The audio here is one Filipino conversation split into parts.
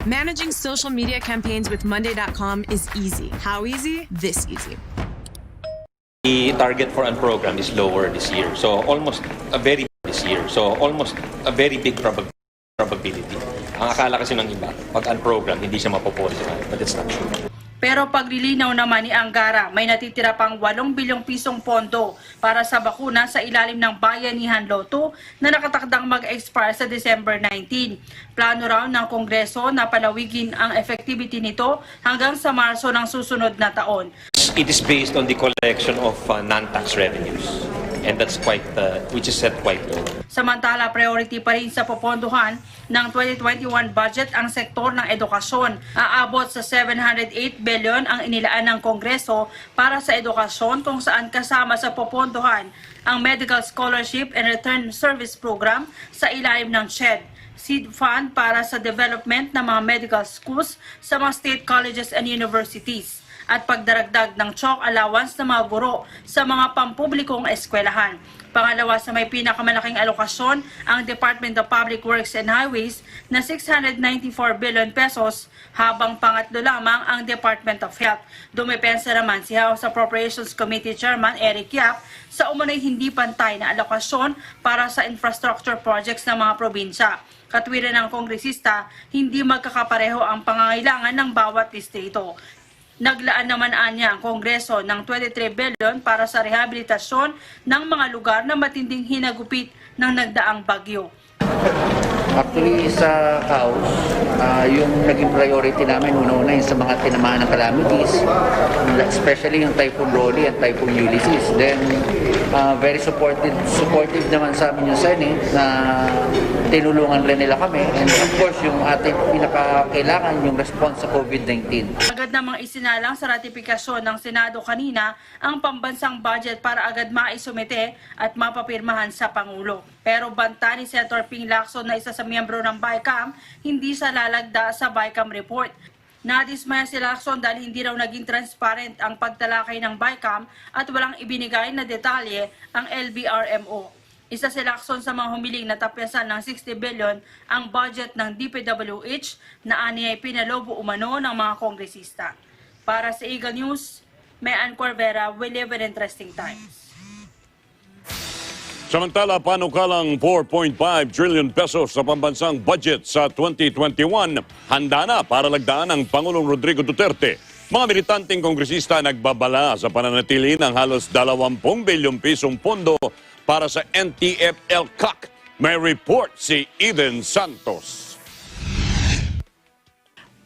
Managing social media campaigns with Monday.com is easy. How easy? This easy. The target for unprogram is lower this year. So almost a very big probability. Ang akala kasi ng iba, pag unprogram, hindi siya mapopolitan. But it's not true. Pero paglilinaw naman ni Angara, may natitira pang 8 bilyong pisong pondo para sa bakuna sa ilalim ng Bayanihan Lotto na nakatakdang mag-expire sa December 19. Plano raw ng Kongreso na palawigin ang effectivity nito hanggang sa Marso ng susunod na taon. It is based on the collection of non-tax revenues. And that's which is set quite low. Samantala, priority pa rin sa popondohan ng 2021 budget ang sektor ng edukasyon. Aabot sa 708 billion ang inilaan ng Kongreso para sa edukasyon kung saan kasama sa popondohan ang Medical Scholarship and Return Service Program sa ilalim ng CHED. Seed Fund para sa development ng mga medical schools sa mga state colleges and universities at pagdaragdag ng chalk allowance ng mga guro sa mga pampublikong eskwelahan. Pangalawa sa may pinakamalaking alokasyon ang Department of Public Works and Highways na 694 billion pesos habang pangatlo lamang ang Department of Health. Dumepensa naman si House Appropriations Committee Chairman Eric Yap sa umunoy hindi pantay na alokasyon para sa infrastructure projects ng mga probinsya. Katwiran ng kongresista, hindi magkakapareho ang pangangailangan ng bawat distrito. Naglaan naman niya ang Kongreso ng 23 billion para sa rehabilitasyon ng mga lugar na matinding hinagupit ng nagdaang bagyo. Actually, sa House, yung naging priority namin una-una yung sa mga tinamaan ng calamities, especially yung Typhoon Rolly at Typhoon Ulysses. Then, very supportive naman sa amin yung Senate na tinulungan rin nila kami. And of course, yung ating pinakakailangan, yung response sa COVID-19. Agad namang isinalang sa ratifikasyon ng Senado kanina ang pambansang budget para agad maisumite at mapapirmahan sa Pangulo. Pero banta ni Senator Ping Lacson na isa sa miyembro ng BICAM, hindi sa lalagda sa BICAM report. Nadismaya si Lacson dahil hindi raw naging transparent ang pagtalakay ng BICAM at walang ibinigay na detalye ang LBRMO. Isa si Lacson sa mga humiling na tapyasan ng 60 billion ang budget ng DPWH na aniyay pinalobo umano ng mga kongresista. Para sa Eagle News, Mayan Corvera, we live in interesting times. Samantala, panukalang 4.5 trillion pesos sa pambansang budget sa 2021, handa na para lagdaan ng Pangulong Rodrigo Duterte. Mga militanteng kongresista nagbabala sa pananatili ng halos 20 bilyong pisong pondo para sa NTF-ELCAC. May report si Eden Santos.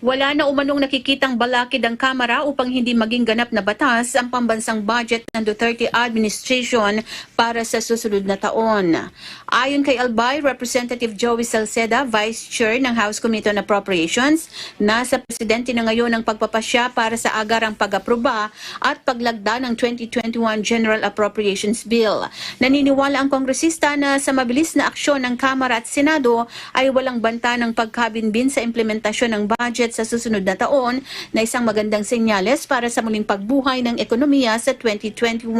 Wala na umanong nakikitang balakid ang Kamara upang hindi maging ganap na batas ang pambansang budget ng Duterte administration para sa susunod na taon. Ayon kay Albay, Representative Joey Salceda, Vice Chair ng House Committee on Appropriations, nasa presidente na ngayon ang pagpapasya para sa agarang pag-aproba at paglagda ng 2021 General Appropriations Bill. Naniniwala ang kongresista na sa mabilis na aksyon ng Kamara at Senado ay walang banta ng pagkabinbin sa implementasyon ng budget sa susunod na taon na isang magandang senyales para sa muling pagbuhay ng ekonomiya sa 2021.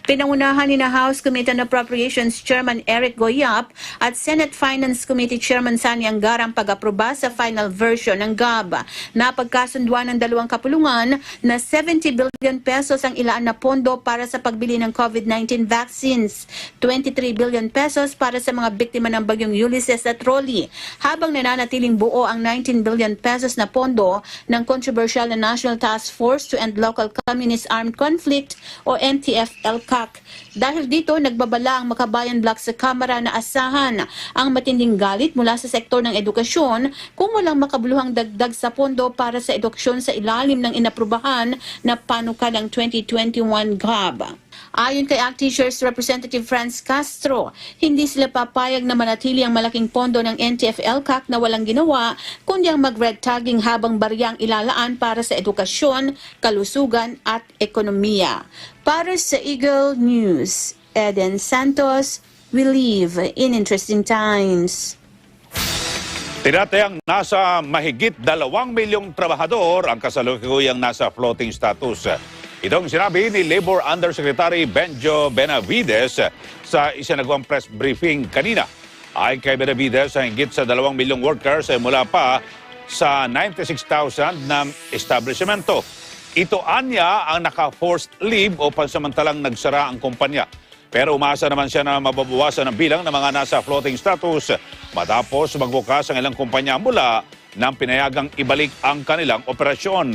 Pinangunahan ni na House Committee on Appropriations Chairman Eric Goyap at Senate Finance Committee Chairman Sani Angara ang pag-aproba sa final version ng GAB. Napagkasunduan ng dalawang kapulungan na 70 billion pesos ang ilaan na pondo para sa pagbili ng COVID-19 vaccines, 23 billion pesos para sa mga biktima ng bagyong Ulysses at Rolly, habang nananatiling buo ang 19 billion pesos na pondo ng controversial na National Task Force to End Local Communist Armed Conflict o NTF-ELCAC. Dahil dito, nagbabala ang Makabayan Bloc sa Kamara na asahan ang matinding galit mula sa sektor ng edukasyon kung walang makabuluhang dagdag sa pondo para sa edukasyon sa ilalim ng inaprubahan na panukalang 2021 GAB. Ayon kay Acting Chairs Representative Franz Castro, hindi sila papayag na manatili ang malaking pondo ng NTF-ELCAC na walang ginawa, kundi ang mag-red tagging habang baryang ilalaan para sa edukasyon, kalusugan at ekonomiya. Para sa Eagle News, Eden Santos, we live in interesting times. Tinatayang nasa mahigit 2 milyong trabahador ang kasalukuyang nasa floating status. Itong sinabi ni Labor Undersecretary Benjo Benavides sa isinagawang press briefing kanina. Ayon kay Benavides, higit sa 2 milyong workers ay mula pa sa 96,000 na establishmento. Ito anya ang naka-forced leave o pansamantalang nagsara ang kumpanya. Pero umasa naman siya na mababawasan ang bilang ng mga nasa floating status matapos magbukas ang ilang kumpanya mula nang pinayagang ibalik ang kanilang operasyon.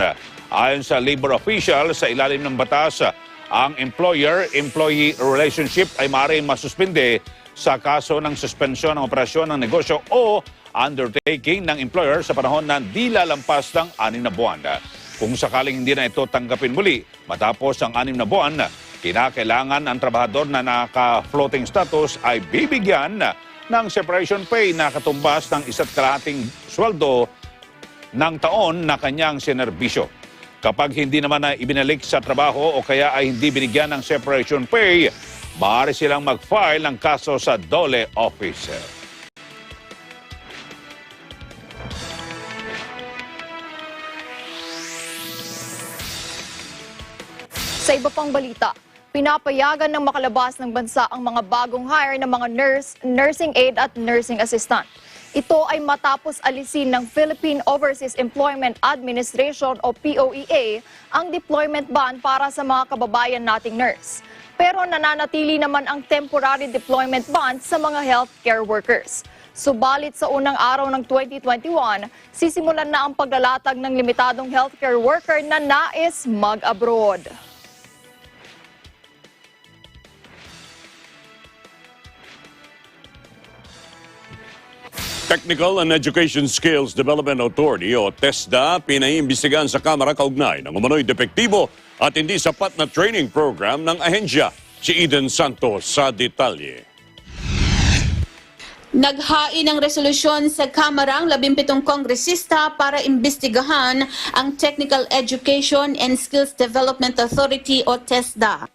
Ayon sa labor official, sa ilalim ng batas, ang employer-employee relationship ay maaaring masuspinde sa kaso ng suspensyon ng operasyon ng negosyo o undertaking ng employer sa panahon na di lalampas ng 6 na buwan. Kung sakaling hindi na ito tanggapin muli matapos ang 6 na buwan, kinakailangan ang trabahador na naka-floating status ay bibigyan ng separation pay na katumbas ng 1.5 sweldo ng taon na kanyang sinerbisyo. Kapag hindi naman na ibinalik sa trabaho o kaya ay hindi binigyan ng separation pay, maaari silang mag-file ng kaso sa DOLE office. Sa iba pang balita, pinapayagan ng makalabas ng bansa ang mga bagong hire ng mga nurse, nursing aide at nursing assistant. Ito ay matapos alisin ng Philippine Overseas Employment Administration o POEA ang deployment ban para sa mga kababayan nating nurse. Pero nananatili naman ang temporary deployment ban sa mga healthcare workers. Subalit sa unang araw ng 2021, sisimulan na ang paglalatag ng limitadong healthcare worker na nais mag-abroad. Technical and Education Skills Development Authority o TESDA pinaiimbestigahan sa Kamara kaugnay ng umano'y depektibo at hindi sapat na training program ng ahensya. Si Eden Santos sa detalye. Naghain ng resolusyon sa Kamara ang 17 kongresista para imbestigahan ang Technical Education and Skills Development Authority o TESDA.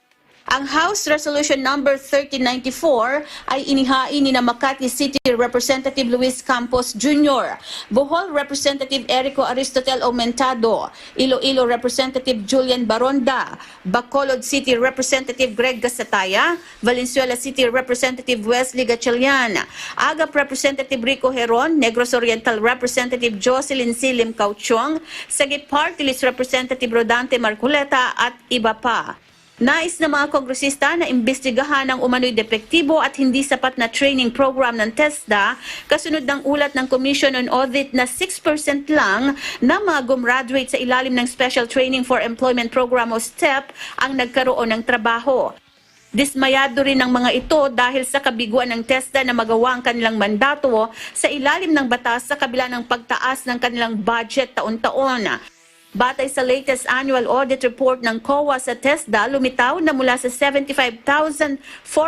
Ang House Resolution Number 3094 ay inihain ni Makati City Representative Luis Campos Jr., Bohol Representative Erico Aristotel Aumentado, Iloilo Representative Julian Baronda, Bacolod City Representative Greg Gasataya, Valenzuela City Representative Wesley Gatchalian, Agap Representative Rico Heron, Negros Oriental Representative Jocelyn Silim Cauchong, Sagip Party List Representative Rodante Marculeta at iba pa. Nais na mga kongresista na imbestigahan ang umano'y depektibo at hindi sapat na training program ng TESDA kasunod ng ulat ng Commission on Audit na 6% lang na mga gumraduate sa ilalim ng Special Training for Employment Program o STEP ang nagkaroon ng trabaho. Dismayado rin ang mga ito dahil sa kabiguan ng TESDA na magawa ang kanilang mandato sa ilalim ng batas sa kabila ng pagtaas ng kanilang budget taon-taon. Batay sa latest annual audit report ng COA sa TESDA, lumitaw na mula sa 75,004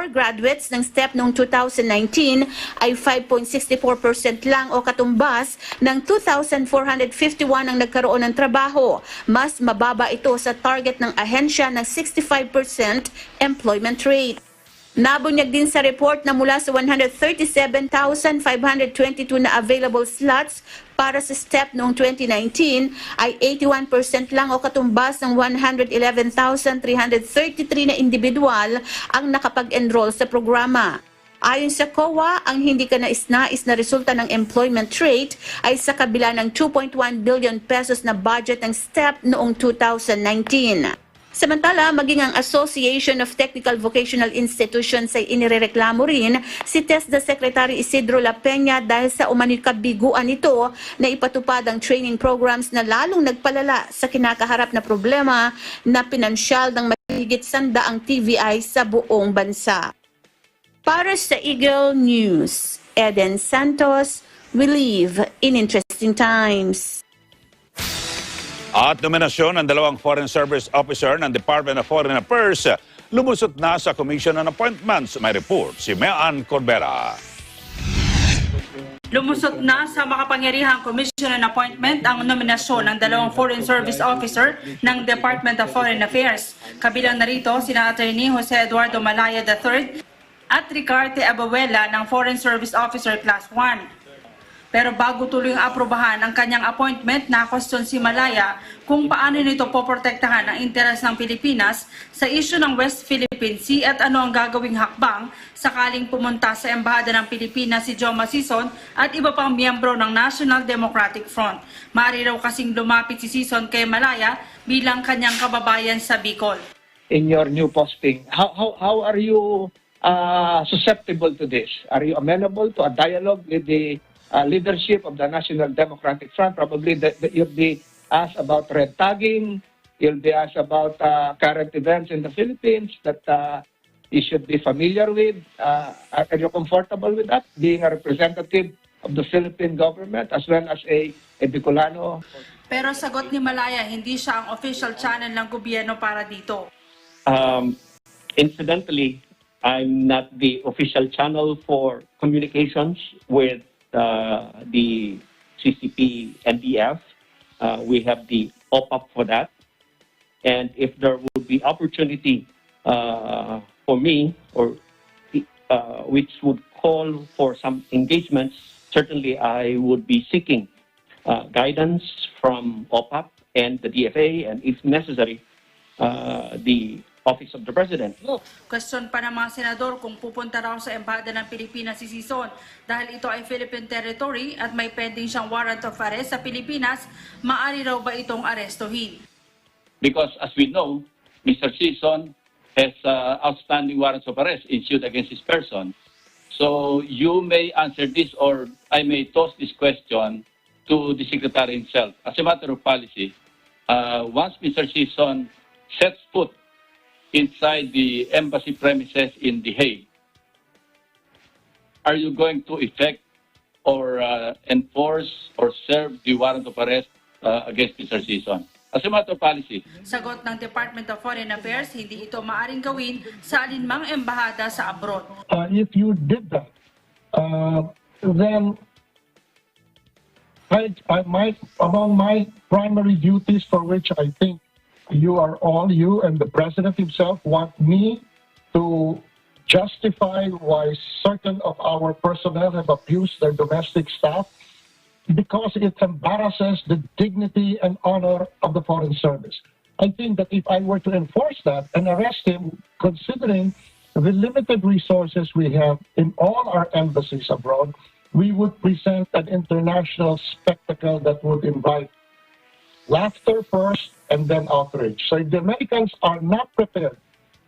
graduates ng STEP noong 2019 ay 5.64% lang o katumbas ng 2,451 ang nagkaroon ng trabaho. Mas mababa ito sa target ng ahensya ng 65% employment rate. Nabunyag din sa report na mula sa 137,522 na available slots para sa STEP noong 2019 ay 81% lang o katumbas ng 111,333 na individual ang nakapag-enroll sa programa. Ayon sa COA, ang hindi ka nais-nais na resulta ng employment rate ay sa kabila ng 2.1 billion pesos na budget ng STEP noong 2019. Samantala, maging ang Association of Technical Vocational Institutions ay inirereklamo rin si TESDA Secretary Isidro La Peña dahil sa umano'y kabiguan nito na ipatupad ang training programs na lalong nagpalala sa kinakaharap na problema na pinansyal ng mahigit 100 TVI sa buong bansa. Para sa Eagle News, Eden Santos, we live in interesting times. At nominasyon ng 2 Foreign Service Officer ng Department of Foreign Affairs lumusot na sa Commission on Appointments. May report si Mean Corbera. Lumusot na sa makapangyarihang Commission on Appointment ang nominasyon ng 2 Foreign Service Officer ng Department of Foreign Affairs. Kabilang narito sina Attorney Jose Eduardo Malaya III at Ricarte Ababuela ng Foreign Service Officer Class 1. Pero bago tuloy ang aprubahan ang kanyang appointment, na-question si Malaya kung paano nito poprotektahan ang interes ng Pilipinas sa isyu ng West Philippine Sea at ano ang gagawing hakbang sakaling pumunta sa Embahada ng Pilipinas si Joma Sison at iba pang miyembro ng National Democratic Front. Maaari raw kasing lumapit si Sison kay Malaya bilang kanyang kababayan sa Bicol. In your new posting, how are you susceptible to this? Are you amenable to a dialogue with the leadership of the National Democratic Front? Probably you'll be asked about red tagging, you'll be asked about current events in the Philippines that you should be familiar with. Are you comfortable with that, being a representative of the Philippine government as well as a Bicolano? Pero sagot ni Malaya, hindi siya ang official channel ng gobyerno para dito. Incidentally, I'm not the official channel for communications with the CCP NDF. We have the OPAP for that. And if there would be opportunity for me, or which would call for some engagements, certainly I would be seeking guidance from OPAP and the DFA, and if necessary, the Office of the President. Question pa ng mga senador kung pupunta raw sa Embahada ng Pilipinas si Sison dahil ito ay Philippine territory at may pending siyang warrant of arrest sa Pilipinas, maaari raw ba itong arestuhin? Because as we know, Mr. Sison has outstanding warrants of arrest issued against his person. So you may answer this, or I may toss this question to the Secretary himself. As a matter of policy, once Mr. Sison sets foot inside the embassy premises in The Hague, are you going to effect or enforce or serve the warrant of arrest against Mr. Sison? As a matter of policy. Sagot ng Department of Foreign Affairs, hindi ito maaring gawin sa alinmang embahada sa abroad. If you did that, then among my primary duties for which I think you and the President himself want me to justify why certain of our personnel have abused their domestic staff, because it embarrasses the dignity and honor of the Foreign Service. I think that if I were to enforce that and arrest him, considering the limited resources we have in all our embassies abroad, we would present an international spectacle that would invite laughter first and then outrage. So if the Americans are not prepared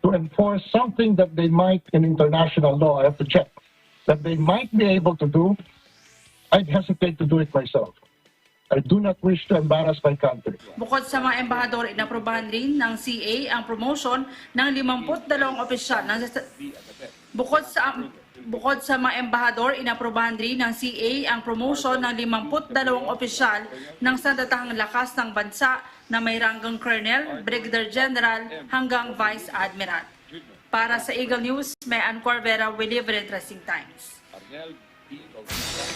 to enforce something that they might, in international law, I have to check, that they might be able to do, I'd hesitate to do it myself. I do not wish to embarrass my country. Bukod sa mga embahador, inaprubahan rin ng CA ang promotion ng 52 opisyal ng Bukod sa mga embahador, inaprubahan rin ng CA ang promotion ng 52 opisyal ng sandatahang lakas ng bansa na may ranggang Colonel, Brigadier General hanggang Vice Admiral. Para sa Eagle News, may Ann Corvera, we live in interesting times.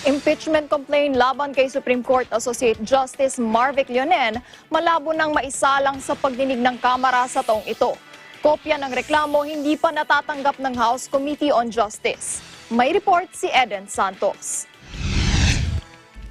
Impeachment complaint laban kay Supreme Court Associate Justice Marvic Leonen malabo nang maisalang sa pagdinig ng Kamara sa taong ito. Kopya ng reklamo hindi pa natatanggap ng House Committee on Justice. May report si Eden Santos.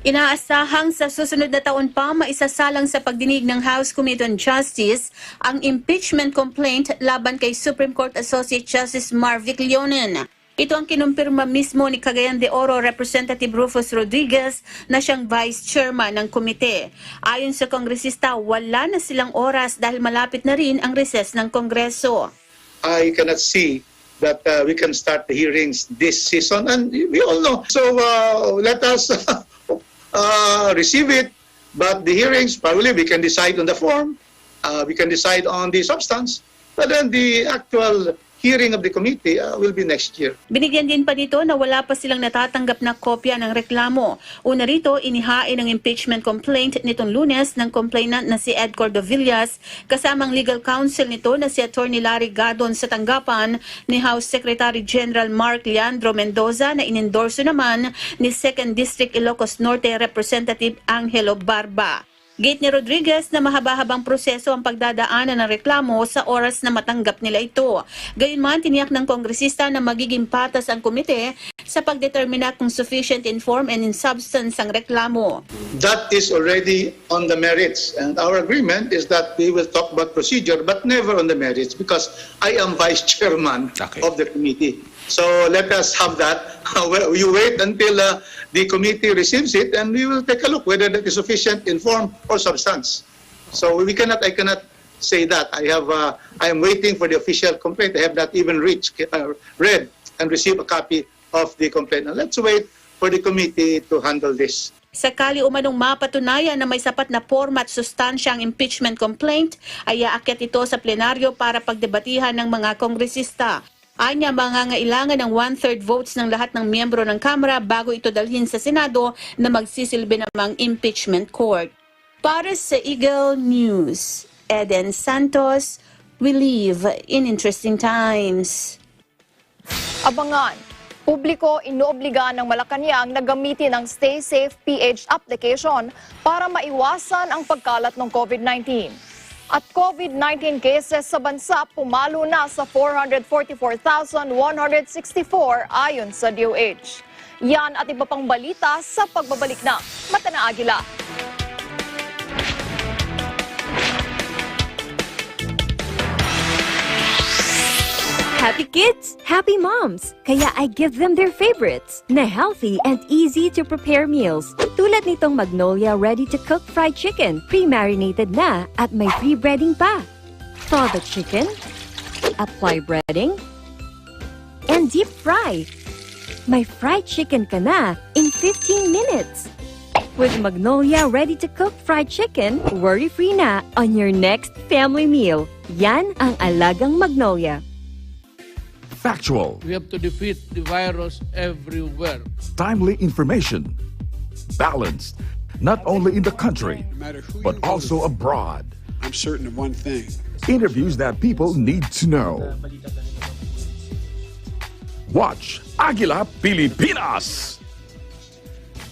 Inaasahang sa susunod na taon pa maisasalang sa pagdinig ng House Committee on Justice ang impeachment complaint laban kay Supreme Court Associate Justice Marvic Leonen. Ito ang kinumpirma mismo ni Cagayan de Oro Representative Rufus Rodriguez na siyang Vice Chairman ng komite. Ayon sa kongresista, wala na silang oras dahil malapit na rin ang recess ng Kongreso. I cannot see that we can start the hearings this season, and we all know. So let us receive it, but the hearings, probably we can decide on the form, we can decide on the substance, but then the actual hearing of the committee will be next year. Binigyan din pa nito na wala pa silang natatanggap na kopya ng reklamo. Una rito, inihain ang impeachment complaint nitong Lunes ng complainant na si Ed Cordovillas, kasamang legal counsel nito na si Attorney Larry Gadon sa tanggapan ni House Secretary General Mark Leandro Mendoza na inendorso naman ni 2nd District Ilocos Norte Representative Angelo Barba. Gate ni Rodriguez na mahaba-habang proseso ang pagdadaanan ng reklamo sa oras na matanggap nila ito. Gayunman, tiniyak ng kongresista na magiging patas ang komite sa pagdetermina kung sufficient in form and in substance ang reklamo. That is already on the merits, and our agreement is that we will talk about procedure but never on the merits because I am vice chairman of the committee. So let us have that. You wait until the committee receives it and we will take a look whether that is sufficient in form or substance. So I cannot say that. I am waiting for the official complaint. I have not even read and received a copy of the complaint. Now, let's wait for the committee to handle this. Sakali umanong mapatunayan na may sapat na forma at sustansya ang impeachment complaint, ay aakyat ito sa plenaryo para pagdebatihan ng mga kongresista. Anya, mangangailangan ng 1/3 votes ng lahat ng miyembro ng Kamara bago ito dalhin sa Senado na magsisilbi namang impeachment court. Para sa Eagle News, Eden Santos, we live in interesting times. Abangan, publiko inoobliga ng Malacanang na gamitin ang Stay Safe PH application para maiwasan ang pagkalat ng COVID-19. At COVID-19 cases sa bansa pumalo na sa 444,164 ayon sa DOH. Yan at iba pang balita sa pagbabalik na Mata na Agila. Happy kids, happy moms. Kaya I give them their favorites na healthy and easy to prepare meals. Tulad nitong Magnolia ready-to-cook fried chicken, pre-marinated na at may free breading pa. Thaw the chicken, apply breading, and deep fry. May fried chicken ka na in 15 minutes. With Magnolia ready-to-cook fried chicken, worry-free na on your next family meal. Yan ang alagang Magnolia. Factual. We have to defeat the virus everywhere. Timely information. Balanced. Not only in the country, but also abroad. I'm certain of one thing. Interviews that people need to know. Watch AGILA Pilipinas.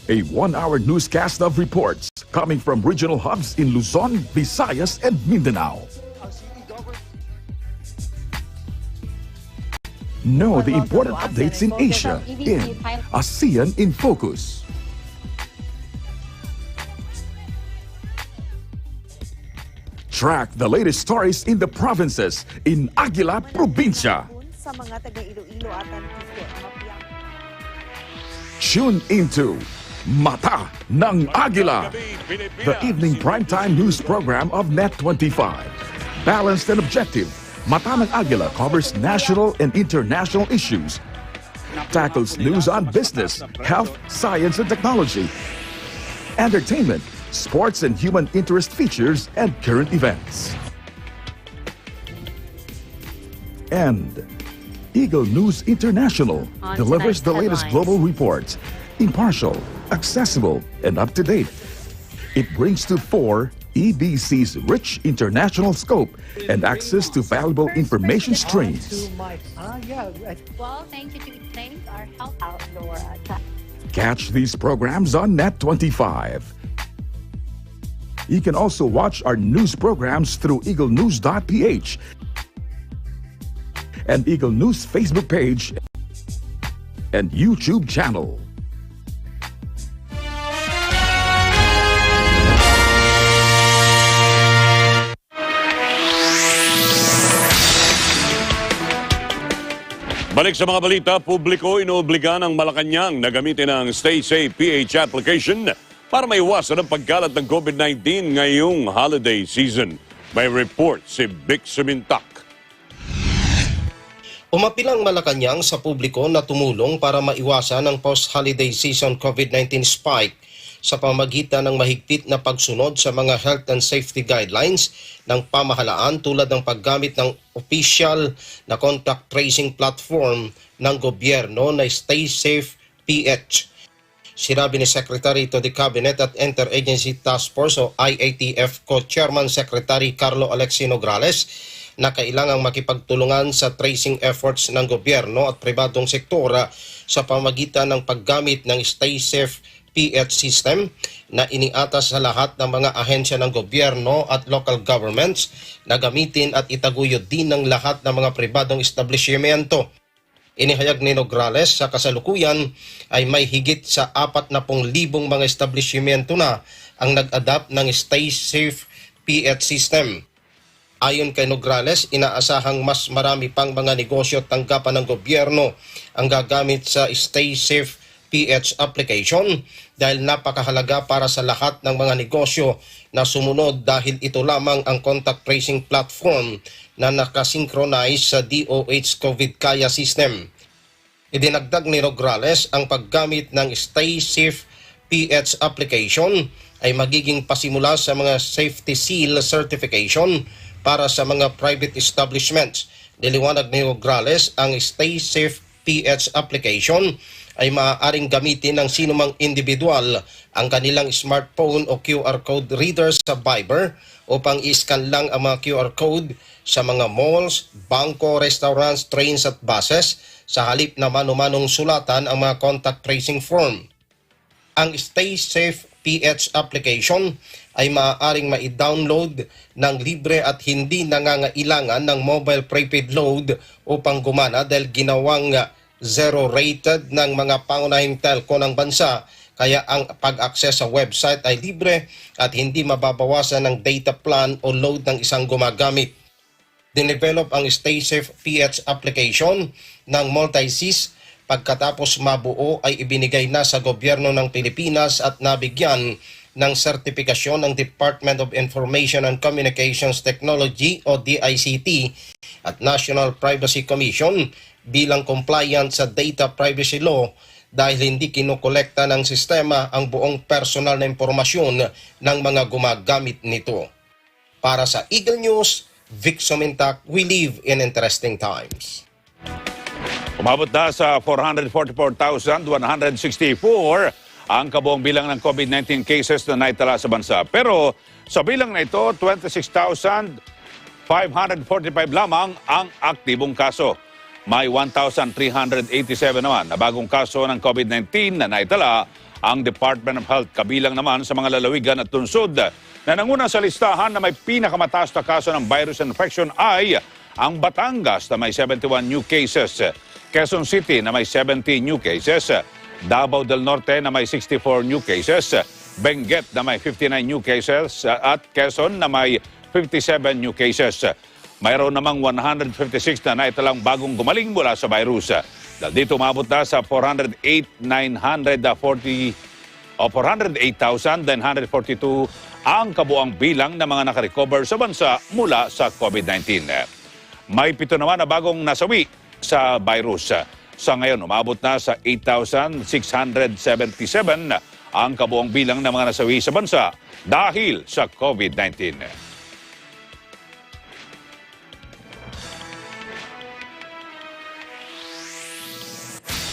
A 1-hour newscast of reports coming from regional hubs in Luzon, Visayas, and Mindanao. Know the important updates in Asia in ASEAN in Focus. Track the latest stories in the provinces in AGILA Probinsya. Tune into Mata ng Agila, the evening primetime news program of Net25. Balanced and objective, Mata ng Agila covers national and international issues, tackles news on business, health, science and technology, entertainment, sports and human interest features, and current events. And Eagle News International delivers the latest global reports, impartial, accessible, and up-to-date. It brings to fore EBC's rich international scope and access to valuable information streams. Well, thank you to explaining our help outdoor. Catch these programs on Net25. You can also watch our news programs through eaglenews.ph and Eagle News Facebook page and YouTube channel. Balik sa mga balita, publiko inoobliga ng Malacanang na gamitin ang Stay Safe PH application para maiwasan ang pagkalat ng COVID-19 ngayong holiday season. May report si Vic Sumintak. Umapilang Malacanang sa publiko na tumulong para maiwasan ang post-holiday season COVID-19 spike sa pamamagitan ng mahigpit na pagsunod sa mga health and safety guidelines ng pamahalaan tulad ng paggamit ng official na contact tracing platform ng gobyerno na Stay Safe PH. Sinabi ni Secretary to the Cabinet at Interagency Task Force o IATF Co-Chairman Secretary Carlo Alexi Nograles na kailangang makipagtulungan sa tracing efforts ng gobyerno at pribadong sektora sa pamamagitan ng paggamit ng Stay Safe PH system na iniatas sa lahat ng mga ahensya ng gobyerno at local governments na gamitin at itaguyod din ng lahat ng mga pribadong establishmento. Inihayag ni Nograles sa kasalukuyan ay may higit sa 40,000 mga establishmento na ang nag-adapt ng Stay Safe PH system. Ayon kay Nograles, inaasahang mas marami pang mga negosyo at tanggapan ng gobyerno ang gagamit sa Stay Safe PH application dahil napakahalaga para sa lahat ng mga negosyo na sumunod dahil ito lamang ang contact tracing platform na nakasynchronize sa DOH COVID Kaya system. Idinagdag ni Nograles ang paggamit ng Stay Safe PH application ay magiging pasimula sa mga Safety Seal certification para sa mga private establishments. Niliwanag ni Nograles, ang Stay Safe PH application ay maaaring gamitin ng sinumang individual ang kanilang smartphone o QR code reader sa Viber upang i-scan lang ang mga QR code sa mga malls, bangko, restaurants, trains at buses sa halip na mano-manong sulatan ang mga contact tracing form. Ang Stay Safe PH application ay maaaring ma-download ng libre at hindi nangangailangan ng mobile prepaid load upang gumana dahil ginawang zero-rated ng mga pangunahing telco ng bansa, kaya ang pag-access sa website ay libre at hindi mababawasan ng data plan o load ng isang gumagamit. Dinevelop ang Stay Safe PH application ng multi-SIS. Pagkatapos mabuo ay ibinigay na sa gobyerno ng Pilipinas at nabigyan ng sertipikasyon ng Department of Information and Communications Technology o DICT at National Privacy Commission bilang compliant sa Data Privacy Law dahil hindi kinukolekta ng sistema ang buong personal na impormasyon ng mga gumagamit nito. Para sa Eagle News, Vic Somintak, we live in interesting times. Umabot na sa 444,164 ang kabuong bilang ng COVID-19 cases na naitala sa bansa. Pero sa bilang na ito, 26,545 lamang ang aktibong kaso. May 1,387 naman na bagong kaso ng COVID-19 na naitala ang Department of Health. Kabilang naman sa mga lalawigan at lungsod na nanguna sa listahan na may pinakamataas na kaso ng virus infection ay ang Batangas na may 71 new cases, Quezon City na may 70 new cases, Davao del Norte na may 64 new cases, Benguet na may 59 new cases at Quezon na may 57 new cases. Mayroon namang 156 na naitalang bagong gumaling mula sa virus. Dahil dito umabot na sa 408,942 ang kabuang bilang ng mga nakarecover sa bansa mula sa COVID-19. May 7 naman na bagong nasawi sa virus. Sa ngayon, umabot na sa 8,677 ang kabuang bilang ng mga nasawi sa bansa dahil sa COVID-19.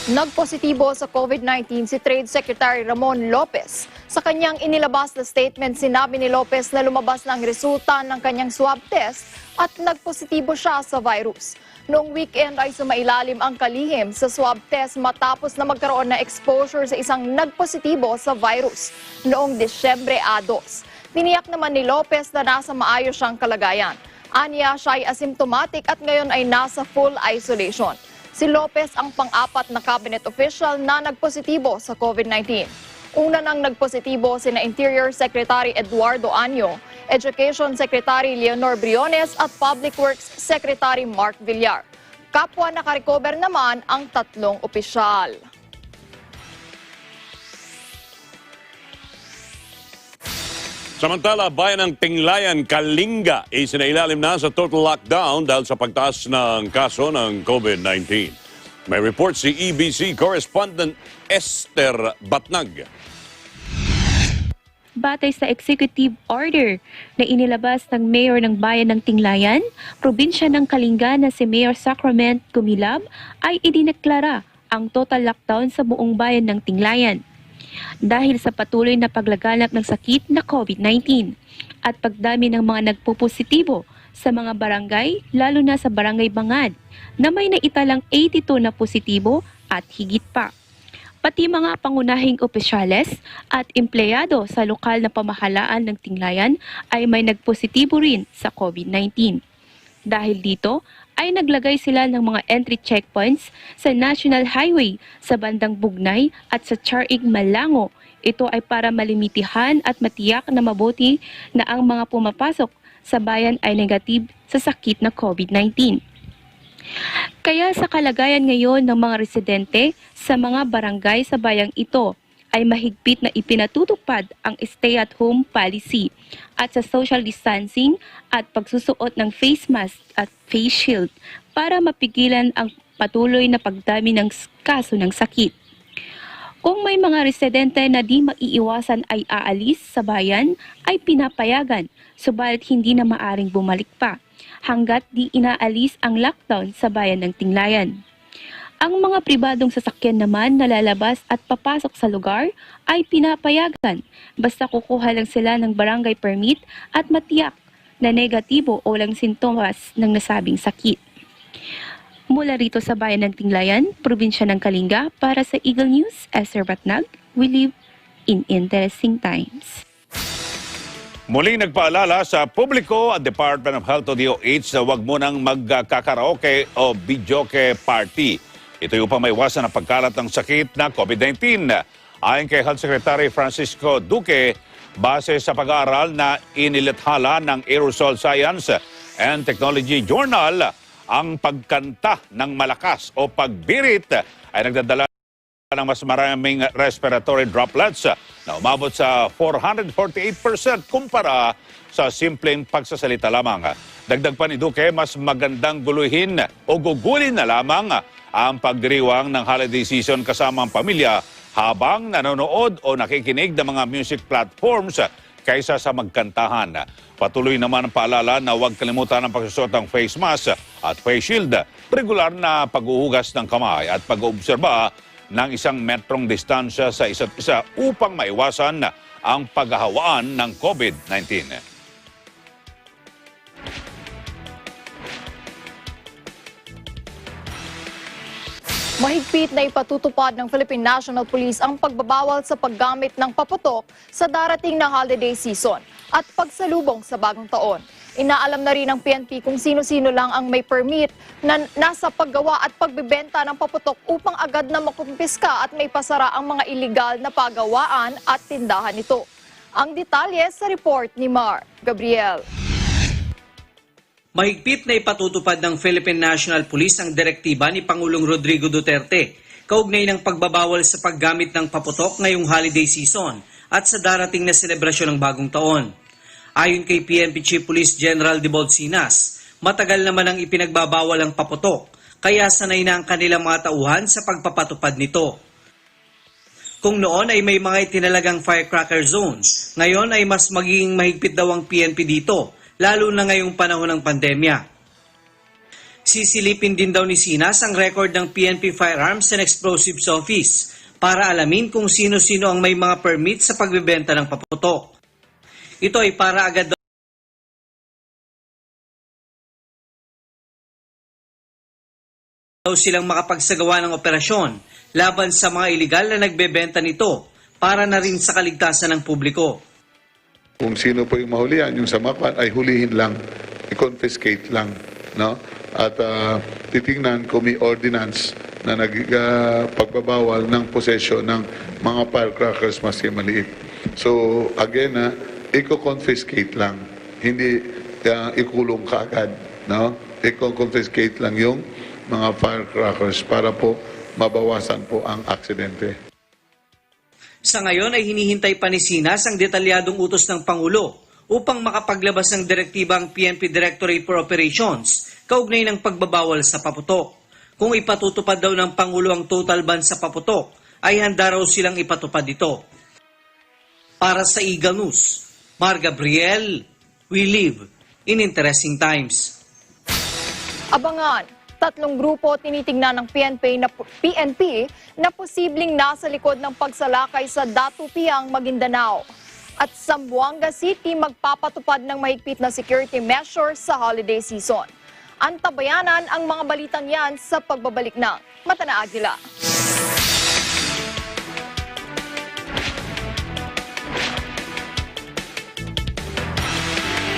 Nagpositibo sa COVID-19 si Trade Secretary Ramon Lopez. Sa kanyang inilabas na statement, sinabi ni Lopez na lumabas na ang resulta ng kanyang swab test at nagpositibo siya sa virus. Noong weekend ay sumailalim ang kalihim sa swab test matapos na magkaroon ng exposure sa isang nagpositibo sa virus noong Disyembre 2. Tiniyak naman ni Lopez na nasa maayos siyang kalagayan. Aniya siya ay asymptomatic at ngayon ay nasa full isolation. Si Lopez ang pang-apat na cabinet official na nagpositibo sa COVID-19. Una nang nagpositibo sina Interior Secretary Eduardo Anyo, Education Secretary Leonor Briones at Public Works Secretary Mark Villar. Kapwa nakarecover naman ang 3 opisyal. Samantala, bayan ng Tinglayan, Kalinga, isinailalim na sa total lockdown dahil sa pagtaas ng kaso ng COVID-19. May report si EBC correspondent Esther Batnag. Batay sa executive order na inilabas ng mayor ng bayan ng Tinglayan, probinsya ng Kalinga na si Mayor Sacrament Kumilab ay idineklara ang total lockdown sa buong bayan ng Tinglayan. Dahil sa patuloy na paglaganap ng sakit na COVID-19 at pagdami ng mga nagpupositibo sa mga barangay, lalo na sa Barangay Bangad, na may naitalang 82 na positibo at higit pa. Pati mga pangunahing opisyales at empleyado sa lokal na pamahalaan ng Tinglayan ay may nagpositibo rin sa COVID-19. Dahil dito ay naglagay sila ng mga entry checkpoints sa National Highway sa bandang Bugnay at sa Charig, Malango. Ito ay para malimitihan at matiyak na mabuti na ang mga pumapasok sa bayan ay negative sa sakit na COVID-19. Kaya sa kalagayan ngayon ng mga residente sa mga barangay sa bayang ito, ay mahigpit na ipinatutupad ang stay-at-home policy at sa social distancing at pagsusuot ng face mask at face shield para mapigilan ang patuloy na pagdami ng kaso ng sakit. Kung may mga residente na di maiiwasan ay aalis sa bayan, ay pinapayagan, subalit hindi na maaring bumalik pa hanggat di inaalis ang lockdown sa bayan ng Tinglayan. Ang mga pribadong sasakyan naman na lalabas at papasok sa lugar ay pinapayagan basta kukuha lang sila ng barangay permit at matiyak na negatibo o walang sintomas ng nasabing sakit. Mula rito sa bayan ng Tinglayan, probinsya ng Kalinga, para sa Eagle News, Esther Batnag, we live in interesting times. Muling nagpaalala sa publiko ang Department of Health o DOH na huwag munang magkakaraoke o videoke party. Ito yung upang maiwasan ang pagkalat ng sakit na COVID-19. Ayon kay Health Secretary Francisco Duque, base sa pag-aaral na inilathala ng Aerosol Science and Technology Journal, ang pagkanta ng malakas o pagbirit ay nagdadala ng mas maraming respiratory droplets na umabot sa 448% kumpara sa simpleng pagsasalita lamang. Dagdag pa ni Duque, mas magandang guluhin o gugulin na lamang ang pagdiriwang ng holiday season kasama ang pamilya habang nanonood o nakikinig ng mga music platforms kaysa sa magkantahan. Patuloy naman ang paalala na huwag kalimutan ang pagsusot ng face mask at face shield, regular na paghuhugas ng kamay at pag-oobserba ng 1 metrong distansya sa isa't isa upang maiwasan ang paghahawaan ng COVID-19. Mahigpit na ipatutupad ng Philippine National Police ang pagbabawal sa paggamit ng paputok sa darating na holiday season at pagsalubong sa bagong taon. Inaalam na rin ng PNP kung sino-sino lang ang may permit na nasa paggawa at pagbebenta ng paputok upang agad na makumpiska at may pasara ang mga iligal na pagawaan at tindahan nito. Ang detalye sa report ni Mar Gabriel. Mahigpit na ipatutupad ng Philippine National Police ang direktiba ni Pangulong Rodrigo Duterte kaugnay ng pagbabawal sa paggamit ng paputok ngayong holiday season at sa darating na selebrasyon ng bagong taon. Ayon kay PNP Chief Police General de Bolsinas, matagal naman ang ipinagbabawal ang paputok, kaya sanay na ang kanilang mga tauhan sa pagpapatupad nito. Kung noon ay may mga itinalagang firecracker zones, ngayon ay mas magiging mahigpit daw ang PNP dito, lalo na ngayong panahon ng pandemya. Sisilipin din daw ni Sinas ang record ng PNP Firearms and Explosives Office para alamin kung sino-sino ang may mga permit sa pagbebenta ng paputok. Ito ay para agad daw silang makapagsagawa ng operasyon laban sa mga iligal na nagbebenta nito para na rin sa kaligtasan ng publiko. Kung sino po yung mahulihan, yung samapan ay hulihin lang, i-confiscate lang, no? At titingnan kung may ordinance na pagbabawal ng possession ng mga firecrackers maski maliit. So again, i-confiscate lang, hindi ikulong kaagad, no? I-confiscate lang yung mga firecrackers para po mabawasan po ang aksidente. Sa ngayon ay hinihintay pa ni Sinas ang detalyadong utos ng Pangulo upang makapaglabas ng direktiba ang PNP Directorate for Operations kaugnay ng pagbabawal sa paputok. Kung ipatutupad daw ng Pangulo ang total ban sa paputok, ay handa raw silang ipatupad ito. Para sa Eagle News, Mar Gabriel, we live in interesting times. Abangan! 3 grupo tinitingnan ng PNP na posibleng nasa likod ng pagsalakay sa Datupiang, Maguindanao. At Zamboanga City magpapatupad ng mahigpit na security measures sa holiday season. Antabayanan ang mga balitang yan sa pagbabalik ng Mata na Agila.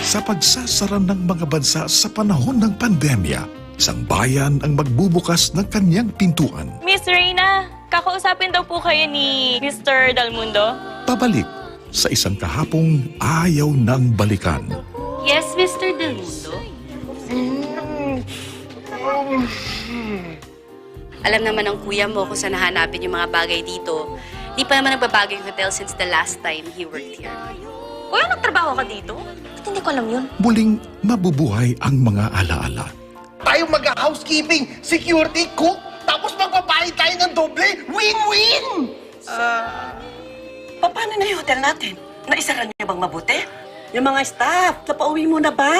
Sa pagsasara ng mga bansa sa panahon ng pandemya, isang bayan ang magbubukas ng kanyang pintuan. Miss Reyna, kakausapin daw po kayo ni Mr. Dalmundo. Pabalik sa isang kahapong ayaw nang balikan. Yes, Mr. Dalmundo. Alam naman ng kuya mo kung saan nahanapin yung mga bagay dito. Di pa naman nagbabago yung hotel since the last time he worked here. Kuya, nagtrabaho ka dito? Ba't hindi ko alam yun? Muling mabubuhay ang mga alaala. Tayo mag-housekeeping, security, cook, tapos magbabayad tayo ng doble. Win-win! Paano na yung hotel natin? Naisara niyo bang mabuti? Yung mga staff, napauwi mo na ba?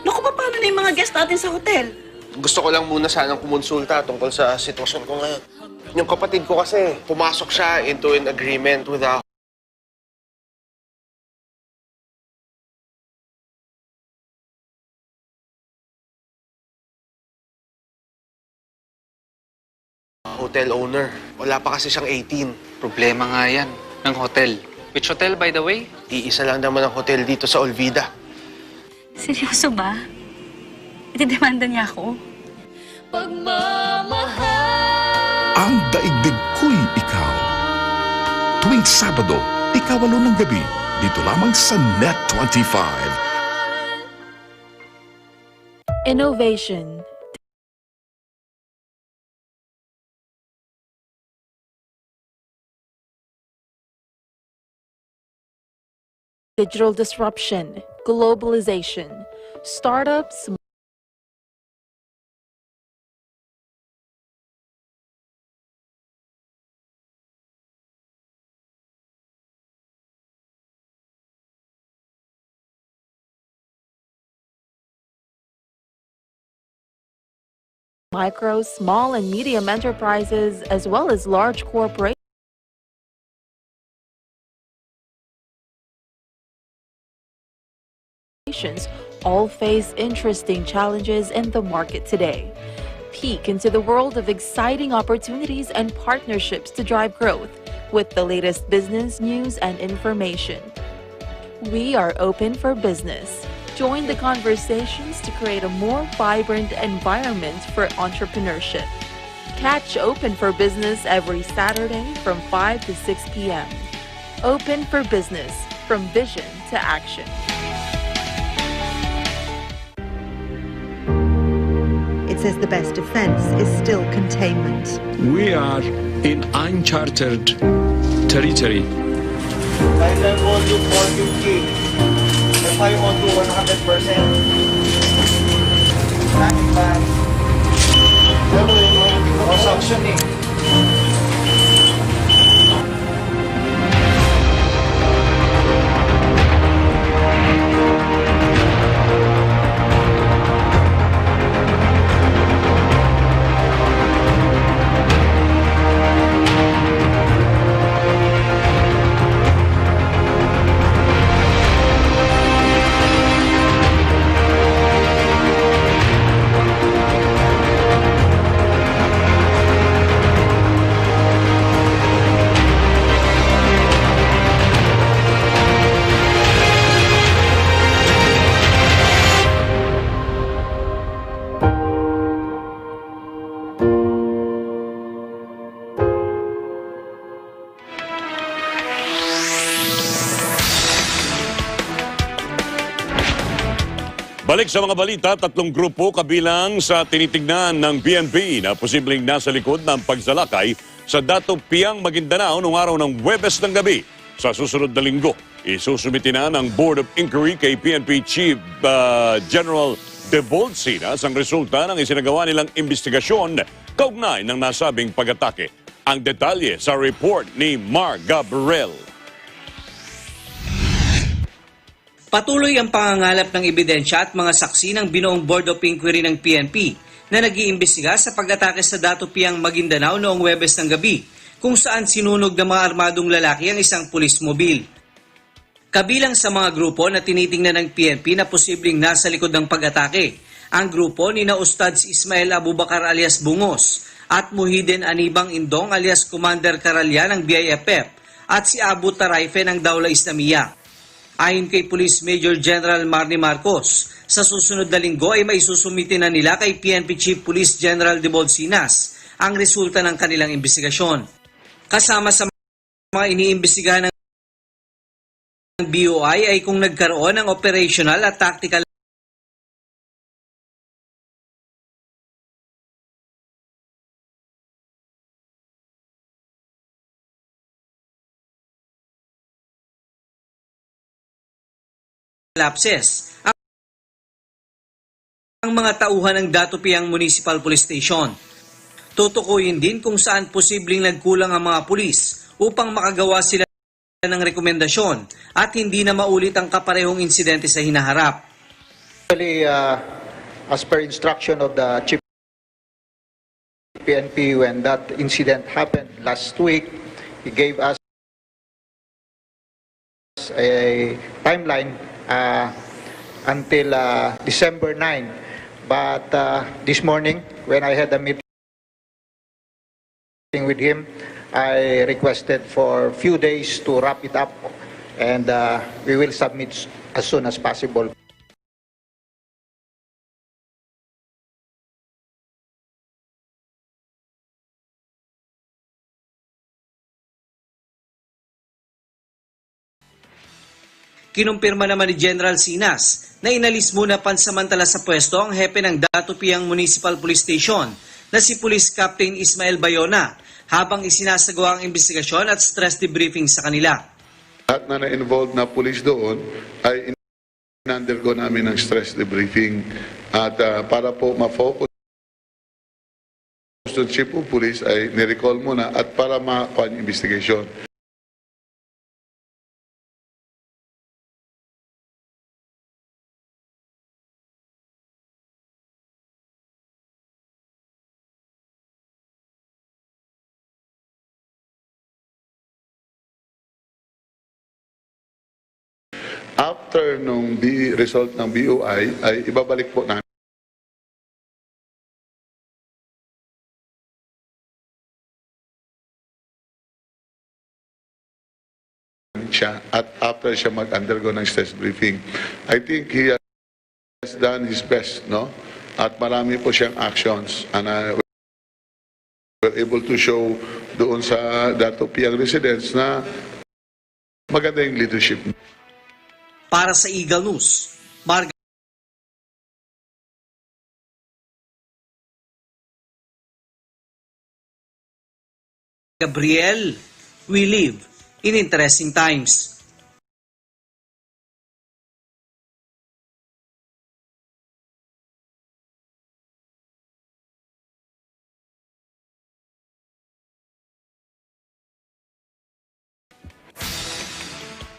Naku, paano na yung mga guest natin sa hotel? Gusto ko lang muna sanang kumonsulta tungkol sa sitwasyon ko ngayon. Yung kapatid ko kasi, pumasok siya into an agreement with a hotel owner. Wala pa kasi siyang 18. Problema nga yan, ng hotel. Which hotel, by the way? Iisa lang naman ang hotel dito sa Olvida. Seryoso ba? Itidemanda niya ako? Ang daigdig ko'y ikaw. Tuwing Sabado, 8:08 ng gabi, dito lamang sa Net 25. Innovation. Digital disruption, globalization, startups, micro, small, and medium enterprises, as well as large corporations, all face interesting challenges in the market today. Peek into the world of exciting opportunities and partnerships to drive growth with the latest business news and information. We are open for business. Join the conversations to create a more vibrant environment for entrepreneurship. Catch Open for Business every Saturday from 5 to 6 p.m. Open for Business, from vision to action. It says the best defense is still containment. We are in uncharted territory. Final volume 450. Fire on to 100%. Standing by. Construction eh. Balik sa mga balita, 3 grupo kabilang sa tinitignan ng PNP na posibleng nasa likod ng pagsalakay sa Dato Piang, Maguindanao noong araw ng Huwebes ng gabi. Sa susunod na linggo, isusumiti na ng Board of Inquiry kay PNP Chief General De Bolsinas ang resulta ng isinagawa nilang investigasyon kaugnay ng nasabing pag-atake. Ang detalye sa report ni Mar Gabriel. Patuloy ang pangangalap ng ebidensya at mga saksi ng binuong Board of Inquiry ng PNP na nag-iimbestiga sa pag-atake sa Dato Piang, Maguindanao noong Huwebes ng gabi, kung saan sinunog ng mga armadong lalaki ang isang pulis mobil. Kabilang sa mga grupo na tinitingnan ng PNP na posibleng nasa likod ng pag-atake, ang grupo ni na Ustad si Ismael Abubakar alias Bungos at Muhyiddin Anibang Indong alias Commander Karalya ng BIFF at si Abu Taraife ng Dawla Islamiyah. Ayon kay Police Major General Marny Marcos, sa susunod na linggo ay maisusumite na nila kay PNP Chief Police General de Bolsinas ang resulta ng kanilang investigasyon. Kasama sa mga iniimbestigahan ng BOI ay kung nagkaroon ng operational at tactical lapses ang mga tauhan ng Datupiang Municipal Police Station. Tutukuyin din kung saan posibleng nagkulang ang mga pulis upang makagawa sila ng rekomendasyon at hindi na maulit ang kaparehong insidente sa hinaharap. Actually, as per instruction of the Chief PNP, when that incident happened last week, he gave us a timeline until December 9. But this morning, when I had a meeting with him, I requested for a few days to wrap it up, and we will submit as soon as possible. Kinumpirma naman ni General Sinas na inalis muna pansamantala sa pwesto ang hepe ng Datupiang Municipal Police Station na si Police Captain Ismael Bayona habang isinasagawa ang investigasyon at stress debriefing sa kanila. Lahat na na-involved na police doon ay in-undergo namin ng stress debriefing at para po ma-focus sa Chief of Police ay nirecall muna at para ma-con investigation. After nung result ng BOI ay ibabalik po namin siya at after siya mag-undergo ng stress briefing. I think he has done his best, no? At marami po siyang actions and we're able to show doon sa Datupiang residents na maganda yung leadership. Para sa Eagle News, Gabriel, we live in interesting times.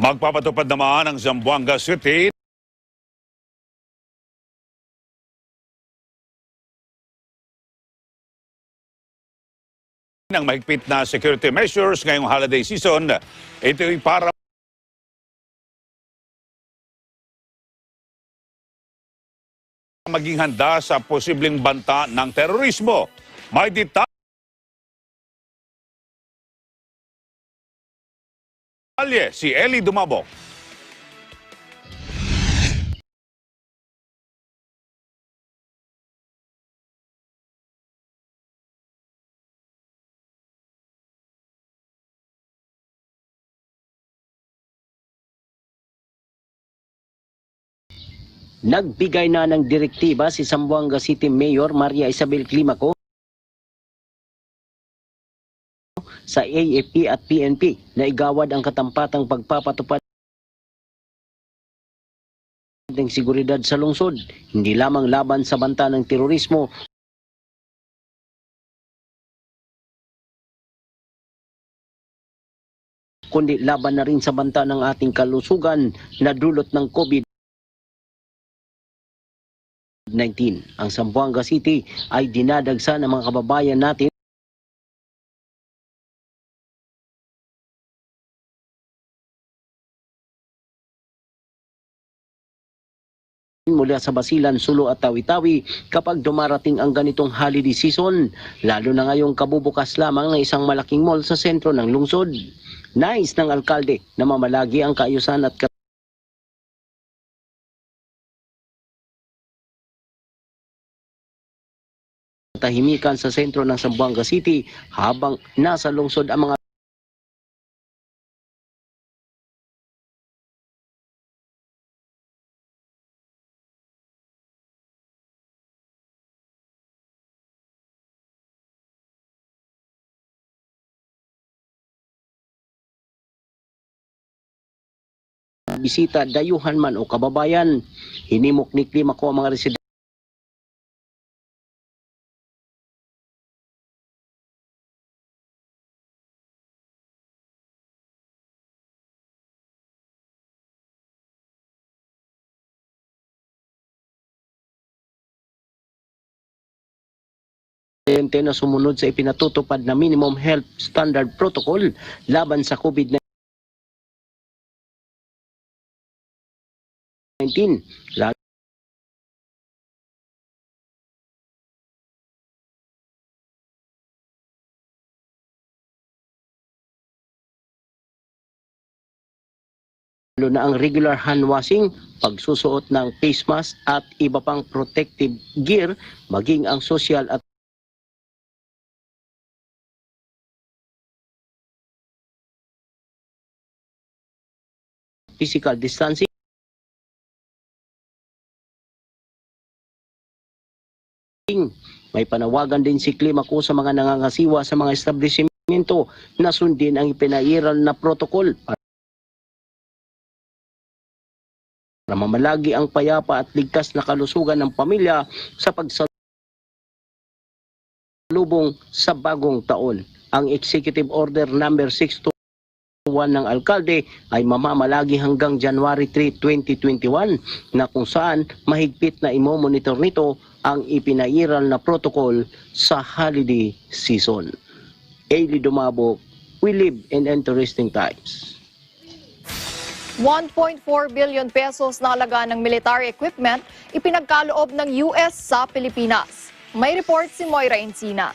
Magpapatupad naman ang Zamboanga City ng mahigpit na security measures ngayong holiday season. Ito ay para maging handa sa posibleng banta ng terorismo. May detalye si Ely Dumabok. Nagbigay na ng direktiba si Zamboanga City Mayor Maria Isabel Climaco sa AFP at PNP na igawad ang katampatang pagpapatupad ng seguridad sa lungsod, hindi lamang laban sa banta ng terorismo, kundi laban na rin sa banta ng ating kalusugan na dulot ng COVID-19. Ang Zamboanga City ay dinadagsa ng mga kababayan natin mula sa Basilan, Sulo at Tawi-Tawi kapag dumarating ang ganitong holiday season, lalo na ngayong kabubukas lamang ng isang malaking mall sa sentro ng lungsod. Nais ng alkalde na mamalagi ang kaayusan at katahimikan sa sentro ng Zamboanga City habang nasa lungsod ang mga bisita dayuhan man o kababayan. Hinimok ni klima ko ang mga residente na sumunod sa ipinatutupad na minimum health standard protocol laban sa COVID-19. Lalo na ang regular hand washing, pagsusuot ng face mask at iba pang protective gear, maging ang social at physical distancing. May panawagan din si klima ko sa mga nangangasiwa sa mga establishmento na sundin ang ipinairal na protocol para mamalagi ang payapa at ligtas na kalusugan ng pamilya sa pagsalubong sa bagong taon. Ang Executive Order number 621 ng alkalde ay mamamalagi hanggang January 3, 2021 na kung saan mahigpit na imo-monitor nito ang ipinairal na protocol sa holiday season. Ely Dumabok, we live in interesting times. 1.4 billion pesos na halaga ng military equipment ipinagkaloob ng US sa Pilipinas. May report si Moira Encina.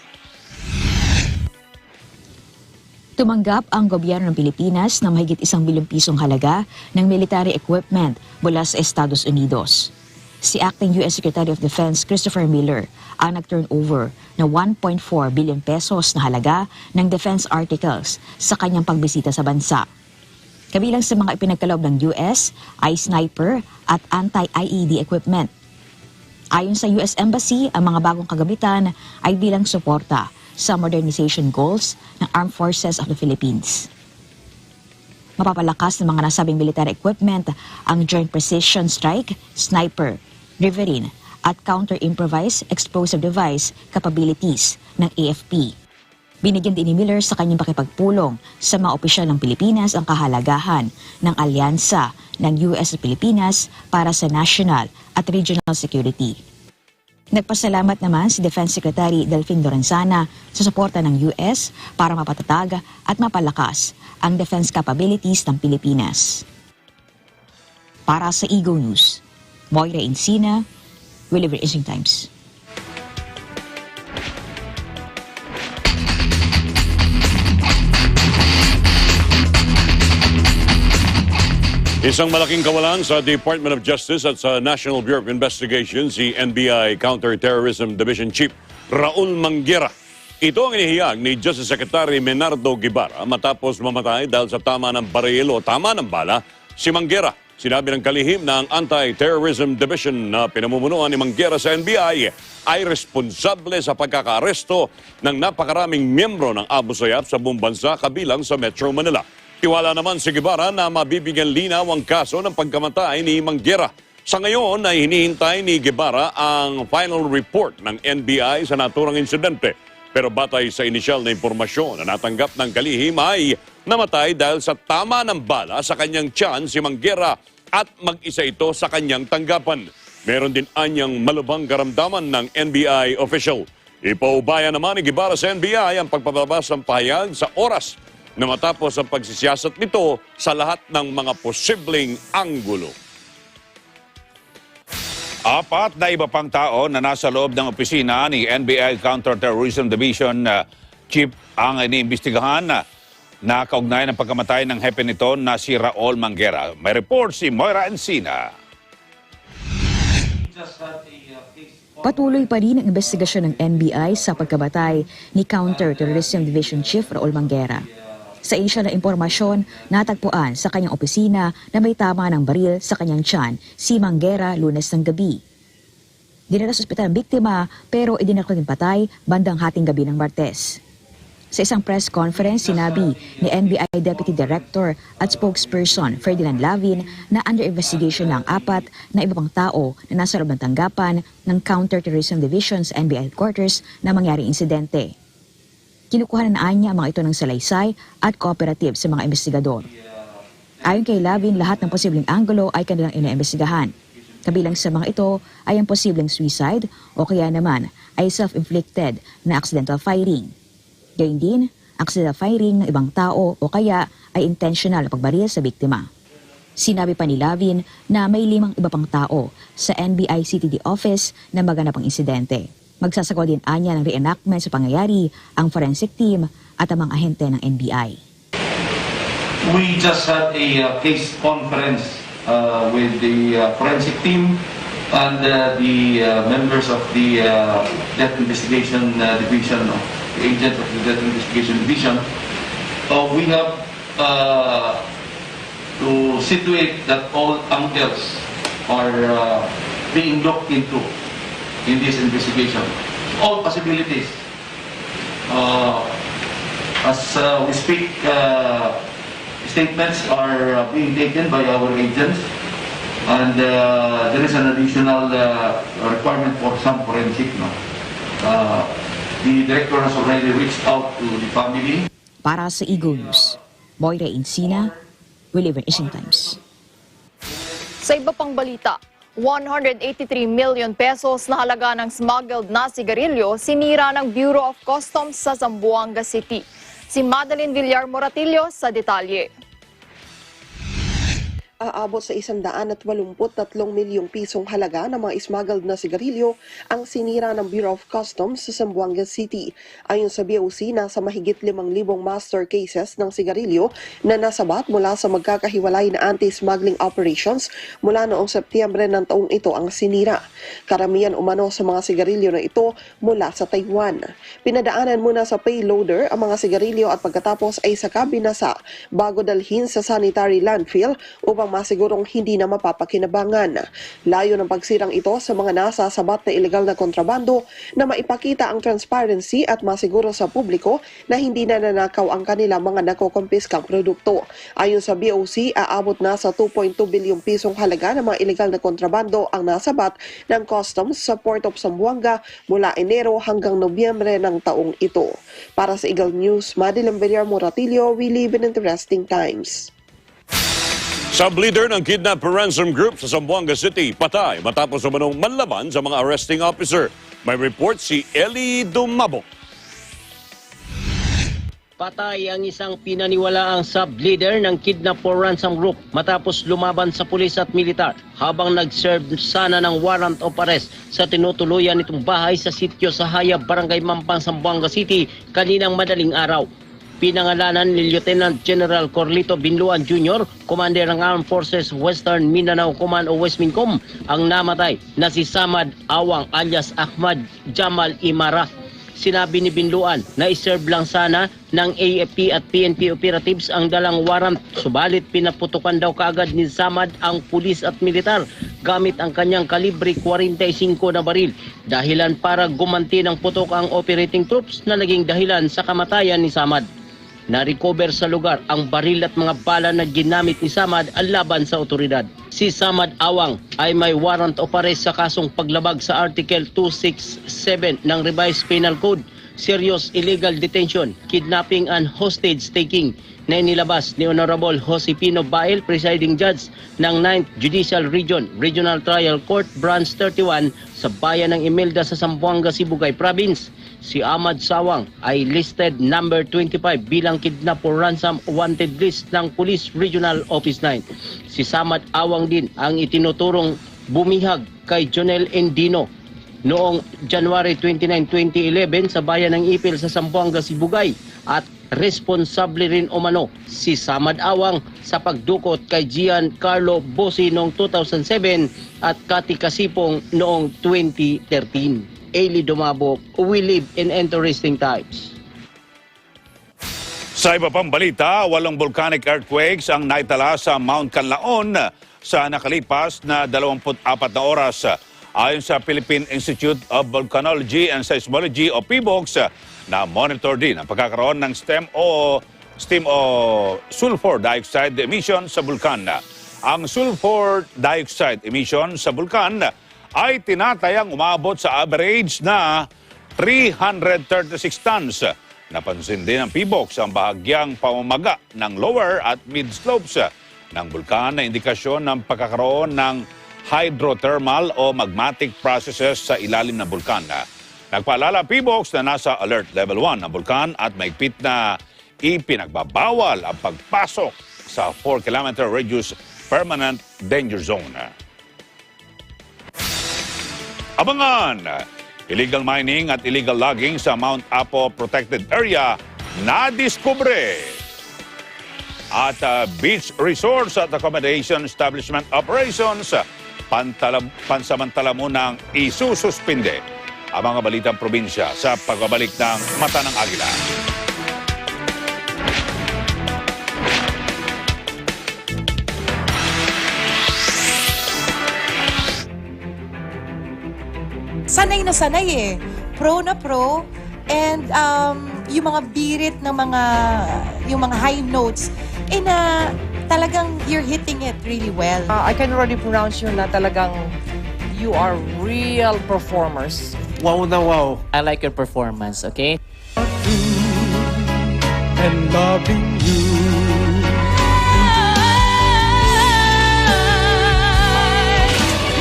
Tumanggap ang gobyerno ng Pilipinas ng mahigit 1 bilyong pisong halaga ng military equipment mula sa Estados Unidos. Si Acting US Secretary of Defense Christopher Miller ang nag-turn over na 1.4 billion pesos na halaga ng defense articles sa kanyang pagbisita sa bansa. Kabilang sa mga ipinagkaloob ng US ay sniper at anti-IED equipment. Ayon sa US Embassy, ang mga bagong kagamitan ay bilang suporta sa modernization goals ng Armed Forces of the Philippines. Mapapalakas ng mga nasabing military equipment ang Joint Precision Strike, Sniper, Riverine at Counter-Improvised Explosive Device capabilities ng AFP. Binigyan din ni Miller sa kanyang pakipagpulong sa mga opisyal ng Pilipinas ang kahalagahan ng alyansa ng US at Pilipinas para sa national at regional security. Nagpasalamat naman si Defense Secretary Delfin Lorenzana sa suporta ng US para mapatatag at mapalakas ang defense capabilities ng Pilipinas. Para sa Eagle News, Moira Encina, we live in interesting times. Isang malaking kawalan sa Department of Justice at sa National Bureau of Investigation si NBI Counterterrorism Division Chief Raul Manguera. Ito ang inihiyag ni Justice Secretary Menardo Guevara matapos mamatay dahil sa tama ng baril o tama ng bala si Manguera. Sinabi ng kalihim ng Anti-Terrorism Division na pinamumunuan ni Manguera sa NBI ay responsable sa pagkakaaresto ng napakaraming miyembro ng Abu Sayyaf sa buong bansa kabilang sa Metro Manila. Tiwala naman si Guevara na mabibigyan linaw ang kaso ng pagkamatay ni Manguera. Sa ngayon ay hinihintay ni Guevara ang final report ng NBI sa naturang insidente. Pero batay sa inisyal na impormasyon na natanggap ng kalihim ay namatay dahil sa tama ng bala sa kanyang tiyan si Manguera at mag-isa ito sa kanyang tanggapan. Meron din anyang malubhang karamdaman ng NBI official. Ipaubaya naman ni Guevara sa NBI ang pagpapalabas ng pahayag sa oras na matapos ang pagsisiyasat nito sa lahat ng mga posibleng anggulo. 4 na iba pang tao na nasa loob ng opisina ni NBI Counterterrorism Division Chief ang iniimbestigahan na kaugnay ng pagkamatay ng hepe nito na si Raul Manguera. May report si Moira Encina. Patuloy pa rin ang investigasyon ng NBI sa pagkabatay ni Counter-Terrorism Division Chief Raul Manguera. Sa inisyal na impormasyon, natagpuan sa kanyang opisina na may tama ng baril sa kanyang tiyan si Manguera Lunes ng gabi. Dinala sa ospital ang biktima pero idinakla din patay bandang hating gabi ng Martes. Sa isang press conference, sinabi ni NBI Deputy Director at spokesperson Ferdinand Lavin na under investigation ng 4 na iba pang tao na nasa loob ng tanggapan ng Counter-Terrorism Division sa NBI headquarters na mangyaring insidente. Kinukuha na niya ang mga ito ng salaysay at cooperative sa mga investigador. Ayon kay Lavin, lahat ng posibleng anggulo ay kanilang inaimbestigahan. Kabilang sa mga ito ay ang posibleng suicide o kaya naman ay self-inflicted na accidental firing. Gayun din, accidental firing ng ibang tao o kaya ay intentional na pagbaril sa biktima. Sinabi pa ni Lavin na may 5 iba pang tao sa NBI CTD office na maganap ang insidente. Magsasagawa din anya ng reenactment sa pangyayari ang forensic team at ang mga ahente ng NBI. We just had a case conference with the forensic team and the members of the Death Investigation Division, the agents of the Death Investigation Division. We have to situate that all angles are being looked into in this investigation. All possibilities. As we speak, statements are being taken by our agents, and there is an additional requirement for some forensic. The director has already reached out to the family. Para sa Eagle News, Moira Encina, we live in Asian Times. Sa iba pang balita, 183 million pesos na halaga ng smuggled na sigarilyo sinira ng Bureau of Customs sa Zamboanga City. Si Madeline Villar Moratillo sa detalye. Aabot sa 183 milyong pisong halaga ng mga smuggled na sigarilyo ang sinira ng Bureau of Customs sa Zamboanga City. Ayon sa BOC, nasa mahigit 5,000 master cases ng sigarilyo na nasabat mula sa magkakahiwalay na anti-smuggling operations mula noong Setyembre ng taong ito ang sinira. Karamihan umano sa mga sigarilyo na ito mula sa Taiwan. Pinadaanan muna sa payloader ang mga sigarilyo at pagkatapos ay saka binasa bago dalhin sa sanitary landfill upang masigurong hindi na mapapakinabangan. Layo ng pagsirang ito sa mga nasasabat na ilegal na kontrabando na maipakita ang transparency at masiguro sa publiko na hindi na nanakaw ang kanilang mga nakokompiskang produkto. Ayon sa BOC, aabot na sa 2.2 bilyong pisong halaga ng mga ilegal na kontrabando ang nasabat ng customs sa Port of Zamboanga mula Enero hanggang Nobyembre ng taong ito. Para sa Eagle News, Madeline Villar Moratillo, we live in interesting times. Sub-leader ng kidnapper ransom group sa Zamboanga City, patay matapos umanong manlaban sa mga arresting officer. May report si Ely Dumabok. Patay ang isang pinaniwalaang sub-leader ng kidnapper ransom group matapos lumaban sa pulis at militar habang nag-serve sana ng warrant of arrest sa tinutuluyan nitong bahay sa sitio sa Hayab, Barangay Mampang, Zamboanga City kaninang madaling araw. Pinangalanan ni Lieutenant General Corlito Binluan Jr., Commander ng Armed Forces Western Mindanao Command o Westmincom, ang namatay na si Samad Awang alias Ahmad Jamal Imara. Sinabi ni Binluan na iserve lang sana ng AFP at PNP operatives ang dalang warrant, subalit pinaputukan daw kaagad ni Samad ang pulis at militar gamit ang kanyang kalibre 45 na baril, dahilan para gumanti ng putok ang operating troops na naging dahilan sa kamatayan ni Samad. Na-recover sa lugar ang baril at mga bala na ginamit ni Samad ang laban sa otoridad. Si Samad Awang ay may warrant of arrest sa kasong paglabag sa Article 267 ng Revised Penal Code, Serious Illegal Detention, Kidnapping and Hostage Taking na inilabas ni Honorable Josepino Bael, Presiding Judge ng 9th Judicial Region, Regional Trial Court, Branch 31 sa bayan ng Imelda sa Zamboanga, Sibugay Province. Si Ahmad Sawang ay listed number 25 bilang kidnapper ransom wanted list ng Police Regional Office 9. Si Samad Awang din ang itinuturong bumihag kay Jonel Endino noong January 29, 2011 sa bayan ng Ipil sa Zamboanga, Sibugay at responsable rin umano si Samad Awang sa pagdukot kay Giancarlo Bosi noong 2007 at Kati Kasipong noong 2013. Ely Dumabok, we live in interesting times. Sa iba pang balita, 8 volcanic earthquakes ang naitala sa Mount Canlaon sa nakalipas na 24 na oras. Ayon sa Philippine Institute of Volcanology and Seismology o PBOX, na monitor din ang pagkakaroon ng steam o sulfur dioxide emission sa bulkan. Ang sulfur dioxide emission sa bulkan ay tinatayang umabot sa average na 336 tons. Napansin din ng PBOX ang bahagyang pamamaga ng lower at mid slopes ng bulkan na indikasyon ng pagkakaroon ng hydrothermal o magmatic processes sa ilalim ng bulkan. Nagpaalala PBOX na nasa alert level 1 ang bulkan at mahigpit na ipinagbabawal ang pagpasok sa 4-kilometer radius permanent danger zone. Abangan! Illegal mining at illegal logging sa Mount Apo Protected Area nadiskubre. At beach resorts at accommodation establishment operations pansamantala munang isususpinde ang mga balitang probinsya sa pagbabalik ng Mata ng Agila. Sanay na sanay eh. Pro na pro. And yung mga birit ng yung mga high notes, na talagang you're hitting it really well. I can already pronounce you na talagang you are real performers. Wow na wow. I like your performance, okay? And loving you.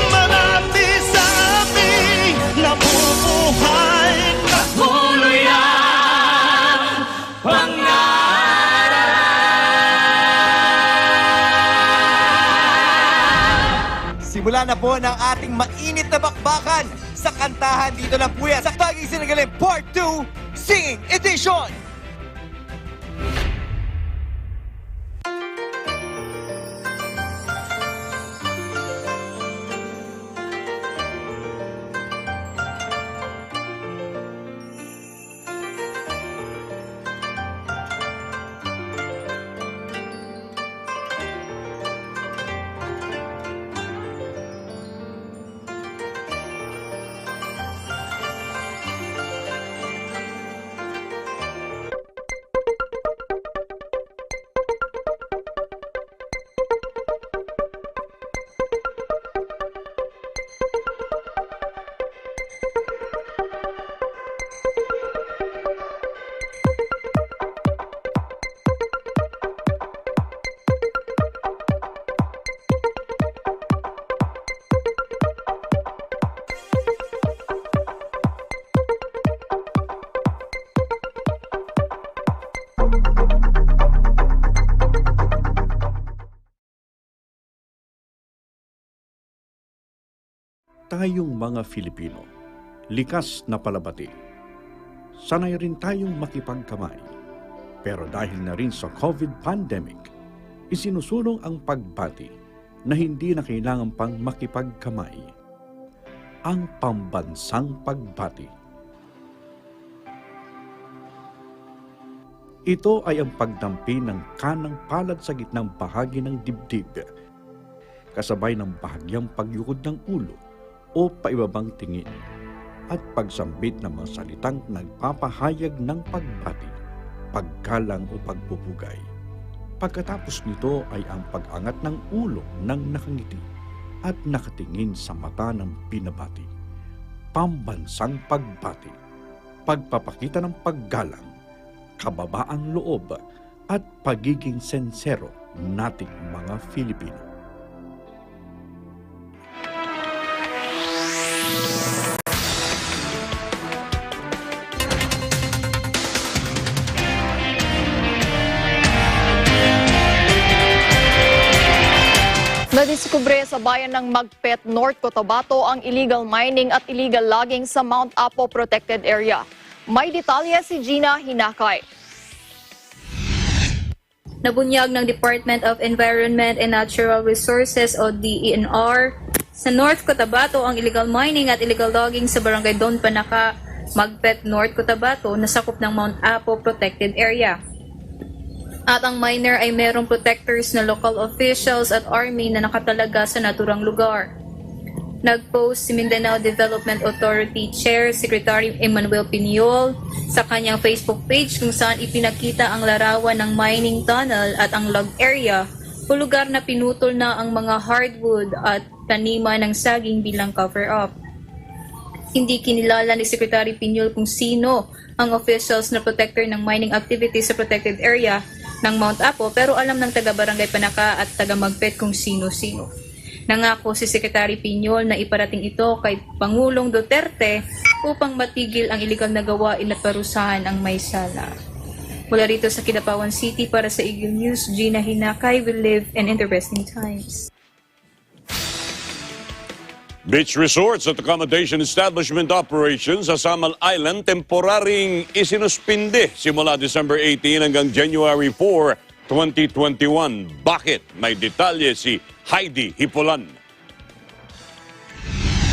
Marami sa amin nabubuhay patuloy ang Simula na po ng ating mainit na bakbakan sa kantahan dito lang po yan sa Baging Sinagaling Part 2 Singing Edition! Tayong mga Filipino, likas na palabati. Sanay rin tayong makipagkamay. Pero dahil na rin sa COVID pandemic, isinusulong ang pagbati na hindi na kailangan pang makipagkamay. Ang pambansang pagbati. Ito ay ang pagdampi ng kanang palad sa gitnang bahagi ng dibdib, kasabay ng bahagyang pagyukod ng ulo o paibabang tingin at pagsambit ng mga salitang nagpapahayag ng pagbati, paggalang o pagpupugay. Pagkatapos nito ay ang pag-angat ng ulo ng nakangiti at nakatingin sa mata ng binabati. Pambansang pagbati, pagpapakita ng paggalang, kababaang loob at pagiging sensero nating mga Filipino. Nadiskubre sa bayan ng Magpet, North Cotabato ang illegal mining at illegal logging sa Mount Apo Protected Area. May detalye si Gina Hinakay. Nabunyag ng Department of Environment and Natural Resources o DENR sa North Cotabato ang illegal mining at illegal logging sa Barangay Don Panaca, Magpet, North Cotabato na sakop ng Mount Apo Protected Area. At ang miner ay merong protectors na local officials at army na nakatalaga sa naturang lugar. Nag-post si Mindanao Development Authority Chair Secretary Emmanuel Piñol sa kanyang Facebook page kung saan ipinakita ang larawan ng mining tunnel at ang log area o lugar na pinutol na ang mga hardwood at taniman ng saging bilang cover-up. Hindi kinilala ni Secretary Piñol kung sino ang officials na protector ng mining activities sa protected area ng Mount Apo pero alam ng taga-Barangay Panaca at taga-Magpet kung sino-sino. Nangako si Secretary Piñol na iparating ito kay Pangulong Duterte upang matigil ang iligal na gawain at parusahan ang may sala. Mula rito sa Kidapawan City para sa Eagle News, Gina Hinakay. We live in interesting times. Beach resorts at accommodation establishment operations sa Samal Island temporaring isinuspinde simula December 18 hanggang January 4, 2021. Bakit? May detalye si Heidi Hipolan.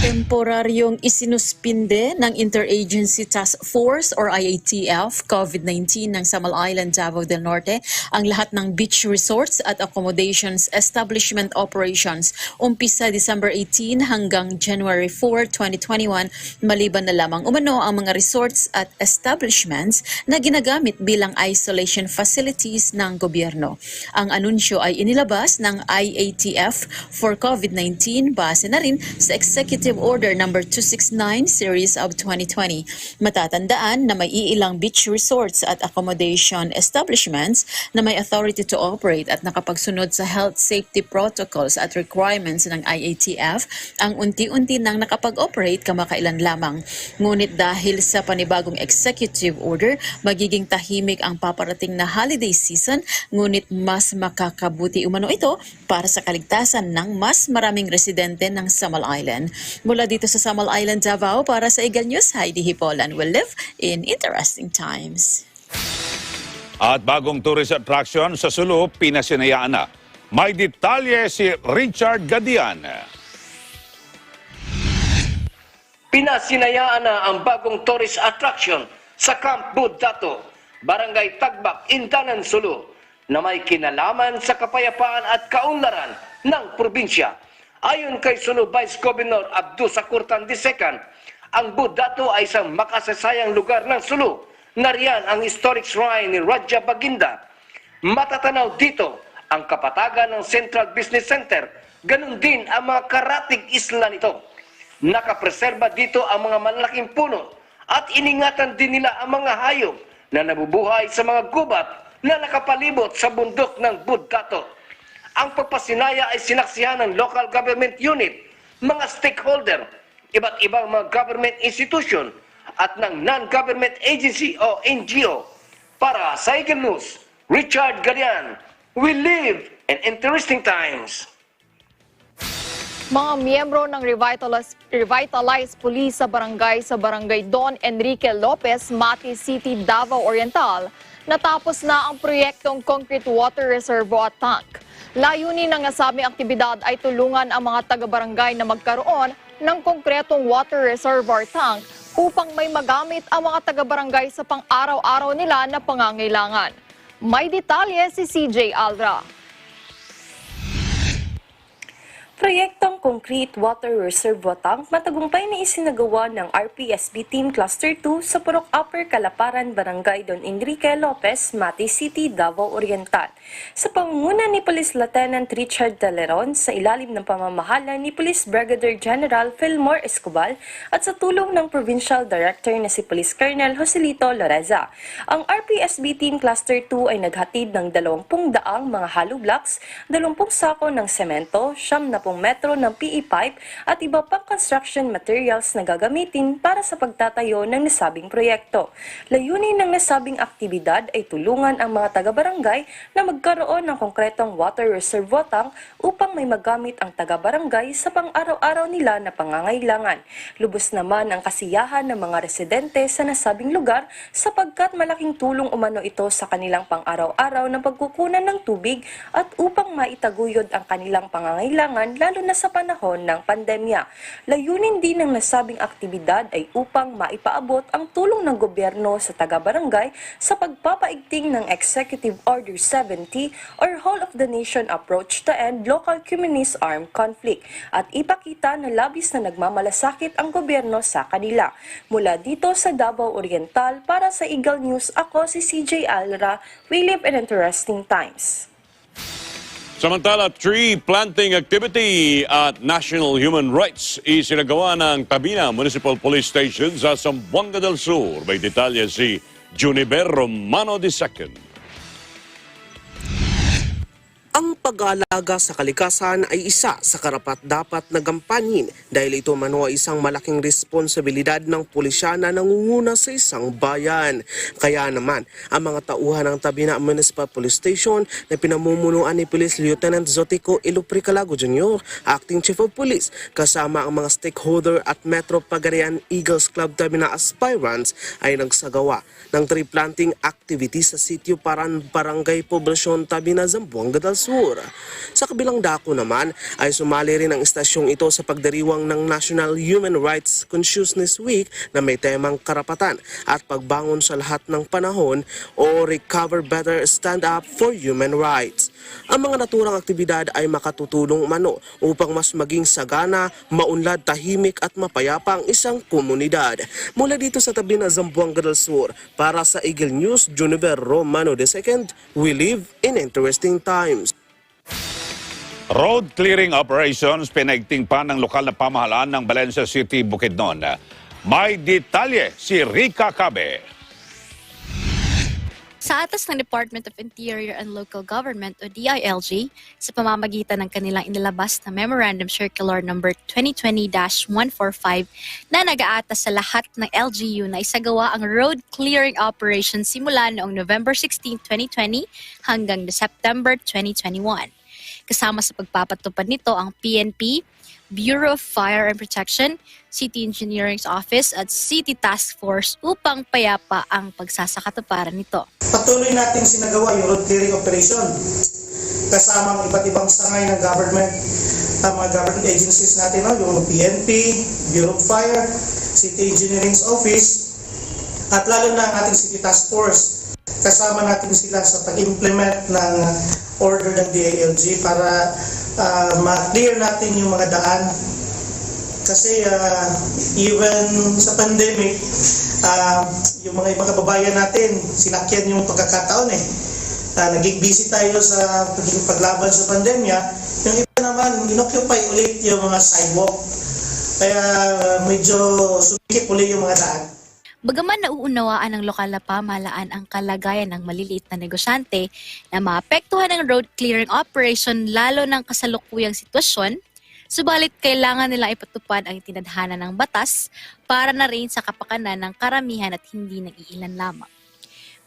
Temporaryong isinuspinde ng Interagency Task Force or IATF COVID-19 ng Samal Island, Davao del Norte ang lahat ng beach resorts at accommodations establishment operations umpisa December 18 hanggang January 4, 2021 maliban na lamang umano ang mga resorts at establishments na ginagamit bilang isolation facilities ng gobyerno. Ang anunsyo ay inilabas ng IATF for COVID-19 base na rin sa Executive Order number 269 series of 2020. Matatandaan na may iilang beach resorts at accommodation establishments na may authority to operate at nakapagsunod sa health safety protocols at requirements ng IATF ang unti-unti nang nakapag-operate kamakailan lamang. Ngunit dahil sa panibagong executive order, magiging tahimik ang paparating na holiday season, ngunit mas makakabuti umano ito para sa kaligtasan ng mas maraming residente ng Samal Island. Mula dito sa Samal Island, Davao, para sa Eagle News, Heidi Hipolan. We live in interesting times. At bagong tourist attraction sa Sulu, pinasinayaan na. May detalye si Richard Gadian. Pinasinayaan na ang bagong tourist attraction sa Camp Budato, Barangay Tagbak, Intanan, Sulu, na may kinalaman sa kapayapaan at kaunlaran ng probinsya. Ayon kay Sulu Vice Governor Abdu Sakurtan II, ang Budato ay isang makasasayang lugar ng Sulu. Nariyan ang historic shrine ni Raja Baginda. Matatanaw dito ang kapatagan ng Central Business Center, ganun din ang mga karatig isla nito. Nakapreserba dito ang mga malalaking puno at iningatan din nila ang mga hayop na nabubuhay sa mga gubat na nakapalibot sa bundok ng Budato. Ang pagpasinaya ay sinaksihan ng local government unit, mga stakeholder, iba't ibang mga government institution at ng non-government agency o NGO. Para sa Eagle News, Richard Gadian, we live in interesting times. Mga miyembro ng Revitalized Police sa Barangay Don Enrique Lopez, Mati City, Davao Oriental, natapos na ang proyektong concrete water reservoir tank. Layunin ng nasabing aktibidad ay tulungan ang mga taga-barangay na magkaroon ng konkretong water reservoir tank upang may magamit ang mga taga-barangay sa pang-araw-araw nila na pangangailangan. May detalye si CJ Alra. Proyektong Concrete Water Reservoir Tank matagumpay na isinagawa ng RPSB Team Cluster 2 sa Purok Upper Kalaparan, Barangay Don Enrique Lopez, Mati City, Davao Oriental. Sa pangunguna ni Police Lieutenant Richard Daleron sa ilalim ng pamamahala ni Police Brigadier General Fillmore Escobar at sa tulong ng Provincial Director na si Police Colonel Joselito Loreza. Ang RPSB Team Cluster 2 ay naghatid ng 20 daang mga hollow blocks, 20 sako ng semento, 70 metro ng PE pipe at iba pang construction materials na gagamitin para sa pagtatayo ng nasabing proyekto. Layunin ng nasabing aktibidad ay tulungan ang mga taga-barangay na magkaroon ng konkretong water reservoir tank upang may magamit ang taga-barangay sa pang-araw-araw nila na pangangailangan. Lubos naman ang kasiyahan ng mga residente sa nasabing lugar sapagkat malaking tulong umano ito sa kanilang pang-araw-araw na pagkukunan ng tubig at upang maitaguyod ang kanilang pangangailangan lalo na sa panahon ng pandemya. Layunin din ng nasabing aktibidad ay upang maipaabot ang tulong ng gobyerno sa taga-barangay sa pagpapaigting ng Executive Order 70 or Whole of the Nation Approach to End Local Communist Armed Conflict at ipakita na labis na nagmamalasakit ang gobyerno sa kanila. Mula dito sa Davao Oriental para sa Eagle News, ako si CJ Alra. We live in interesting times. Samantala, tree planting activity at National Human Rights isinagawa ng Tabina Municipal Police Station sa Zamboanga del Sur. May detalye si Juniber Romano II. Ang pag-aalaga sa kalikasan ay isa sa karapat-dapat na gampanin dahil ito mano ay isang malaking responsibilidad ng pulisya na nangunguna sa isang bayan. Kaya naman, ang mga tauhan ng Tabina Municipal Police Station na pinamumunuan ni Police Lieutenant Zotico Ilupricalago Jr., Acting Chief of Police, kasama ang mga stakeholder at Metro Pagarian Eagles Club Tabina aspirants ay nagsagawa ng tree planting activity sa sitio Paran Barangay Poblasyon Tabina, Zamboanga del Sur. Sa kabilang dako naman ay sumali rin ang istasyong ito sa pagdiriwang ng National Human Rights Consciousness Week na may temang karapatan at pagbangon sa lahat ng panahon o Recover Better Stand Up for Human Rights. Ang mga naturang aktibidad ay makatutulong umano upang mas maging sagana, maunlad, tahimik at mapayapa ang isang komunidad. Mula dito sa tabi ng Zamboanga del Sur, para sa Eagle News, Juniber Romano II, we live in interesting times. Road clearing operations pinaigting pa ng lokal na pamahalaan ng Valencia City, Bukidnon. May detalye si Rica Cabe. Sa atas ng Department of Interior and Local Government o DILG, sa pamamagitan ng kanilang inilabas na Memorandum Circular No. 2020-145 na nag-aatas sa lahat ng LGU na isagawa ang road clearing operation simula noong November 16, 2020 hanggang September 2021. Kasama sa pagpapatupad nito ang PNP, Bureau of Fire and Protection, City Engineering's Office at City Task Force upang payapa ang pagsasakatuparan nito. Patuloy natin sinagawa yung road clearing operation kasama ang iba't ibang sangay ng government, ang mga government agencies natin, yung PNP, Bureau of Fire, City Engineering's Office, at lalo na ang ating City Task Force. Kasama natin sila sa pag-implement ng order ng DILG para ma-clear natin yung mga daan. Kasi even sa pandemic, yung mga ibang kababayan natin, sinakyan yung pagkakataon naging busy tayo sa paglaban sa pandemya. Yung iba naman, inoccupy ulit yung mga sidewalk. Kaya medyo sumikip ulit yung mga daan. Bagaman nauunawaan ng lokal na pamahalaan ang kalagayan ng maliliit na negosyante na maapektuhan ng road clearing operation lalo ng kasalukuyang sitwasyon, subalit kailangan nilang ipatupad ang itinadhana ng batas para na rin sa kapakanan ng karamihan at hindi ng iilan lamang.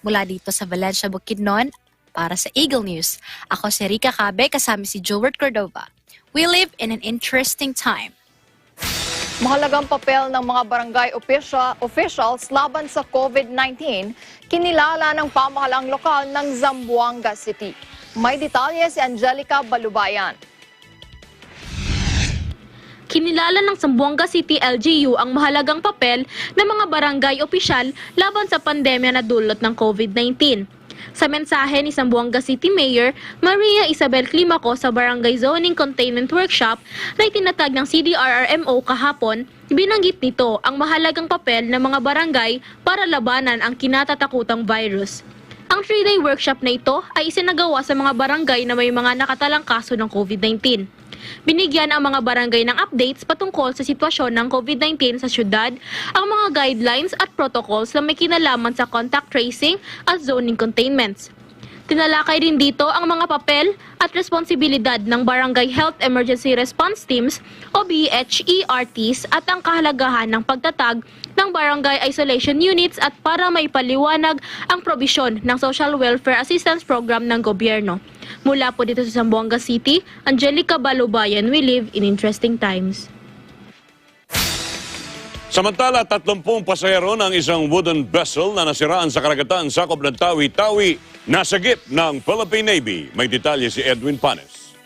Mula dito sa Valencia, Bukidnon, para sa Eagle News, ako si Rica Cabe kasama si Joward Cordova. We live in an interesting time. Mahalagang papel ng mga barangay officials laban sa COVID-19, kinilala ng pamahalang lokal ng Zamboanga City. May detalye si Angelica Balubayan. Kinilala ng Zamboanga City LGU ang mahalagang papel ng mga barangay opisyal laban sa pandemya na dulot ng COVID-19. Sa mensahe ni Zamboanga City Mayor Maria Isabel Climaco sa Barangay Zoning Containment Workshop na itinatag ng CDRRMO kahapon, binanggit nito ang mahalagang papel ng mga barangay para labanan ang kinatatakutang virus. Ang 3-day workshop na ito ay isinagawa sa mga barangay na may mga nakatalang kaso ng COVID-19. Binigyan ang mga barangay ng updates patungkol sa sitwasyon ng COVID-19 sa syudad, ang mga guidelines at protocols na may kinalaman sa contact tracing at zoning containments. Tinalakay rin dito ang mga papel at responsibilidad ng Barangay Health Emergency Response Teams o BHERTs at ang kahalagahan ng pagtatag ng Barangay Isolation Units at para maipaliwanag ang probisyon ng Social Welfare Assistance Program ng gobyerno. Mula po dito sa Zamboanga City, Angelica Balubayan, we live in interesting times. Samantala, 30 pasahero ng isang wooden vessel na nasiraan sa karagatan sakop ng Tawi-Tawi nasagip ng Philippine Navy. May detalye si Edwin Panes.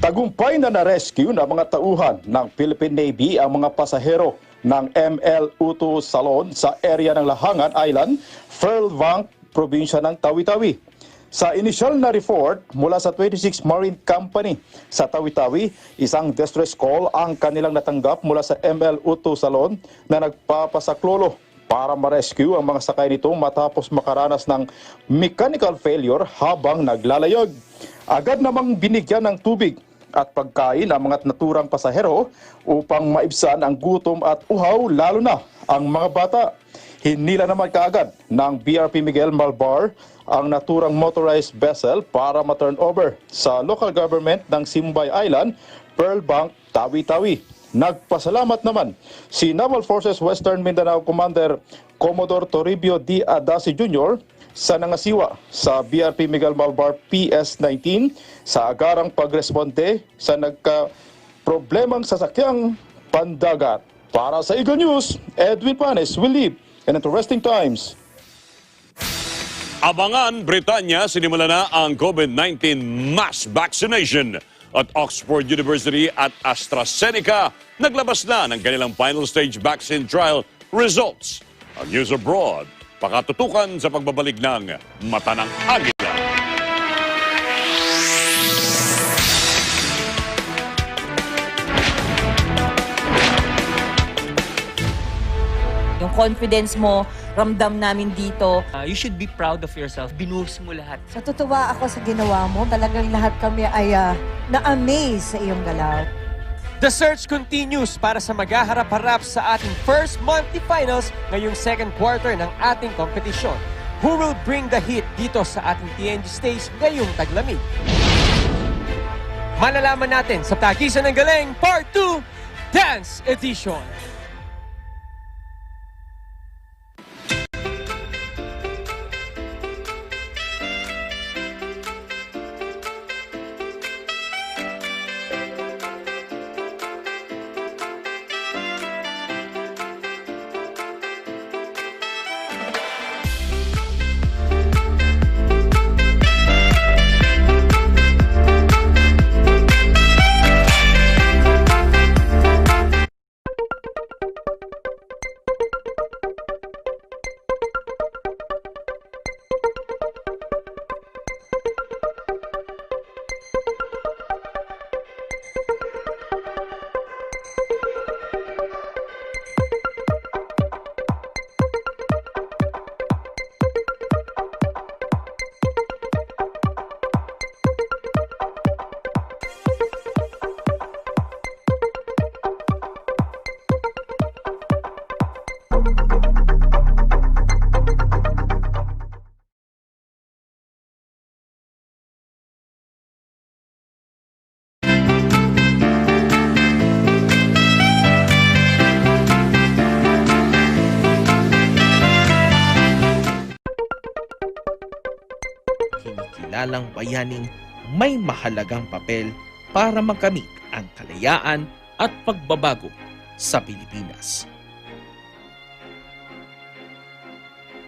Tagumpay na na-rescue ng mga tauhan ng Philippine Navy ang mga pasahero ng ML Ely Saludar sa area ng Lahangan Island, Fairbank, probinsya ng Tawi-Tawi. Sa initial na report mula sa 26 Marine Company sa Tawi-Tawi, isang distress call ang kanilang natanggap mula sa ML Ely Saludar na nagpapasaklolo para ma-rescue ang mga sakay nito matapos makaranas ng mechanical failure habang naglalayag. Agad namang binigyan ng tubig at pagkain ang mga naturang pasahero upang maibsan ang gutom at uhaw, lalo na ang mga bata. Hinila naman kaagad ng BRP Miguel Malbar ang naturang motorized vessel para ma-turn over sa local government ng Simbay Island, Pearl Bank, Tawi-Tawi. Nagpasalamat naman si Naval Forces Western Mindanao Commander Commodore Toribio D. Adasi Jr. sa nangasiwa sa BRP Miguel Malbar PS-19 sa agarang pagresponde sa nagka-problemang sasakyang pandagat. Para sa Eagle News, Edwin Panes will live in interesting times. Abangan, Britanya, sinimula na ang COVID-19 mass vaccination at Oxford University at AstraZeneca naglabas na ng kanilang final stage vaccine trial results. Ang News Abroad, pakatutukan sa pagbabalik ng Mata ng Agila. Yung confidence mo, ramdam namin dito. You should be proud of yourself. Binuhos mo lahat. Natutuwa ako sa ginawa mo. Talagang lahat kami ay na-amaze sa iyong galaw. The search continues para sa maghaharap-harap sa ating first monthly finals ngayong second quarter ng ating kompetisyon. Who will bring the heat dito sa ating TNG stage ngayong taglamig? Malalaman natin sa Tagisan ng Galing Part 2 Dance Edition. Kinikilalang bayaning may mahalagang papel para makamit ang kalayaan at pagbabago sa Pilipinas.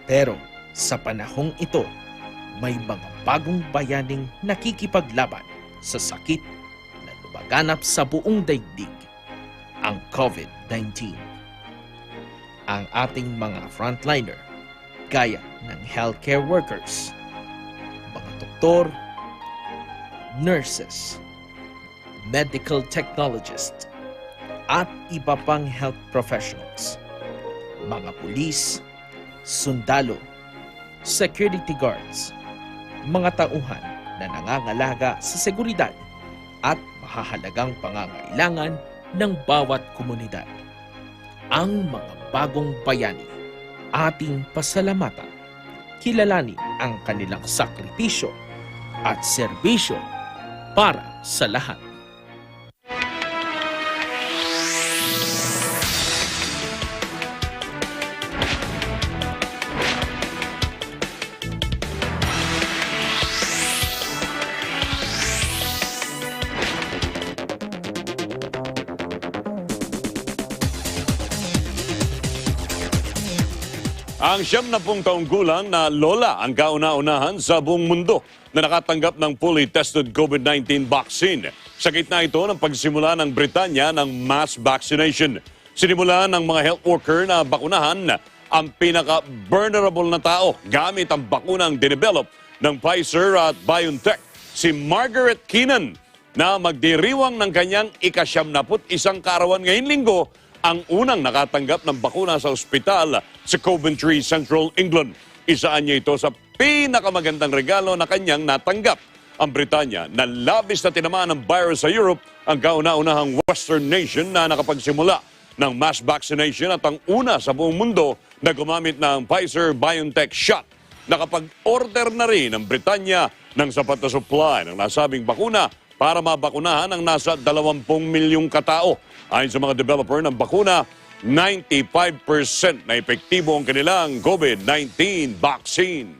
Pero sa panahong ito, may mga bagong bayaning nakikipaglaban sa sakit na lumaganap sa buong daigdig, ang COVID-19. Ang ating mga frontliner, gaya ng healthcare workers, mga doktor, nurses, medical technologists, at iba pang health professionals, mga pulis, sundalo, security guards, mga tauhan na nangangalaga sa seguridad at mahahalagang pangangailangan ng bawat komunidad. Ang mga bagong bayani, ating pasalamatan kilalanin ang kanilang sakripisyo at serbisyo para sa lahat. Ang 70 taong gulang na lola ang kauna-unahan sa buong mundo na nakatanggap ng fully tested COVID-19 vaccine. Sa gitna ito ng pagsimula ng Britanya ng mass vaccination. Sinimula ng mga health worker na bakunahan ang pinaka-vulnerable na tao gamit ang bakunang dinevelop ng Pfizer at BioNTech. Si Margaret Keenan na magdiriwang ng kanyang ika-71 kaarawan ngayong linggo ang unang nakatanggap ng bakuna sa ospital sa Coventry, Central England. Isaan niya ito sa pinakamagandang regalo na kanyang natanggap. Ang Britanya na labis na tinamaan ng virus sa Europe, ang kauna-unahang Western nation na nakapagsimula ng mass vaccination at ang una sa buong mundo na gumamit ng Pfizer-BioNTech shot. Nakapag-order na rin ang Britanya ng sapat na supply ng nasabing bakuna para mabakunahan ang nasa 20 milyong katao. Ayon sa mga developer ng bakuna, 95% na epektibo ang kanilang COVID-19 vaccine.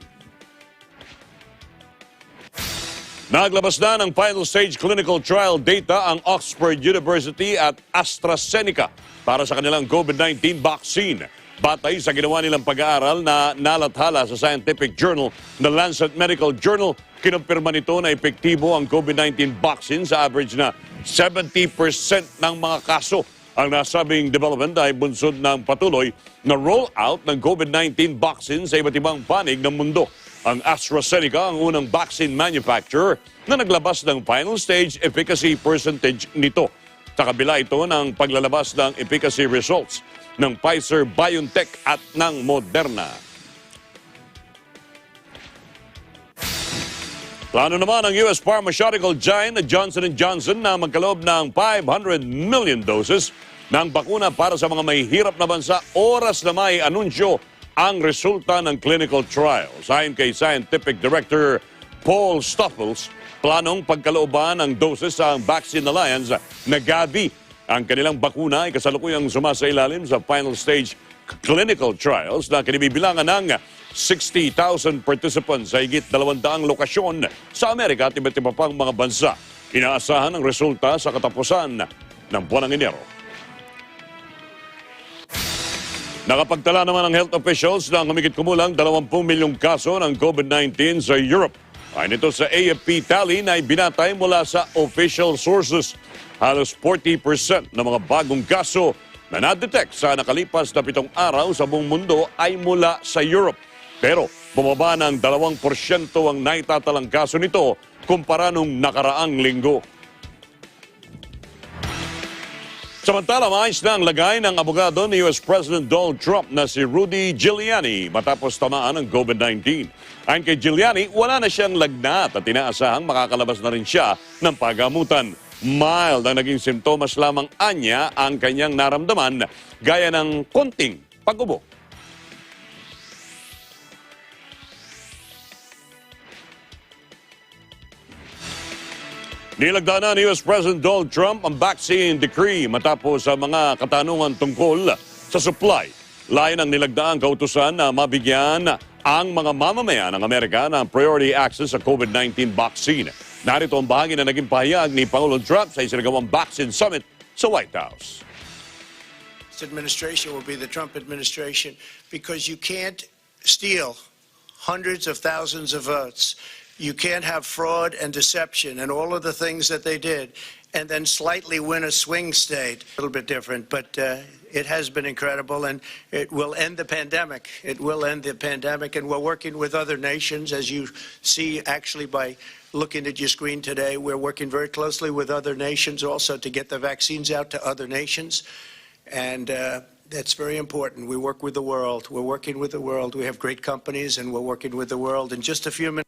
Naglabas na ng final stage clinical trial data ang Oxford University at AstraZeneca para sa kanilang COVID-19 vaccine. Batay sa ginawa nilang pag-aaral na nalathala sa scientific journal na Lancet Medical Journal, kinumpirma nito na epektibo ang COVID-19 vaccine sa average na 70% ng mga kaso. Ang nasabing development ay bunsod ng patuloy na rollout ng COVID-19 vaccine sa iba't ibang panig ng mundo. Ang AstraZeneca ang unang vaccine manufacturer na naglabas ng final stage efficacy percentage nito. Sa kabila ito ng paglalabas ng efficacy results ng Pfizer, BioNTech at ng Moderna. Plano naman ng US pharmaceutical giant na Johnson & Johnson na magkaloob ng 500 million doses ng bakuna para sa mga mahihirap na bansa oras na may anunsyo ang resulta ng clinical trials. Ayon kay Scientific Director Paul Stoffels, planong pagkalooban ng doses sa Vaccine Alliance na Gavi. Ang kanilang bakuna ay kasalukuyang sumasailalim sa final stage clinical trials na kinibibilangan ng 60,000 participants sa higit 200 lokasyon sa Amerika at iba't iba pang mga bansa. Inaasahan ang resulta sa katapusan ng buwan ng Enero. Nakapagtala naman ang health officials ng humigit kumulang 20 milyong kaso ng COVID-19 sa Europe. Ayon ito sa AFP tally na ibinatay mula sa official sources. Halos 40% ng mga bagong kaso na na-detect sa nakalipas na 7 araw sa buong mundo ay mula sa Europe. Pero bumaba ng 2% ang naitatalang kaso nito kumpara nung nakaraang linggo. Samantala, maayos na ang lagay ng abogado ni US President Donald Trump na si Rudy Giuliani matapos tamaan ng COVID-19. Ayon kay Giuliani, wala na siyang lagnat at inaasahang makakalabas na rin siya ng pagamutan. Mild ang naging simptomas lamang anya ang kanyang naramdaman gaya ng konting pag-ubo. Nilagdaan na ni US President Donald Trump ang vaccine decree matapos sa mga katanungan tungkol sa supply. Layon ang nilagdaang kautusan na mabigyan ang mga mamamayan ng Amerika ng priority access sa COVID-19 vaccine. Narito ang bahagi na naging pahayag ni Pangulong Trump sa isinagawang vaccine summit sa White House. This administration will be the Trump administration because you can't steal hundreds of thousands of votes. You can't have fraud and deception and all of the things that they did and then slightly win a swing state. A little bit different, but it has been incredible and it will end the pandemic. It will end the pandemic, and we're working with other nations, as you see actually by looking at your screen today. We're working very closely with other nations also to get the vaccines out to other nations, and that's very important. We work with the world. We're working with the world. We have great companies, and we're working with the world. In just a few minutes.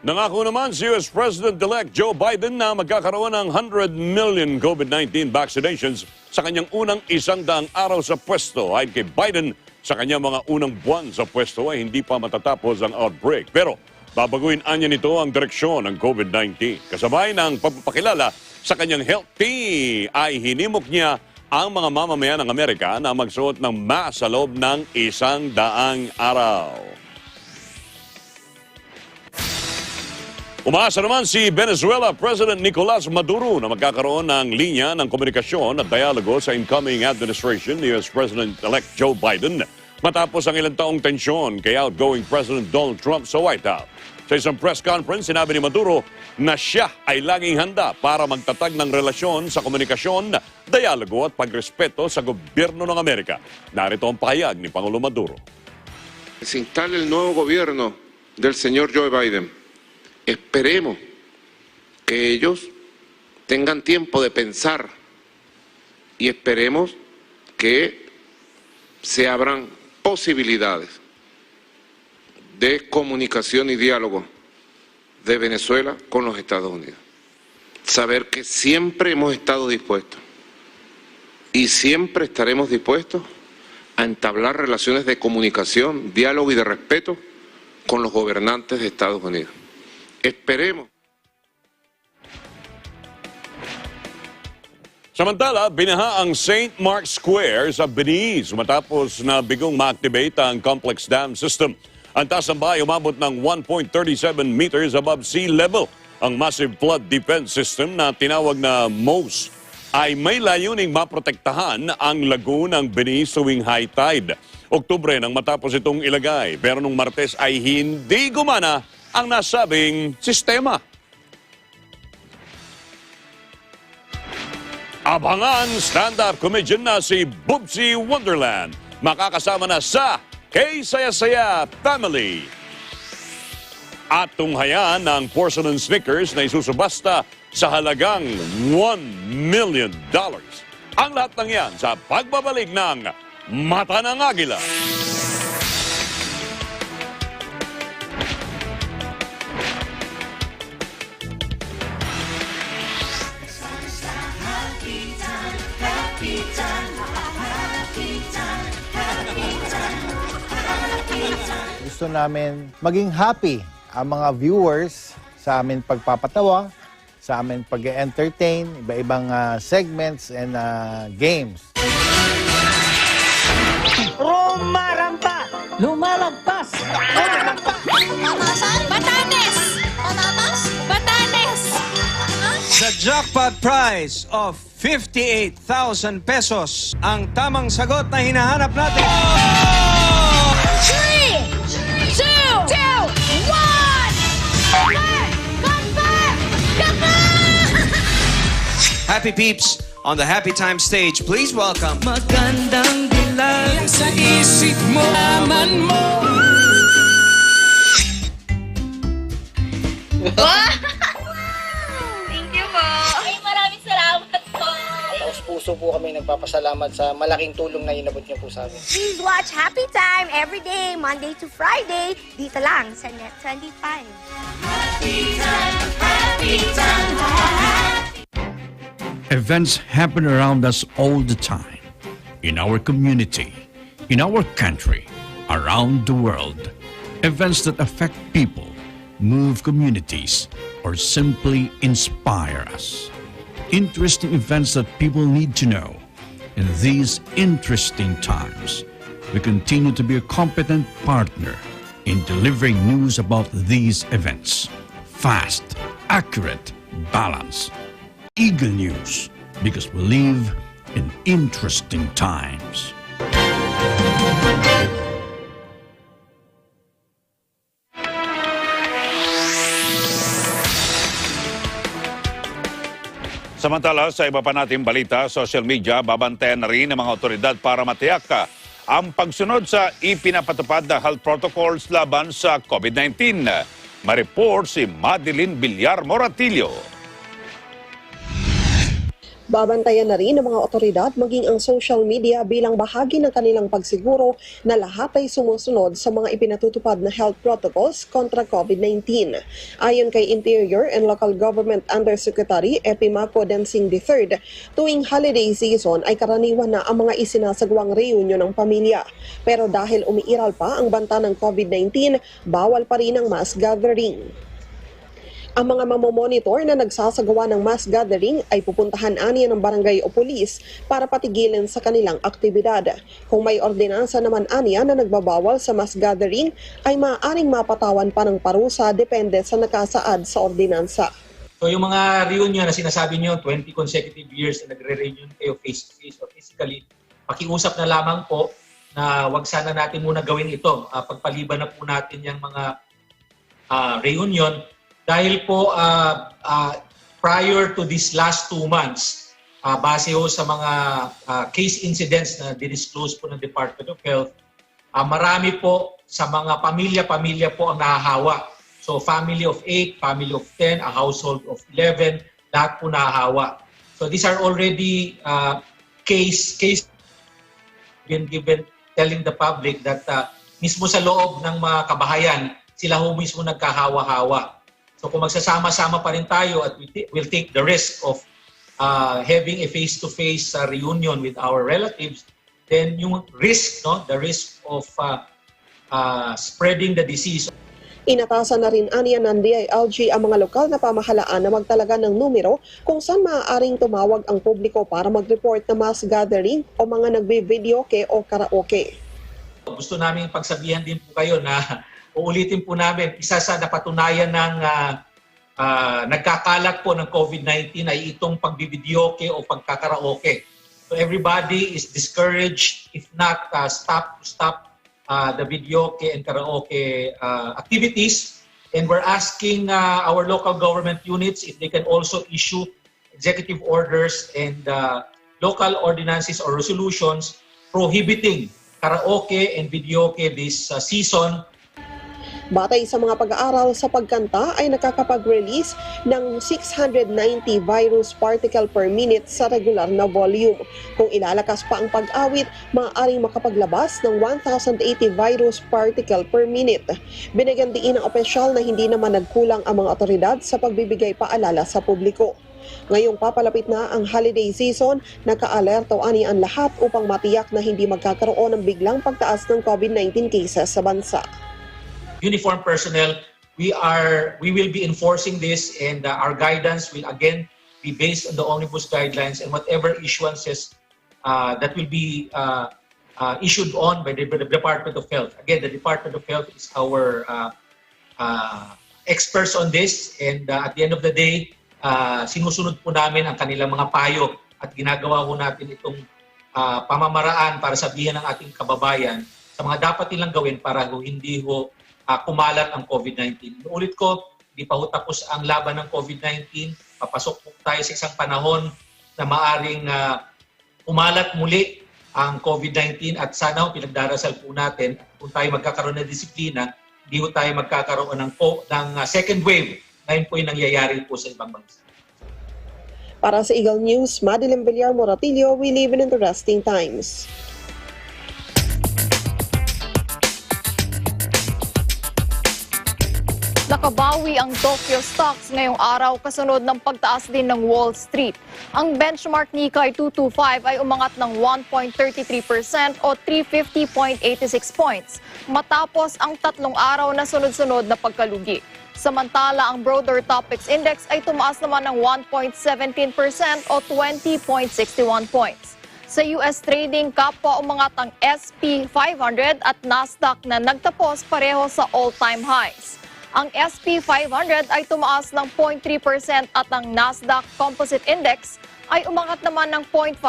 Nangako naman si US President-elect Joe Biden na magkakaroon ng 100 million COVID-19 vaccinations sa kanyang unang 100 araw sa pwesto. Ayon kay Biden, Sa kanyang mga unang buwan sa pwesto ay hindi pa matatapos ang outbreak. Pero babaguin anya nito ang direksyon ng COVID-19. Kasabay ng pagpapakilala sa kanyang health team ay hinimok niya ang mga mamamayan ng Amerika na magsuot ng mask sa loob ng 100 araw. Umaasa naman si Venezuela President Nicolas Maduro na magkakaroon ng linya ng komunikasyon at dialogo sa incoming administration ni US President-elect Joe Biden matapos ang ilang taong tensyon kay outgoing President Donald Trump sa White House. Sa isang press conference, sinabi ni Maduro na siya ay laging handa para magtatag ng relasyon sa komunikasyon, dialogo at pagrespeto sa gobyerno ng Amerika. Narito ang pahayag ni Pangulo Maduro. Se instale el nuevo gobierno del señor Joe Biden. Esperemos que ellos tengan tiempo de pensar y esperemos que se abran posibilidades de comunicación y diálogo de Venezuela con los Estados Unidos. Saber que siempre hemos estado dispuestos y siempre estaremos dispuestos a entablar relaciones de comunicación, diálogo y de respeto con los gobernantes de Estados Unidos. Esperemos. Samantala, binaha ang St. Mark's Square sa Belize matapos na bigong ma-activate ang complex dam system. Ang taas ng bahay umabot ng 1.37 meters above sea level. Ang massive flood defense system na tinawag na MOSE ay may layuning maprotektahan ang lagoon ng Belize tuwing high tide. Oktubre nang matapos itong ilagay, pero nung Martes ay hindi gumana ang nasabing sistema. Abangan stand-up comedian na si Bubsy Wonderland. Makakasama na sa K-Saya-Saya Family. At tunghayan ng porcelain sneakers na isusubasta sa halagang $1 million. Ang lahat ng yan sa pagbabalik ng Mata ng Agila. Gusto namin maging happy ang mga viewers sa amin pagpapatawa, sa amin pag-entertain, iba-ibang segments and games. Rumarampa! Lumalagpas! Tatasan! Batanes! Patatas! Batanes! The jackpot prize of 58,000 pesos ang tamang sagot na hinahanap natin. 3, 2, 1! Happy peeps, on the Happy Time stage, please welcome Magandang dilag sa isip mo, aman mo. Thank you po. Ay, maraming salamat po. Puso po kami nagpapasalamat sa malaking tulong na inabot niyo po sa amin. Please watch Happy Time every day, Monday to Friday, dito lang sa Net 25. Happy Time, Happy Time, Events happen around us all the time. In our community, in our country, around the world. Events that affect people, move communities, or simply inspire us. Interesting events that people need to know. In these interesting times, we continue to be a competent partner in delivering news about these events. Fast, accurate, balanced. Eagle News, because we live in interesting times. Samantala, sa iba pa nating balita, social media, babantayan na rin ng mga otoridad para matiyak ang pagsunod sa ipinapatupad na health protocols laban sa COVID-19. Mareport si Madeline Villar Moratillo. Babantayan na rin ng mga otoridad maging ang social media bilang bahagi ng kanilang pagsiguro na lahat ay sumusunod sa mga ipinatutupad na health protocols kontra COVID-19. Ayon kay Interior and Local Government Undersecretary Epi Densing III, tuwing holiday season ay karaniwan na ang mga isinasagawang reunion ng pamilya. Pero dahil umiiral pa ang banta ng COVID-19, bawal pa rin ang mass gathering. Ang mga mamomonitor na nagsasagawa ng mass gathering ay pupuntahan aniya ng barangay o pulis para patigilin sa kanilang aktibidad. Kung may ordinansa naman aniya na nagbabawal sa mass gathering, ay maaaring mapatawan pa ng parusa depende sa nakasaad sa ordinansa. So yung mga reunion na sinasabi nyo, 20 consecutive years na nagre-reunion kayo face-to-face or physically, pakiusap na lamang po na wag sana natin muna gawin ito. Pagpaliban na po natin yung mga reunion. Dahil po prior to these last 2 months, base ho sa mga case incidents na disclose po ng Department of Health, marami po sa mga pamilya po ang nahahawa. So family of 8, family of 10, a household of 11, lahat po nahahawa. So these are already case been given telling the public that mismo sa loob ng mga kabahayan, sila ho mismo nagkahawa-hawa. So kung magsasama-sama pa rin tayo at we'll take the risk of having a face-to-face reunion with our relatives, then yung risk, the risk of spreading the disease. Inatasan na rin aniya ng DILG ang mga lokal na pamahalaan na magtalaga ng numero kung saan maaaring tumawag ang publiko para mag-report na mass gathering o mga nagbe-videoke o karaoke. Gusto namin pagsabihan din po kayo na uulitin po namin, isa sa napatunayan ng nagkakalat po ng COVID-19 ay itong pagbibidyoke o pagkakaraoke. So everybody is discouraged, if not stop the videoke and karaoke activities. And we're asking our local government units if they can also issue executive orders and local ordinances or resolutions prohibiting karaoke and videoke this season. Batay sa mga pag-aaral sa pagkanta ay nakakapag-release ng 690 virus particle per minute sa regular na volume. Kung ilalakas pa ang pag-awit, maaaring makapaglabas ng 1,080 virus particle per minute. Binigyan diin ng opisyal na hindi naman nagkulang ang mga otoridad sa pagbibigay paalala sa publiko. Ngayong papalapit na ang holiday season, naka-alerto ani ang lahat upang matiyak na hindi magkakaroon ng biglang pagtaas ng COVID-19 cases sa bansa. Uniformed personnel, we will be enforcing this, and our guidance will again be based on the omnibus guidelines and whatever issuances that will be issued on by the Department of Health. Again, the Department of Health is our experts on this, and at the end of the day, sinusunod po namin ang kanilang mga payo at ginagawa po natin itong pamamaraan para sabihin ng ating kababayan sa mga dapat nilang gawin para hindi kumalat ang COVID-19. Ulit ko, hindi pa tapos ang laban ng COVID-19. Papasok po tayo sa isang panahon na maaring kumalat muli ang COVID-19 at sana pinagdarasal po natin kung tayo magkakaroon ng disiplina, hindi po tayo magkakaroon ng second wave na yun po yung nangyayari po sa ibang bansa. Para sa Eagle News, Madeline Villar Moratillo, we live in interesting times. Nakabawi ang Tokyo stocks ngayong araw kasunod ng pagtaas din ng Wall Street. Ang benchmark Nikkei 225 ay umangat ng 1.33% o 350.86 points matapos ang 3 araw na sunod-sunod na pagkalugi. Samantala, ang Broader Topics Index ay tumaas naman ng 1.17% o 20.61 points. Sa US trading, kapwa umangat ang SP 500 at Nasdaq na nagtapos pareho sa all-time highs. Ang SP 500 ay tumaas ng 0.3% at ang Nasdaq Composite Index ay umangat naman ng 0.5%.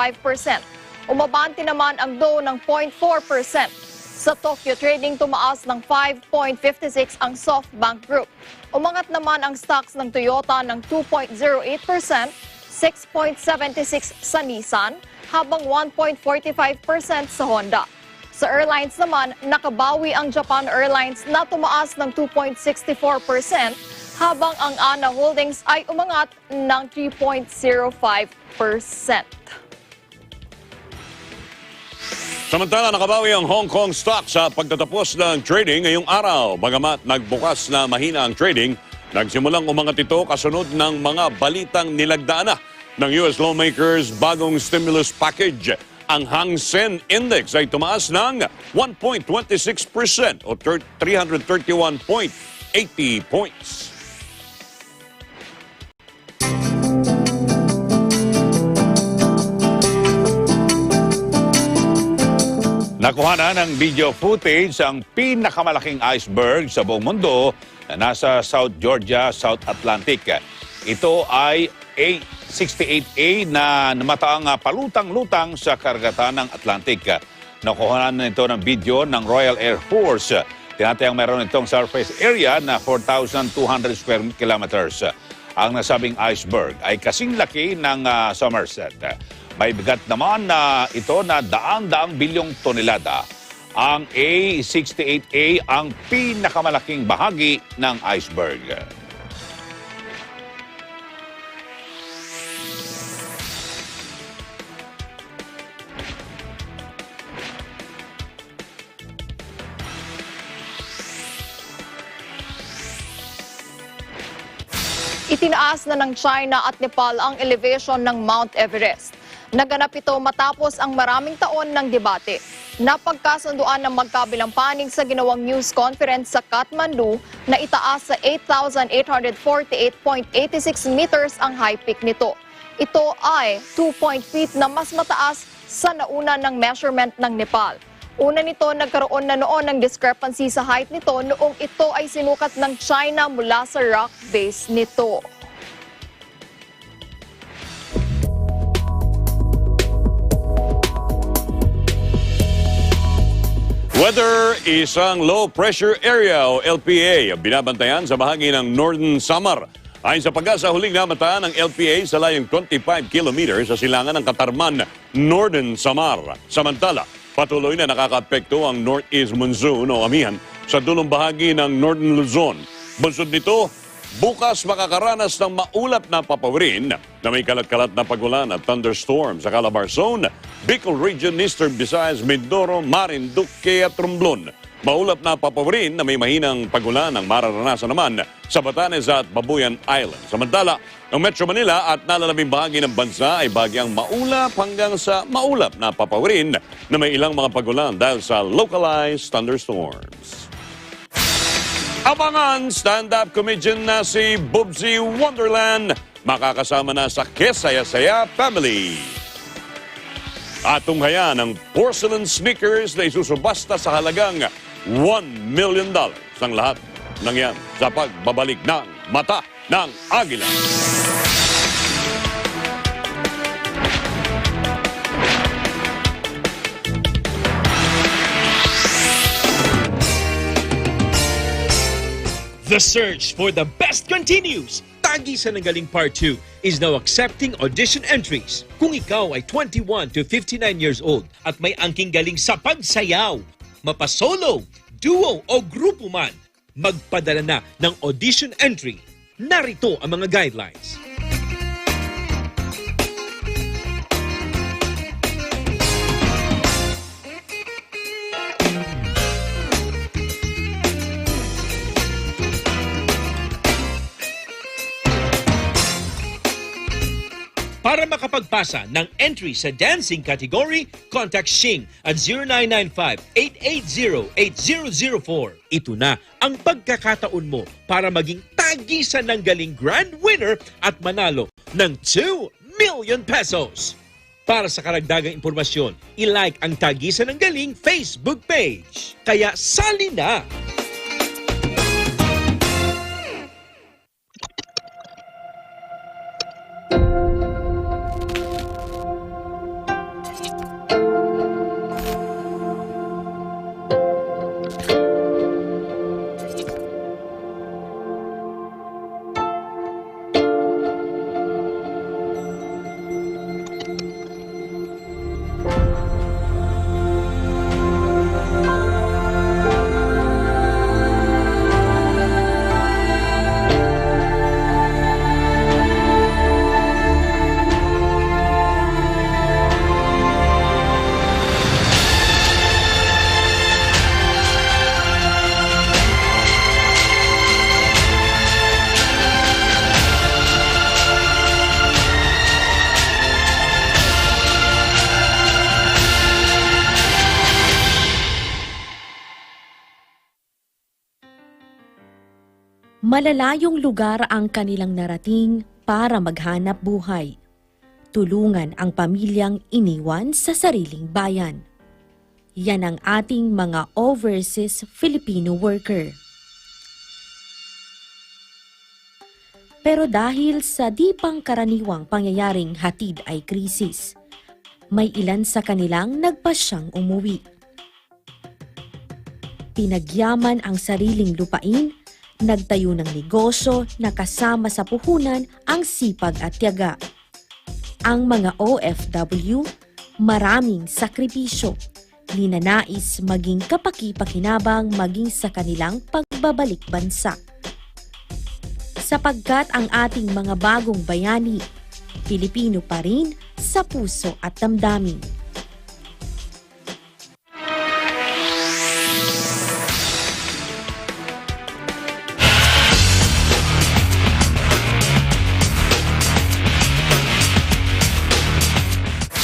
Umabante naman ang Dow ng 0.4%. Sa Tokyo Trading, tumaas ng 5.56 ang SoftBank Group. Umangat naman ang stocks ng Toyota ng 2.08%, 6.76 sa Nissan, habang 1.45% sa Honda. Sa airlines naman, nakabawi ang Japan Airlines na tumaas ng 2.64%, habang ang ANA Holdings ay umangat ng 3.05%. Samantala, nakabawi ang Hong Kong stock sa pagtatapos ng trading ngayong araw. Bagamat nagbukas na mahina ang trading, nagsimulang umangat ito kasunod ng mga balitang nilagdaan na ng US lawmakers bagong stimulus package. Ang Hang Seng Index ay tumaas ng 1.26% o 331.80 points. Nakuha na ng video footage ang pinakamalaking iceberg sa buong mundo na nasa South Georgia, South Atlantic. Ito ay A68A na namataang palutang-lutang sa karagatan ng Atlantic. Nakuha na ito ng video ng Royal Air Force. Tinatayang meron itong surface area na 4,200 square kilometers. Ang nasabing iceberg ay kasing laki ng Somerset. May bigat naman na ito na daang-daang bilyong tonelada. Ang A68A ang pinakamalaking bahagi ng iceberg. Itinaas na ng China at Nepal ang elevation ng Mount Everest. Naganap ito matapos ang maraming taon ng debate. Napagkasunduan ng magkabilang panig sa ginawang news conference sa Kathmandu na itaas sa 8,848.86 meters ang high peak nito. Ito ay 2 feet na mas mataas sa nauna ng measurement ng Nepal. Una nito, nagkaroon na noon ng discrepancy sa height nito noong ito ay sinukat ng China mula sa rock base nito. Weather, isang low pressure area o LPA ang binabantayan sa bahagi ng Northern Samar. Ayon sa pag-asa, huling namataan ng LPA sa layong 25 kilometers sa silangan ng Katarman, Northern Samar. Samantala, patuloy na nakakaapekto ang northeast monsoon o amihan sa dulong bahagi ng Northern Luzon. Bunsod nito, bukas makakaranas ng maulap na papawirin na may kalat-kalat na pagulan at thunderstorm sa Calabarzon, Bicol Region, Eastern Visayas, Mindoro, Marinduque at Romblon. Maulap na papawirin na may mahinang pagulan ang mararanasan naman sa Batanes at Babuyan Island. Samantala, ang Metro Manila at nalalabing bahagi ng bansa ay bagyang maulap hanggang sa maulap na papawirin na may ilang mga pagulan dahil sa localized thunderstorms. Abangan, stand-up comedian na si Bubsy Wonderland, makakasama na sa Kesaya-saya Family. At tunghayan ang porcelain sneakers na isusubasta sa halagang $1 million. Ang lahat ng yan sa pagbabalik ng Mata ng Agila. The search for the best continues. Tagisan ng Galing Part 2 is now accepting audition entries. Kung ikaw ay 21 to 59 years old at may angking galing sa pagsayaw, mapasolo, duo o grupo man, magpadala na ng audition entry. Narito ang mga guidelines. Para makapagpasa ng entry sa dancing category, contact Shing at 0995-880-8004. Ito na ang pagkakataon mo para maging tagisan ng galing grand winner at manalo ng 2 million pesos. Para sa karagdagang impormasyon, i-like ang Tagisan ng Galing Facebook page. Kaya sali na! Malalayong lugar ang kanilang narating para maghanap buhay. Tulungan ang pamilyang iniwan sa sariling bayan. Yan ang ating mga overseas Filipino worker. Pero dahil sa di pangkaraniwang pangyayaring hatid ay krisis, may ilan sa kanilang nagpasyang umuwi. Pinagyaman ang sariling lupain, nagtayo ng negosyo na kasama sa puhunan ang sipag at tiyaga. Ang mga OFW, maraming sakripisyo, ninanais maging kapaki-pakinabang maging sa kanilang pagbabalik bansa. Sapagkat ang ating mga bagong bayani, Pilipino pa rin sa puso at damdamin.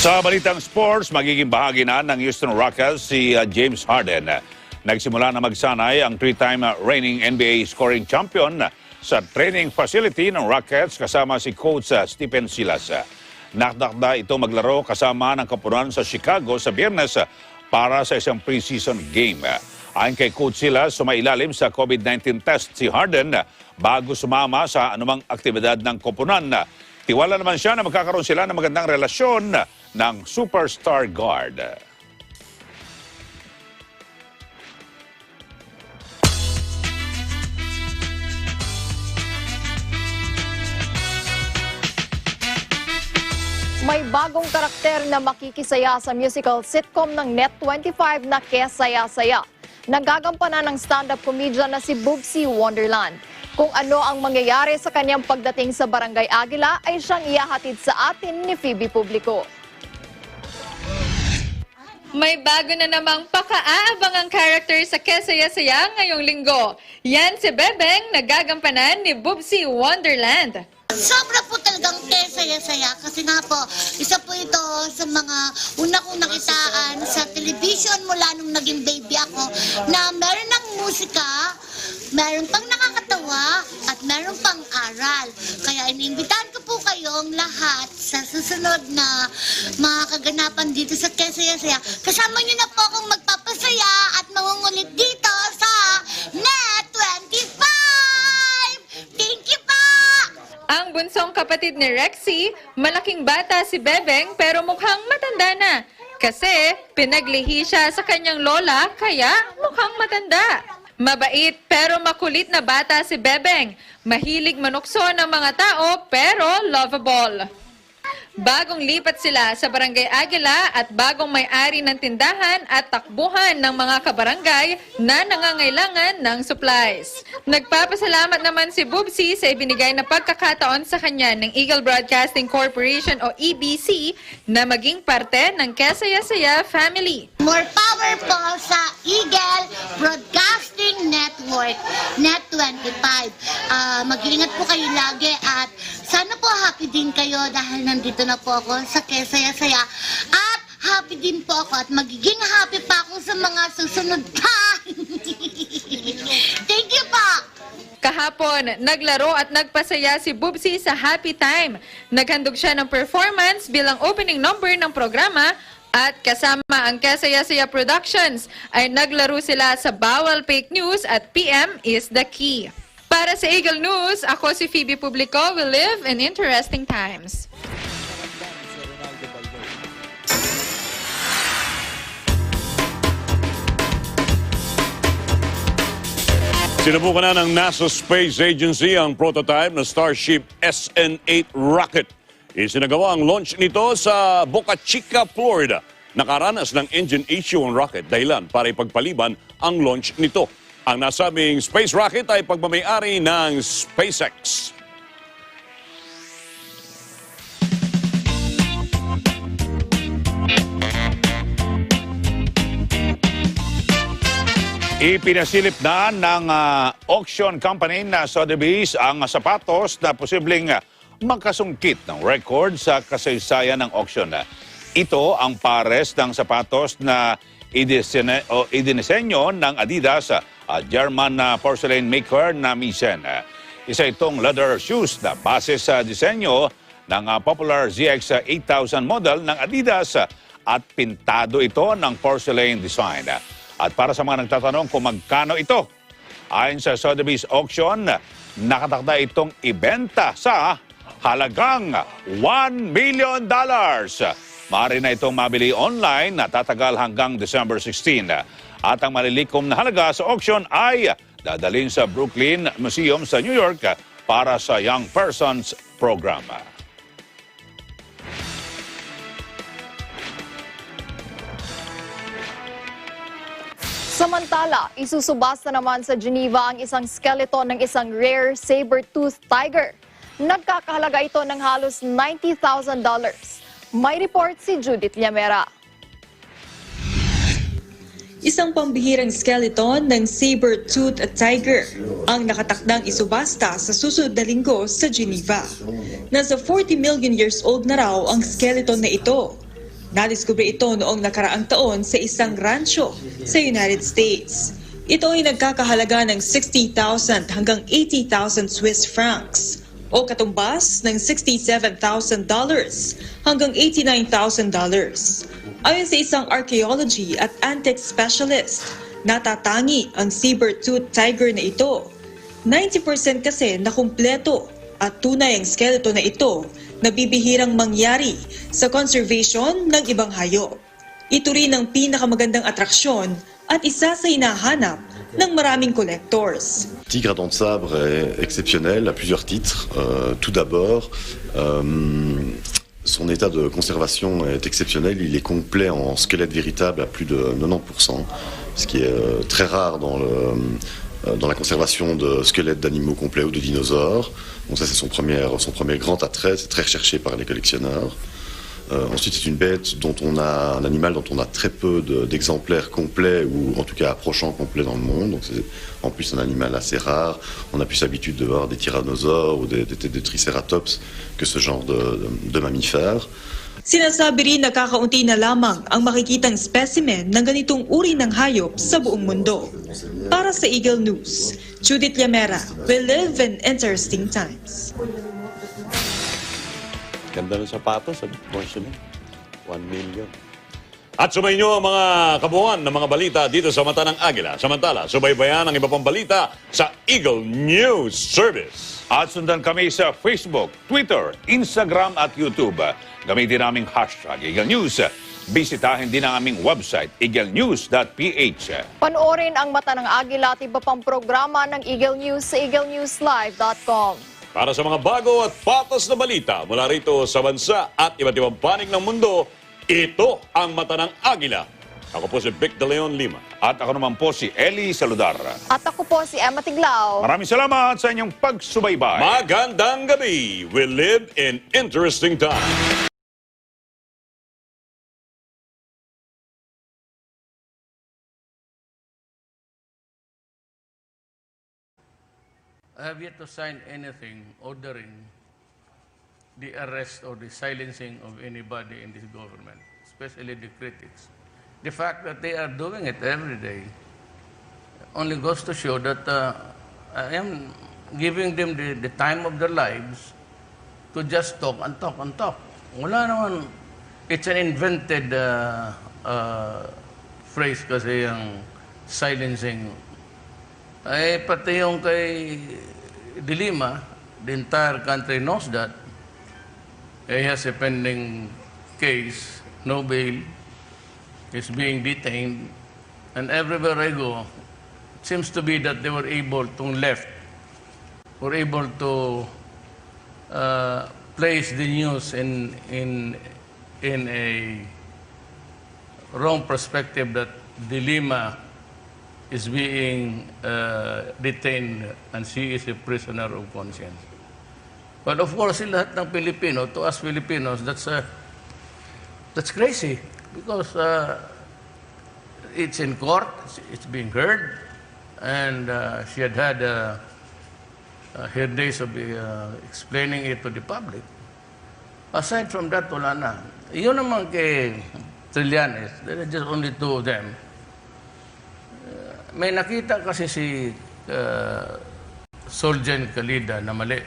Sa balitang sports, magiging bahagi na ng Houston Rockets si James Harden. Nagsimula na magsanay ang 3-time reigning NBA scoring champion sa training facility ng Rockets kasama si Coach Stephen Silas. Nakdakda ito maglaro kasama ng kapunan sa Chicago sa Biyernes para sa isang preseason game. Ayon kay Coach Silas, sumailalim sa COVID-19 test si Harden bago sumama sa anumang aktibidad ng koponan. Tiwala naman siya na magkakaroon sila ng magandang relasyon ng superstar guard. May bagong karakter na makikisaya sa musical sitcom ng Net25 na Kesaya-saya. Nagagampanan ng stand-up comedian na si Bubsy Wonderland. Kung ano ang mangyayari sa kanyang pagdating sa Barangay Agila ay siyang ihahatid sa atin ni Phoebe Publico. May bago na namang pakaaabangang character sa Kesaya-saya ngayong linggo. Yan si Bebeng, nagagampanan ni Bubsy Wonderland. Sobra po talagang saya-saya kasi nga po, isa po ito sa mga una kong nakitaan sa television mula nung naging baby ako na meron ng musika, meron pang nakakatawa at meron pang aral. Kaya iniimbitahan ko po kayong lahat sa susunod na mga kaganapan dito sa Kesaya-saya. Kasama niyo na po akong magpapasaya at mangungulit dito sa Net25! Thank you po! Ang bunsong kapatid ni Rexy, malaking bata si Bebeng pero mukhang matanda na. Kasi pinaglihi siya sa kanyang lola kaya mukhang matanda. Mabait pero makulit na bata si Bebeng. Mahilig manukso ng mga tao pero lovable. Bagong lipat sila sa Barangay Agila at bagong may-ari ng tindahan at takbuhan ng mga kabarangay na nangangailangan ng supplies. Nagpapasalamat naman si Bubsy sa ibinigay na pagkakataon sa kanya ng Eagle Broadcasting Corporation o EBC na maging parte ng Kesaya-saya family. More power po sa Eagle Broadcasting Network, Net25. Mag-iingat po kayo lagi at sana po happy din kayo dahil nandito na po ako sa Kesaya-saya. At happy din po ako at magiging happy pa ako sa mga susunod pa. Thank you po! Kahapon, naglaro at nagpasaya si Bubsy sa Happy Time. Naghandog siya ng performance bilang opening number ng programa at kasama ang Kesaya-saya Productions ay naglaro sila sa Bawal Fake News at PM is the Key. Para sa Eagle News, ako si Phoebe Publico. We live in interesting times. Sinubukan na ng NASA Space Agency ang prototype na Starship SN8 rocket. Isinagawa ang launch nito sa Boca Chica, Florida. Nakaranas ng engine issue ang rocket dahilan para ipagpaliban ang launch nito. Ang nasabing space rocket ay pagmamayari ng SpaceX. Ipinasilip na ng auction company na Sotheby's ang sapatos na posibleng magkasungkit ng record sa kasaysayan ng auction. Ito ang pares ng sapatos na idinisenyo ng Adidas, German porcelain maker na Miyerkules. Isa itong leather shoes na base sa disenyo ng popular ZX 8000 model ng Adidas at pintado ito ng porcelain design. At para sa mga nagtatanong kung magkano ito, ayon sa Sotheby's auction, nakatakda itong ibenta sa halagang $1 million. Maaari na itong mabili online na tatagal hanggang December 16. At ang malilikom na halaga sa auction ay dadalhin sa Brooklyn Museum sa New York para sa Young Persons Program. Samantala, isusubasta naman sa Geneva ang isang skeleton ng isang rare saber-toothed tiger. Nagkakahalaga ito ng halos $90,000. May report si Judith Llamera. Isang pambihirang skeleton ng saber-toothed tiger ang nakatakdang isubasta sa susunod na linggo sa Geneva. Nasa 40 million years old na raw ang skeleton na ito. Nadiskubre ito noong nakaraang taon sa isang rancho sa United States. Ito ay nagkakahalaga ng 60,000 hanggang 80,000 Swiss francs o katumbas ng $67,000 hanggang $89,000. Ayon sa isang archaeology at antiques specialist, natatangi ang saber-toothed tiger na ito. 90% kasi na kumpleto at tunay ang skeleton na ito na bibihirang mangyari sa conservation ng ibang hayop. Ito rin ang pinakamagandang atraksyon at isa sa hinahanap ng maraming collectors. Tigre à dents de sabre est exceptionnel à plusieurs titres. Tout d'abord, son état de conservation est exceptionnel. Il est complet en squelette véritable à plus de 90%, ce qui est très rare dans la conservation de squelettes d'animaux complets ou de dinosaures. Donc ça, c'est son premier grand attrait, c'est très recherché par les collectionneurs. Ensuite, c'est une bête un animal dont on a très peu d'exemplaires complets, ou en tout cas approchant complet dans le monde. Donc c'est en plus un animal assez rare. On a plus l'habitude de voir des tyrannosaures ou des tricératops que ce genre de mammifères. Sinasabi rin na kakaunti na lamang ang makikitang specimen ng ganitong uri ng hayop sa buong mundo. Para sa Eagle News, Judith Llamera, we live in interesting times. Ganda ng sapatos, sabi ko siya na. 1 million. At sumayin nyo ang mga kabuuan ng mga balita dito sa Mata ng Agila. Samantala, subaybayan ang iba pang balita sa Eagle News Service. At sundan kami sa Facebook, Twitter, Instagram at YouTube. Gamitin naming hashtag Eagle News. Bisitahin din ang aming website, eaglenews.ph. Panoorin ang Mata ng Agila at iba pang programa ng Eagle News sa eaglenewslive.com. Para sa mga bago at patas na balita mula rito sa bansa at iba't ibang panig ng mundo, ito ang Mata ng Agila. Ako po si Vic De Leon Lima. At ako naman po si Ely Saludar. At ako po si Emma Tiglao. Maraming salamat sa inyong pagsubaybay. Magandang gabi. We live in interesting times. I have yet to sign anything ordering the arrest or the silencing of anybody in this government, especially the critics. The fact that they are doing it every day only goes to show that I am giving them the time of their lives to just talk and talk and talk. Wala naman, it's an invented phrase kasi yung silencing. Ay, pati yung kay Dilima, the entire country knows that. He has a pending case, no bail, is being detained, and everywhere I go, it seems to be that they were able to place the news in a wrong perspective that Dilima is being detained and she is a prisoner of conscience. But of course, lahat ng Pilipino, to us Filipinos, that's crazy because it's in court, it's being heard, and she had her days of explaining it to the public. Aside from that, wala na. Yun naman kay Trillanes, there are just only two of them. May nakita kasi si Soljan Kalida na mali.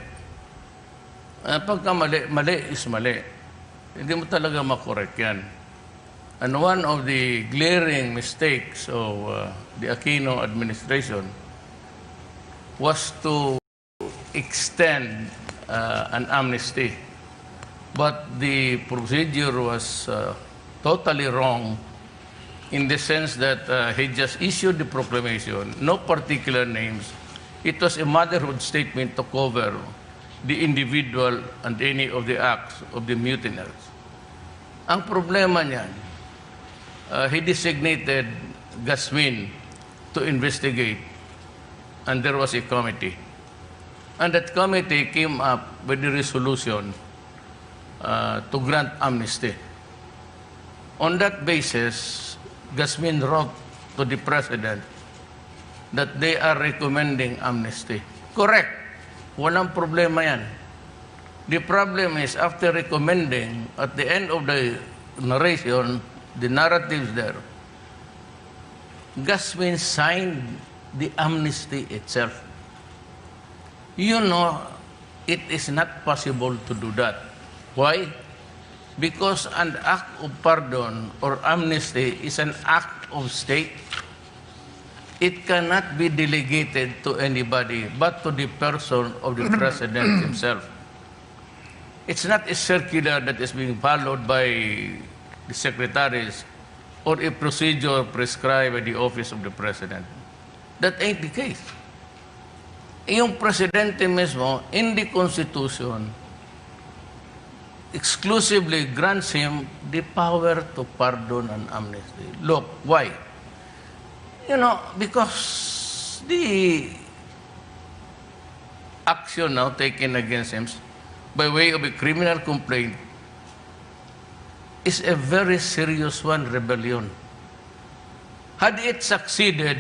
Pagka mali is mali. Hindi mo talaga makorek yan. And one of the glaring mistakes of the Aquino administration was to extend an amnesty. But the procedure was totally wrong in the sense that he just issued the proclamation, no particular names. It was a motherhood statement to cover the individual and any of the acts of the mutineers. Ang problema niyan, he designated Gasmin to investigate, and there was a committee. And that committee came up with the resolution to grant amnesty. On that basis, Gasmin wrote to the President that they are recommending amnesty. Correct. Walang problema yan. The problem is, after recommending, at the end of the narration, the narratives there, Gasmin signed the amnesty itself. You know, it is not possible to do that. Why? Because an act of pardon or amnesty is an act of state. It cannot be delegated to anybody but to the person of the President himself. It's not a circular that is being followed by the secretaries or a procedure prescribed by the office of the President. That ain't the case. Yung Presidente mismo, in the Constitution, exclusively grants him the power to pardon and amnesty. Look, why? You know, because the action now taken against him by way of a criminal complaint is a very serious one, rebellion. Had it succeeded,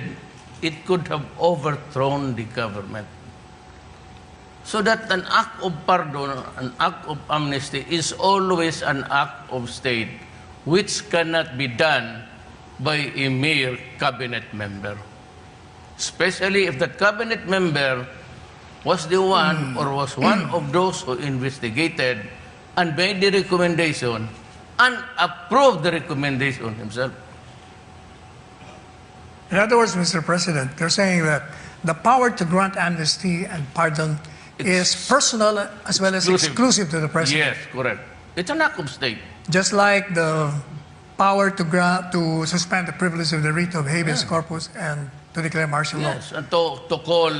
it could have overthrown the government. So that an act of pardon, an act of amnesty is always an act of state which cannot be done by a mere cabinet member. Especially if the cabinet member was the one or was one of those who investigated and made the recommendation and approved the recommendation himself. In other words, Mr. President, they're saying that the power to grant amnesty and pardon is personal as well as exclusive to the President. Yes, correct. It's an act of state. Just like the power to suspend the privilege of the writ of habeas corpus and to declare martial law. Yes, and to call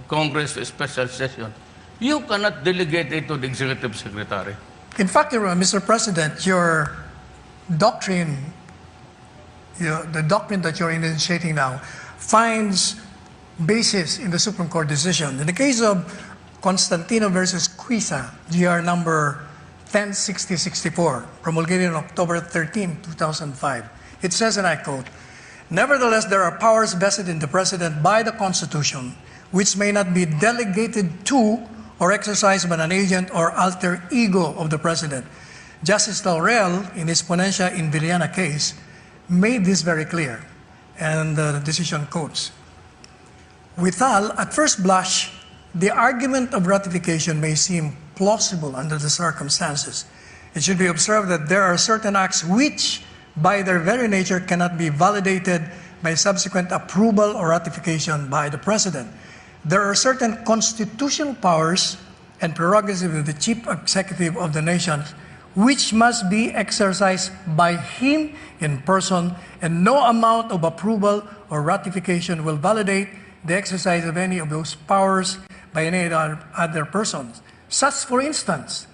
Congress to a special session. You cannot delegate it to the Executive Secretary. In fact, Mr. President, your doctrine, the doctrine that you're initiating now, finds basis in the Supreme Court decision. In the case of Constantino versus Cuisa, GR number 106064, promulgated on October 13, 2005, it says, and I quote, "Nevertheless, there are powers vested in the President by the Constitution, which may not be delegated to or exercised by an agent or alter ego of the President." Justice Laurel, in his Ponencia in Villana case, made this very clear, and the decision quotes, "Withal, at first blush, the argument of ratification may seem plausible under the circumstances. It should be observed that there are certain acts which, by their very nature, cannot be validated by subsequent approval or ratification by the President. There are certain constitutional powers and prerogatives of the chief executive of the nation which must be exercised by him in person, and no amount of approval or ratification will validate the exercise of any of those powers by any other persons. Such, for instance,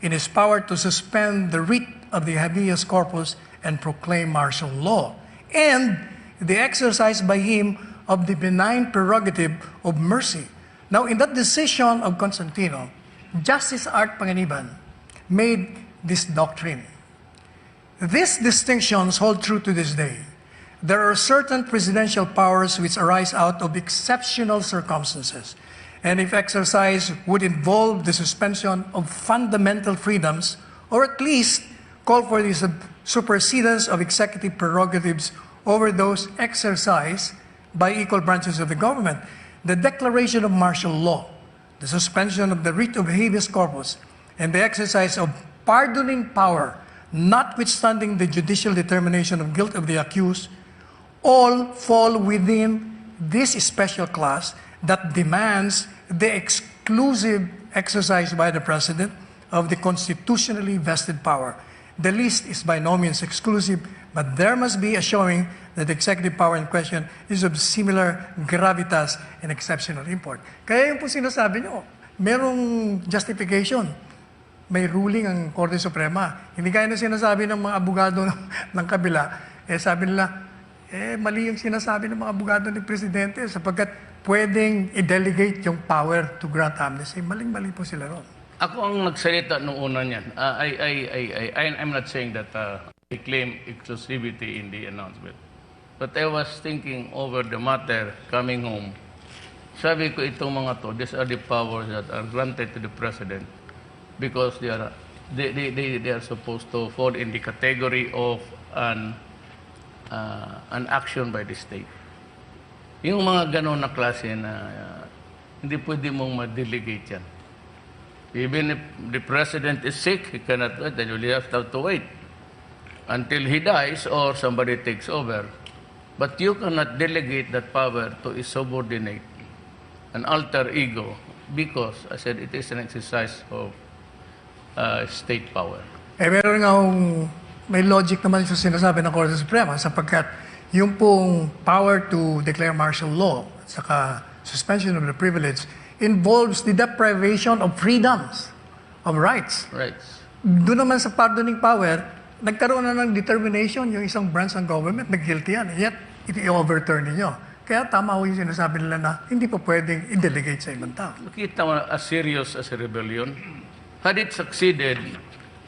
in his power to suspend the writ of the habeas corpus and proclaim martial law, and the exercise by him of the benign prerogative of mercy." Now, in that decision of Constantino, Justice Art Panganiban made this doctrine. These distinctions hold true to this day. There are certain presidential powers which arise out of exceptional circumstances, and if exercised would involve the suspension of fundamental freedoms, or at least call for the supersedence of executive prerogatives over those exercised by equal branches of the government. the declaration of martial law, the suspension of the writ of habeas corpus, and the exercise of pardoning power, notwithstanding the judicial determination of guilt of the accused, all fall within this special class that demands the exclusive exercise by the President of the constitutionally vested power. The list is by no means exclusive, but there must be a showing that the executive power in question is of similar gravitas and exceptional import. Kaya yung po sinasabi nyo, merong justification. May ruling ang Korte Suprema. Hindi kaya na sinasabi ng mga abogado ng kabila, sabi nila, mali yung sinasabi ng mga abogado ni Presidente sapagkat pwedeng i-delegate yung power to grant amnesty. Maling-mali po sila ron. Ako ang nagsalita nung una niyan. I'm not saying that I claim exclusivity in the announcement. But I was thinking over the matter coming home. Sabi ko itong mga to, these are the powers that are granted to the President because they are supposed to fall in the category of an action by the state. Yung mga ganon na klase na hindi pwede mong ma-delegate yan. Even if the President is sick, he cannot wait, then you have to wait until he dies or somebody takes over. But you cannot delegate that power to a subordinate, an alter ego, because, I said, it is an exercise of state power. Meron nga may logic naman sa sinasabi ng Korte Suprema sapagkat yung pong power to declare martial law at saka suspension of the privilege involves the deprivation of freedoms, of rights. Doon naman sa pardoning power, nagkaroon na ng determination yung isang branch ng government na guilty yan, yet i-overturn ninyo. Kaya tama ho yung sinasabi nila na hindi pa pwedeng i-delegate sa ibang tao. Nakita mo as serious as a rebellion. Had it succeeded,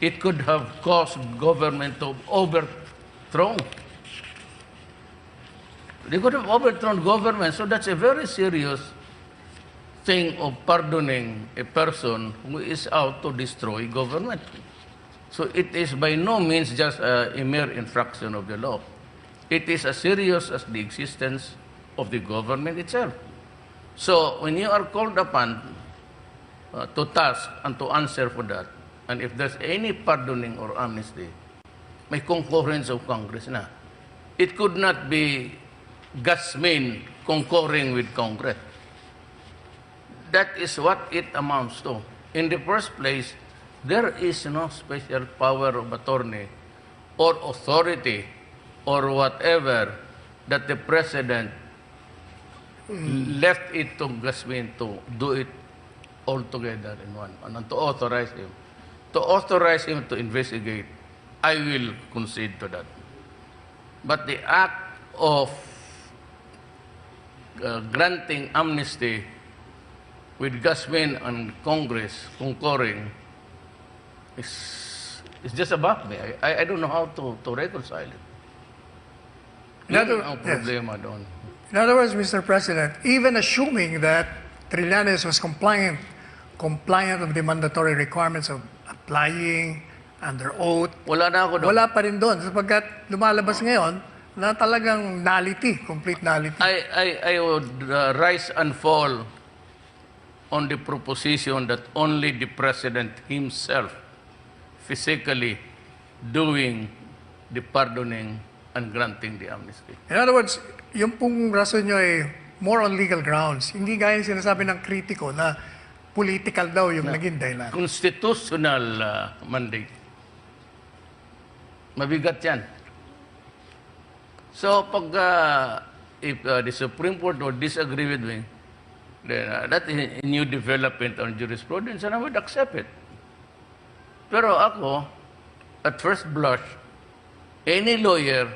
it could have caused government to overthrown. They could have overthrown government, so that's a very serious thing of pardoning a person who is out to destroy government. So it is by no means just a mere infraction of the law. It is as serious as the existence of the government itself. So when you are called upon to task and to answer for that, and if there's any pardoning or amnesty, may concurrence of Congress na. It could not be Gasmin concurring with Congress. That is what it amounts to. In the first place, there is no special power of attorney or authority or whatever that the President left it to Gasmin to do it all together in one, and to authorize him. To authorize him to investigate, I will concede to that. But the act of granting amnesty with Gasmin and Congress concurring is just above me. I don't know how to reconcile it. In other words, Mr. President, even assuming that Trillanes was compliant of the mandatory requirements of applying under oath, wala na ako doon. Wala pa rin doon sapagkat lumalabas ngayon na talagang nullity, complete nullity. I would rise and fall on the proposition that only the President himself physically doing the pardoning and granting the amnesty. In other words, yung pong rason nyo ay more on legal grounds. Hindi gaya yung sinasabi ng kritiko na political daw yung naging dahilan. Constitutional mandate. Mabigat yan. So pag if the Supreme Court would disagree with me, then that is a new development on jurisprudence and I would accept it. Pero ako, at first blush, any lawyer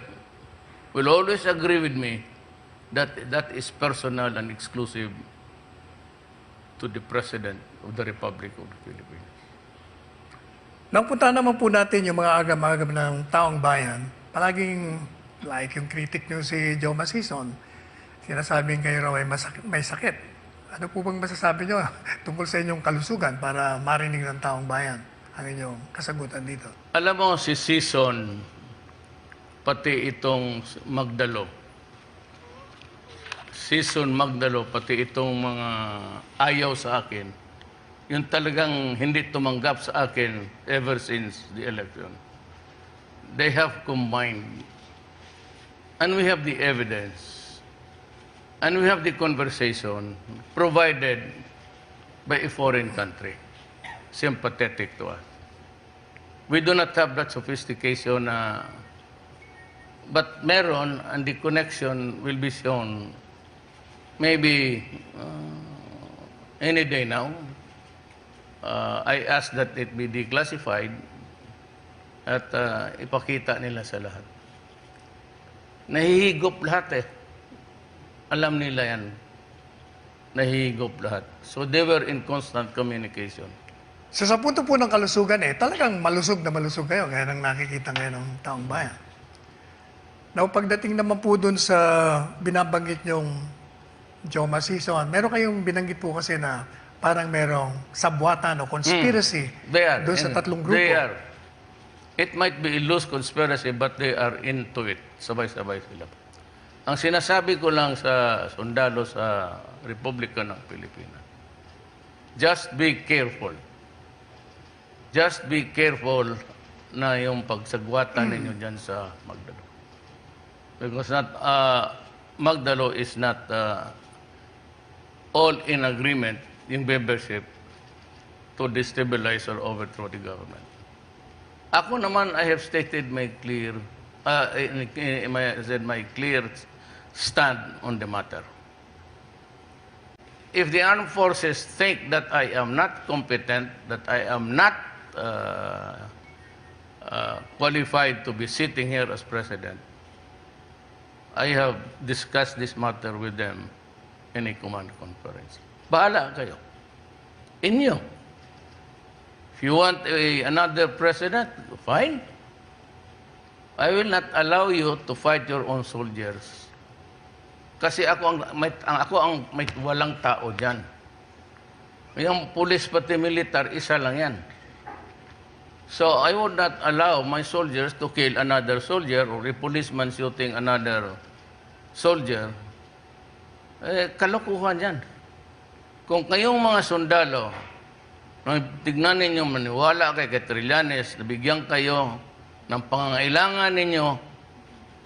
will always agree with me that that is personal and exclusive to the President of the Republic of the Philippines. Nangpunta naman po natin yung mga agam-agam ng taong bayan. Palaging, like yung critic nyo si Joe Masison, sinasabing kayo raw ay may sakit. Ano po bang masasabi nyo tungkol sa inyong kalusugan para marinig ng taong bayan ang inyong kasagutan dito? Alam mo, si Sison, pati itong Magdalo, Season Magdalo, pati itong mga ayaw sa akin, yung talagang hindi tumanggap sa akin ever since the election. They have combined. And we have the evidence. And we have the conversation provided by a foreign country, sympathetic to us. We do not have that sophistication, but meron, and the connection will be shown maybe any day now. I ask that it be declassified at ipakita nila sa lahat. Nahihigop lahat eh. Alam nila yan. Nahihigop lahat. So they were in constant communication. So sa punto po ng kalusugan talagang malusog na malusog kayo, gaya ng nakikita ngayon ng taong bayan. Now, pagdating naman po dun sa binabanggit yung Joma season, meron kayong binanggit po kasi na parang merong sabwatan o conspiracy doon sa tatlong grupo. They are. It might be a loose conspiracy, but they are into it. Sabay-sabay sila. Ang sinasabi ko lang sa sundalo sa Republika ng Pilipinas, just be careful. Just be careful na yung pagsagwatan ninyo dyan sa Magdalo. Because Magdalo is not all in agreement yung membership to destabilize or overthrow the government. Ako naman, I have stated my clear stand on the matter. If the armed forces think that I am not competent, that I am not qualified to be sitting here as president, I have discussed this matter with them in a command conference. Bahala kayo. Inyo. If you want another president, fine. I will not allow you to fight your own soldiers. Kasi ako ang may walang tao diyan. Yung pulis pati militar, isa lang yan. So I would not allow my soldiers to kill another soldier or a policeman shooting another soldier. Kalokohan yan. Kung kayong mga sundalo, tignan ninyo, maniwala kay Trillanes, nabigyan kayo ng pangangailangan ninyo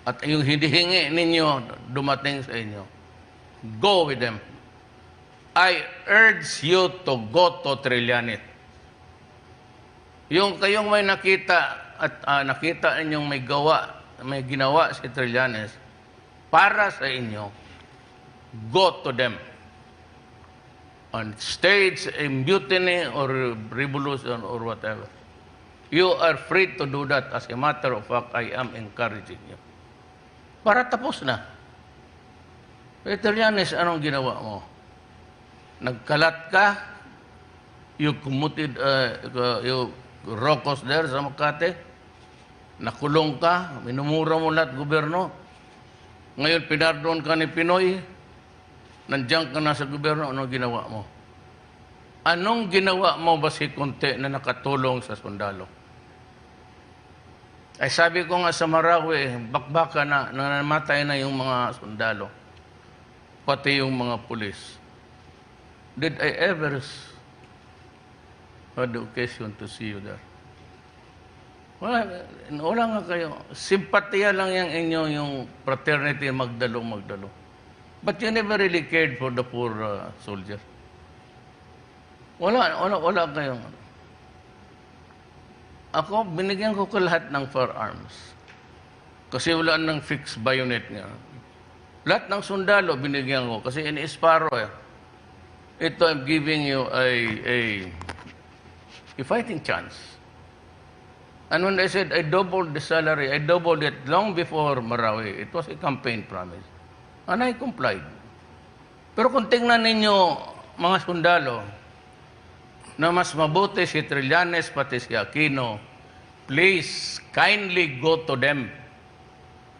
at yung hinihingi ninyo dumating sa inyo, go with them. I urge you to go to Trillanes. Yung kayong may nakita at nakita ninyong may ginawa si Trillanes para sa inyo, go to them. On stage a mutiny or revolution or whatever. You are free to do that. As a matter of fact, I am encouraging you. Para tapos na. Trillanes, anong ginawa mo? Nagkalat ka, you committed, you rokos there sa Makati, nakulong ka, minumura mo lahat gobyerno. Ngayon, pinardon ka ni Pinoy, nandiyan ka na sa gobyerno, anong ginawa mo? Anong ginawa mo ba si Kunti na nakatulong sa sundalo? Ay sabi ko nga sa Marawi, bakbaka na, namatay na yung mga sundalo, pati yung mga pulis. Did I ever had the occasion to see you there? Wala nga kayo. Simpatiya lang yung inyo, yung fraternity, Magdalo. But you never really cared for the poor soldier. Wala kayong. Ako, binigyan ko lahat ng firearms. Kasi wala nang fixed bayonet nga. Lahat ng sundalo binigyan ko. Kasi in-Esparo ito, I'm giving you a fighting chance. And when I said I doubled the salary, I doubled it long before Marawi. It was a campaign promise. And I complied. Pero kung tingnan ninyo, mga sundalo, na mas mabuti si Trillanes pati si Aquino, please kindly go to them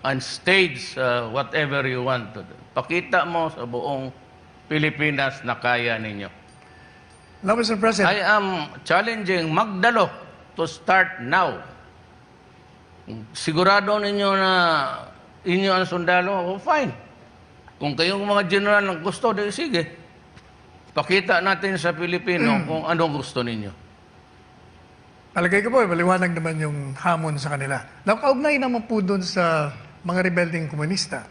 and stage whatever you want to do. Pakita mo sa buong Pilipinas na kaya ninyo. Now, Mr. President, I am challenging Magdalo to start now. Sigurado ninyo na inyo ang sundalo, fine. Kung kayong mga general ng gusto, di sige. Pakita natin sa Pilipino kung anong gusto ninyo. Palagay ko po, maliwanag naman yung hamon sa kanila. Nakaugnay naman po doon sa mga rebelding komunista.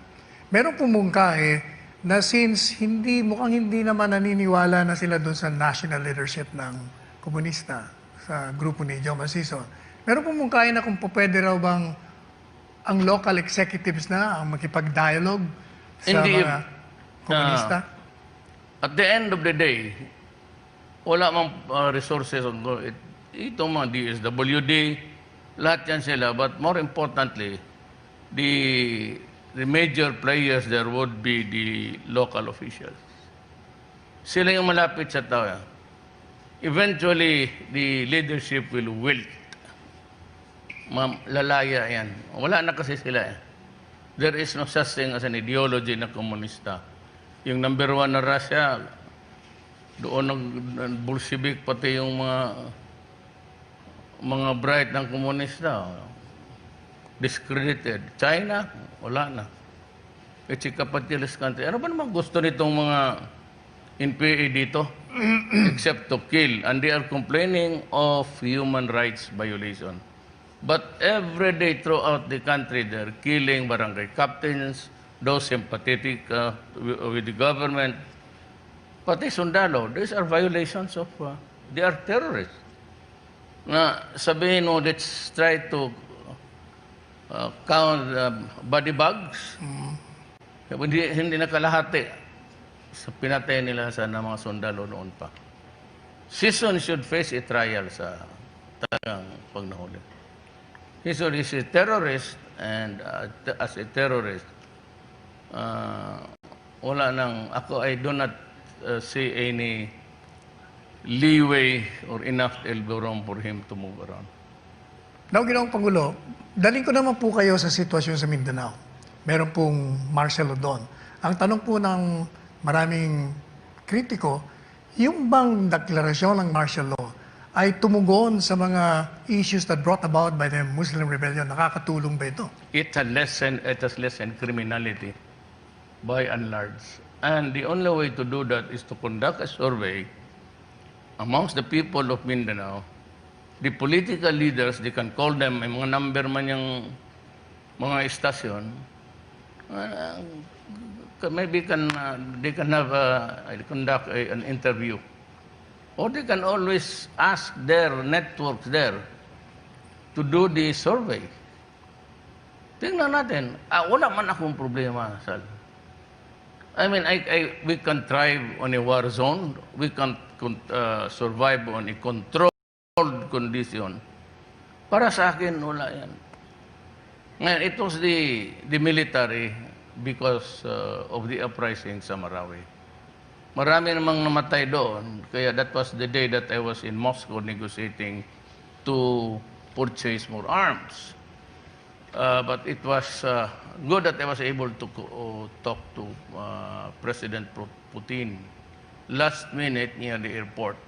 Meron po mungkahi na since mukhang hindi naman naniniwala na sila doon sa national leadership ng komunista, sa grupo ni Joe Maciso, meron po mungkahi na kung pwede raw bang ang local executives na ang makipag-dialogue sa mga komunista? At the end of the day, wala mang resources on ito mga DSWD, lahat yan sila. But more importantly, the major players there would be the local officials. Sila yung malapit sa tao. Eventually, the leadership will wilt. Lalaya yan. Wala na kasi sila. There is no such thing as an ideology na komunista. Yung number one na Russia, doon ng Bolshevik, pati yung mga bright ng komunista, discredited. China, wala na. It's a capitalist country. Ano ba naman gusto nitong mga NPA dito? Except to kill. And they are complaining of human rights violation. But every day throughout the country, they're killing barangay captains, those sympathetic with the government. Pati sundalo, these are violations of, they are terrorists. Na sabihin mo, let's try to count body bags. Hindi nakalahati sa pinatay nila sa mga sundalo noon pa. Sison should face a trial sa talagang pagnahuli. Sison is a terrorist and as a terrorist, wala nang, I do not see any leeway or enough elbow room for him to move around. Now, Ginoong Pangulo, daling ko naman po kayo sa sitwasyon sa Mindanao. Meron pong martial law doon. Ang tanong po ng maraming kritiko, yung bang deklarasyon ng martial law ay tumugon sa mga issues that brought about by the Muslim rebellion? Nakakatulong ba ito? It has lessened criminality by and large. And the only way to do that is to conduct a survey amongst the people of Mindanao. The political leaders, they can call them, may mga number man yung mga estasyon, maybe they can have conduct an interview. Or they can always ask their networks there to do the survey. Tingnan natin, wala man akong problema, Sal. I mean, we can thrive on a war zone. We can survive on a controlled condition. Para sa akin, wala yan. Ngayon, it was the military because of the uprising sa Marawi. Marami namang namatay doon. Kaya that was the day that I was in Moscow negotiating to purchase more arms. But it was good that I was able to talk to President Putin last minute near the airport.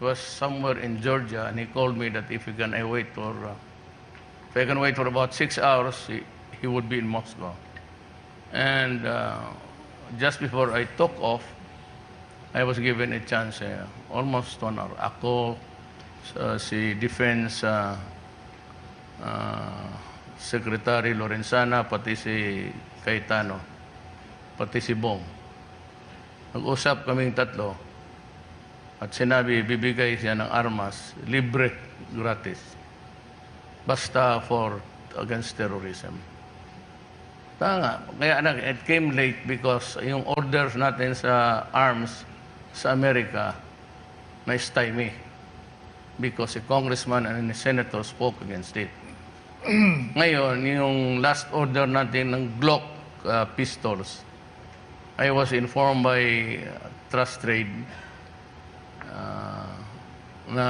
It was somewhere in Georgia, and he called me that if I can wait for about 6 hours, he would be in Moscow. And just before I took off, I was given a chance, almost 1 hour. Ako, si Defense Secretary Lorenzana, pati si Cayetano, pati si Bong. Nag-usap kaming tatlo at sinabi, bibigay siya ng armas, libre, gratis. Basta against terrorism. Tanga. Kaya it came late because yung orders natin sa arms sa Amerika na-stymie because a congressman and a senator spoke against it. Ngayon, yung last order natin ng Glock pistols, I was informed by Trust Trade na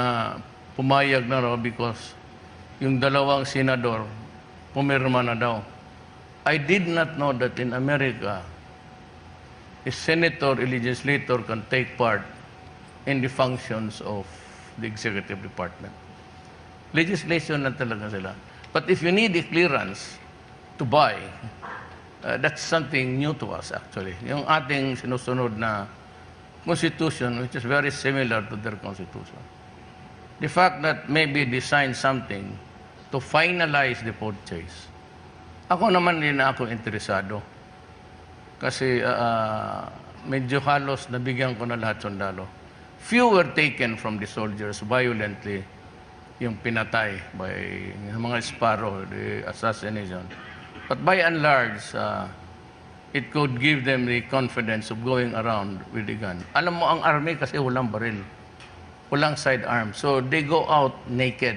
pumayag na raw because yung dalawang senador pumirma na daw. I did not know that in America, a senator, a legislator can take part in the functions of the executive department. Legislation na talaga sila. But if you need a clearance to buy, That's something new to us actually. Yung ating sinusunod na constitution, which is very similar to their constitution. The fact that maybe design something to finalize the purchase. Ako naman din ako interesado. Kasi medyo halos nabigyan ko na lahat sundalo. Few were taken from the soldiers violently, yung pinatay by mga Sparrow, the assassination. But by and large, it could give them the confidence of going around with the gun. Alam mo, ang army kasi walang baril, walang sidearm. So they go out naked.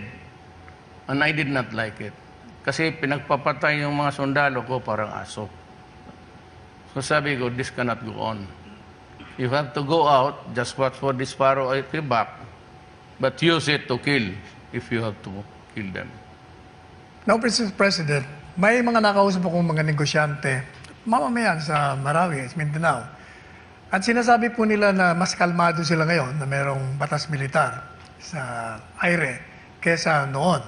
And I did not like it. Kasi pinagpapatay yung mga sundalo ko parang aso. So sabi ko, this cannot go on. You have to go out, just watch for the Sparrow at your back, but use it to kill if you have to kill them. Now, Mr. President, may mga nakausap akong mga negosyante, mamamayan sa Marawi, Mindanao. At sinasabi po nila na mas kalmado sila ngayon na mayroong batas militar sa aire kesa noon.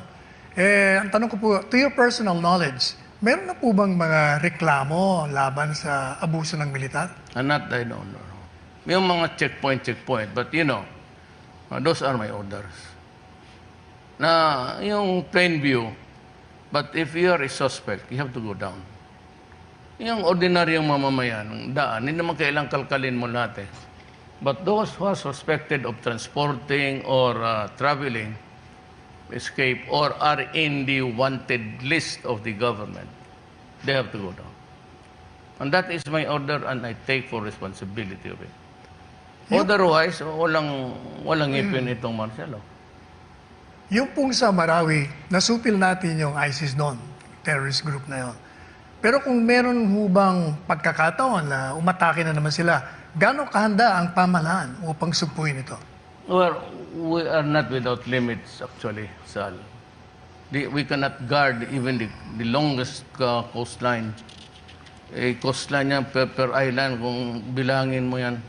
Ang tanong ko po, to your personal knowledge, meron na po bang mga reklamo laban sa abuso ng militar? Not, I don't know. May mga checkpoint, but you know, those are my orders. Na yung plain view, but if you are a suspect, you have to go down. Yung ordinaryong mamamayan, ng daan, hindi naman kailang kalkalin mo lahat eh. But those who are suspected of transporting or traveling, escape, or are in the wanted list of the government, they have to go down. And that is my order, and I take full responsibility of it. Otherwise, walang ipin itong Marcelo. Yung pong sa Marawi, nasupil natin yung ISIS noon, terrorist group na yon. Pero kung meron hubang pagkakataon na umatake na naman sila, gaano kahanda ang pamahalaan upang sugpuin ito? Well, we are not without limits actually, Sal. We cannot guard even the longest coastline. Coastline yan per island, kung bilangin mo yan.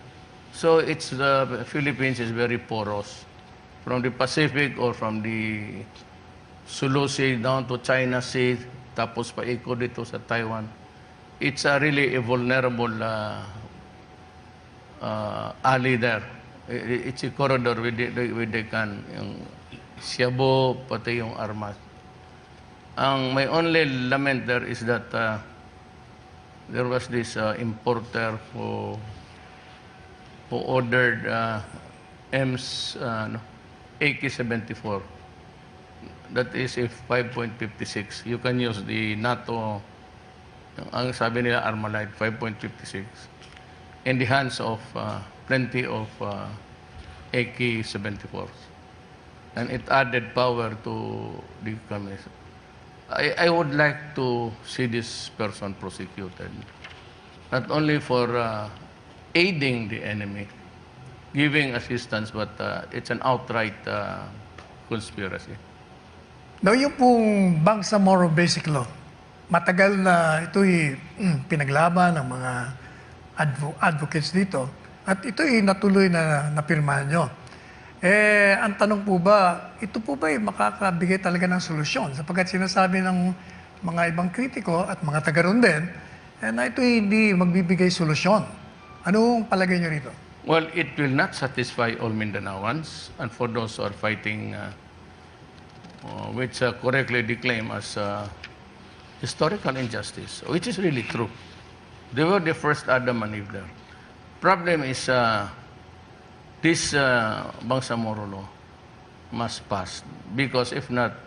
So it's the Philippines is very porous. From the Pacific or from the Sulu Sea down to China Sea, tapos paikot dito sa Taiwan. It's really a vulnerable alley there. It's a corridor with the can, yung Siabo, pati yung armas. My only lament there is that there was this importer who ordered AK-74. That is a 5.56. You can use the NATO, ang sabi nila Armalite, 5.56, in the hands of plenty of AK-74s. And it added power to the communist. I would like to see this person prosecuted, not only for aiding the enemy, giving assistance, but it's an outright conspiracy. Now, yung pong Bangsamoro Basic Law, matagal na ito'y pinaglaban ng mga advocates dito at ito'y natuloy na napirmahan nyo. Ang tanong po ba, ito po ba'y makakabigay talaga ng solusyon? Sapagkat sinasabi ng mga ibang kritiko at mga taga-ron din, na ito'y hindi magbibigay solusyon. Anong palagay nyo rito? Well, it will not satisfy all Mindanaoans, and for those who are fighting, which correctly declaim as historical injustice, which is really true. They were the first Adam and Eve there. Problem is this Bangsamoro law must pass, because if not,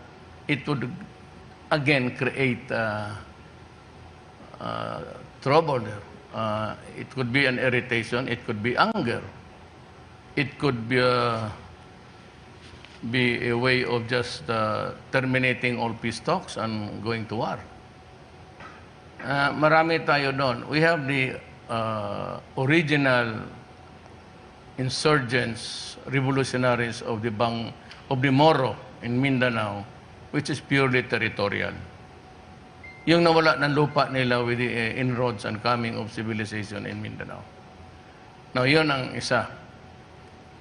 it would again create trouble there. It could be an irritation, it could be anger, it could be a way of just terminating all peace talks and going to war. Marami tayo doon. We have the original insurgents, revolutionaries of the Moro in Mindanao, which is purely territorial. Yung nawala ng lupa nila with the inroads and coming of civilization in Mindanao. Now, yun ang isa.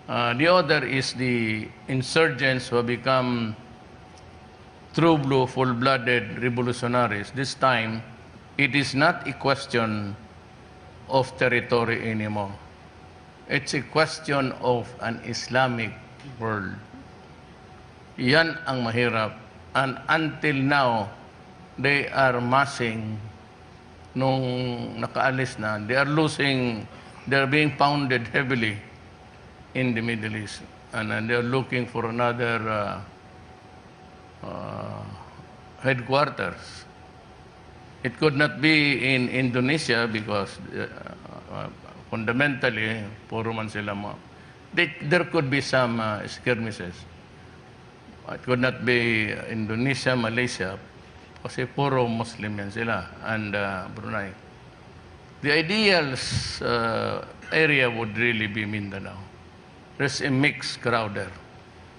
The other is the insurgents who have become true blue, full-blooded revolutionaries, this time It is not a question of territory anymore. It's a question of an Islamic world. Yan ang mahirap. And until now, they are massing nung nakaalis na. They are being pounded heavily in the Middle East. And they are looking for another headquarters. It could not be in Indonesia because fundamentally, puro man sila mo. There could be some skirmishes. It could not be Indonesia, Malaysia, kasi puro Muslim yan sila, and Brunei. The ideal area would really be Mindanao. There's a mixed crowd there.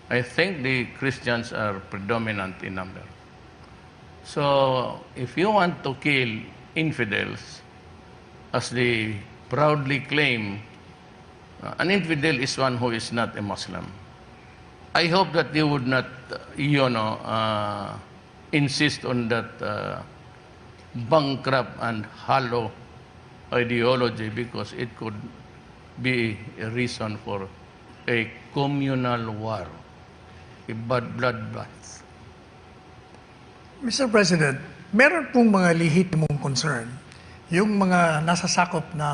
I think the Christians are predominant in number. So, if you want to kill infidels, as they proudly claim, an infidel is one who is not a Muslim. I hope that they would not, insist on that bankrupt and hollow ideology, because it could be a reason for a communal war, a bloodbath. Mr. President, meron pong mga lehitimong concern. Yung mga nasasakop na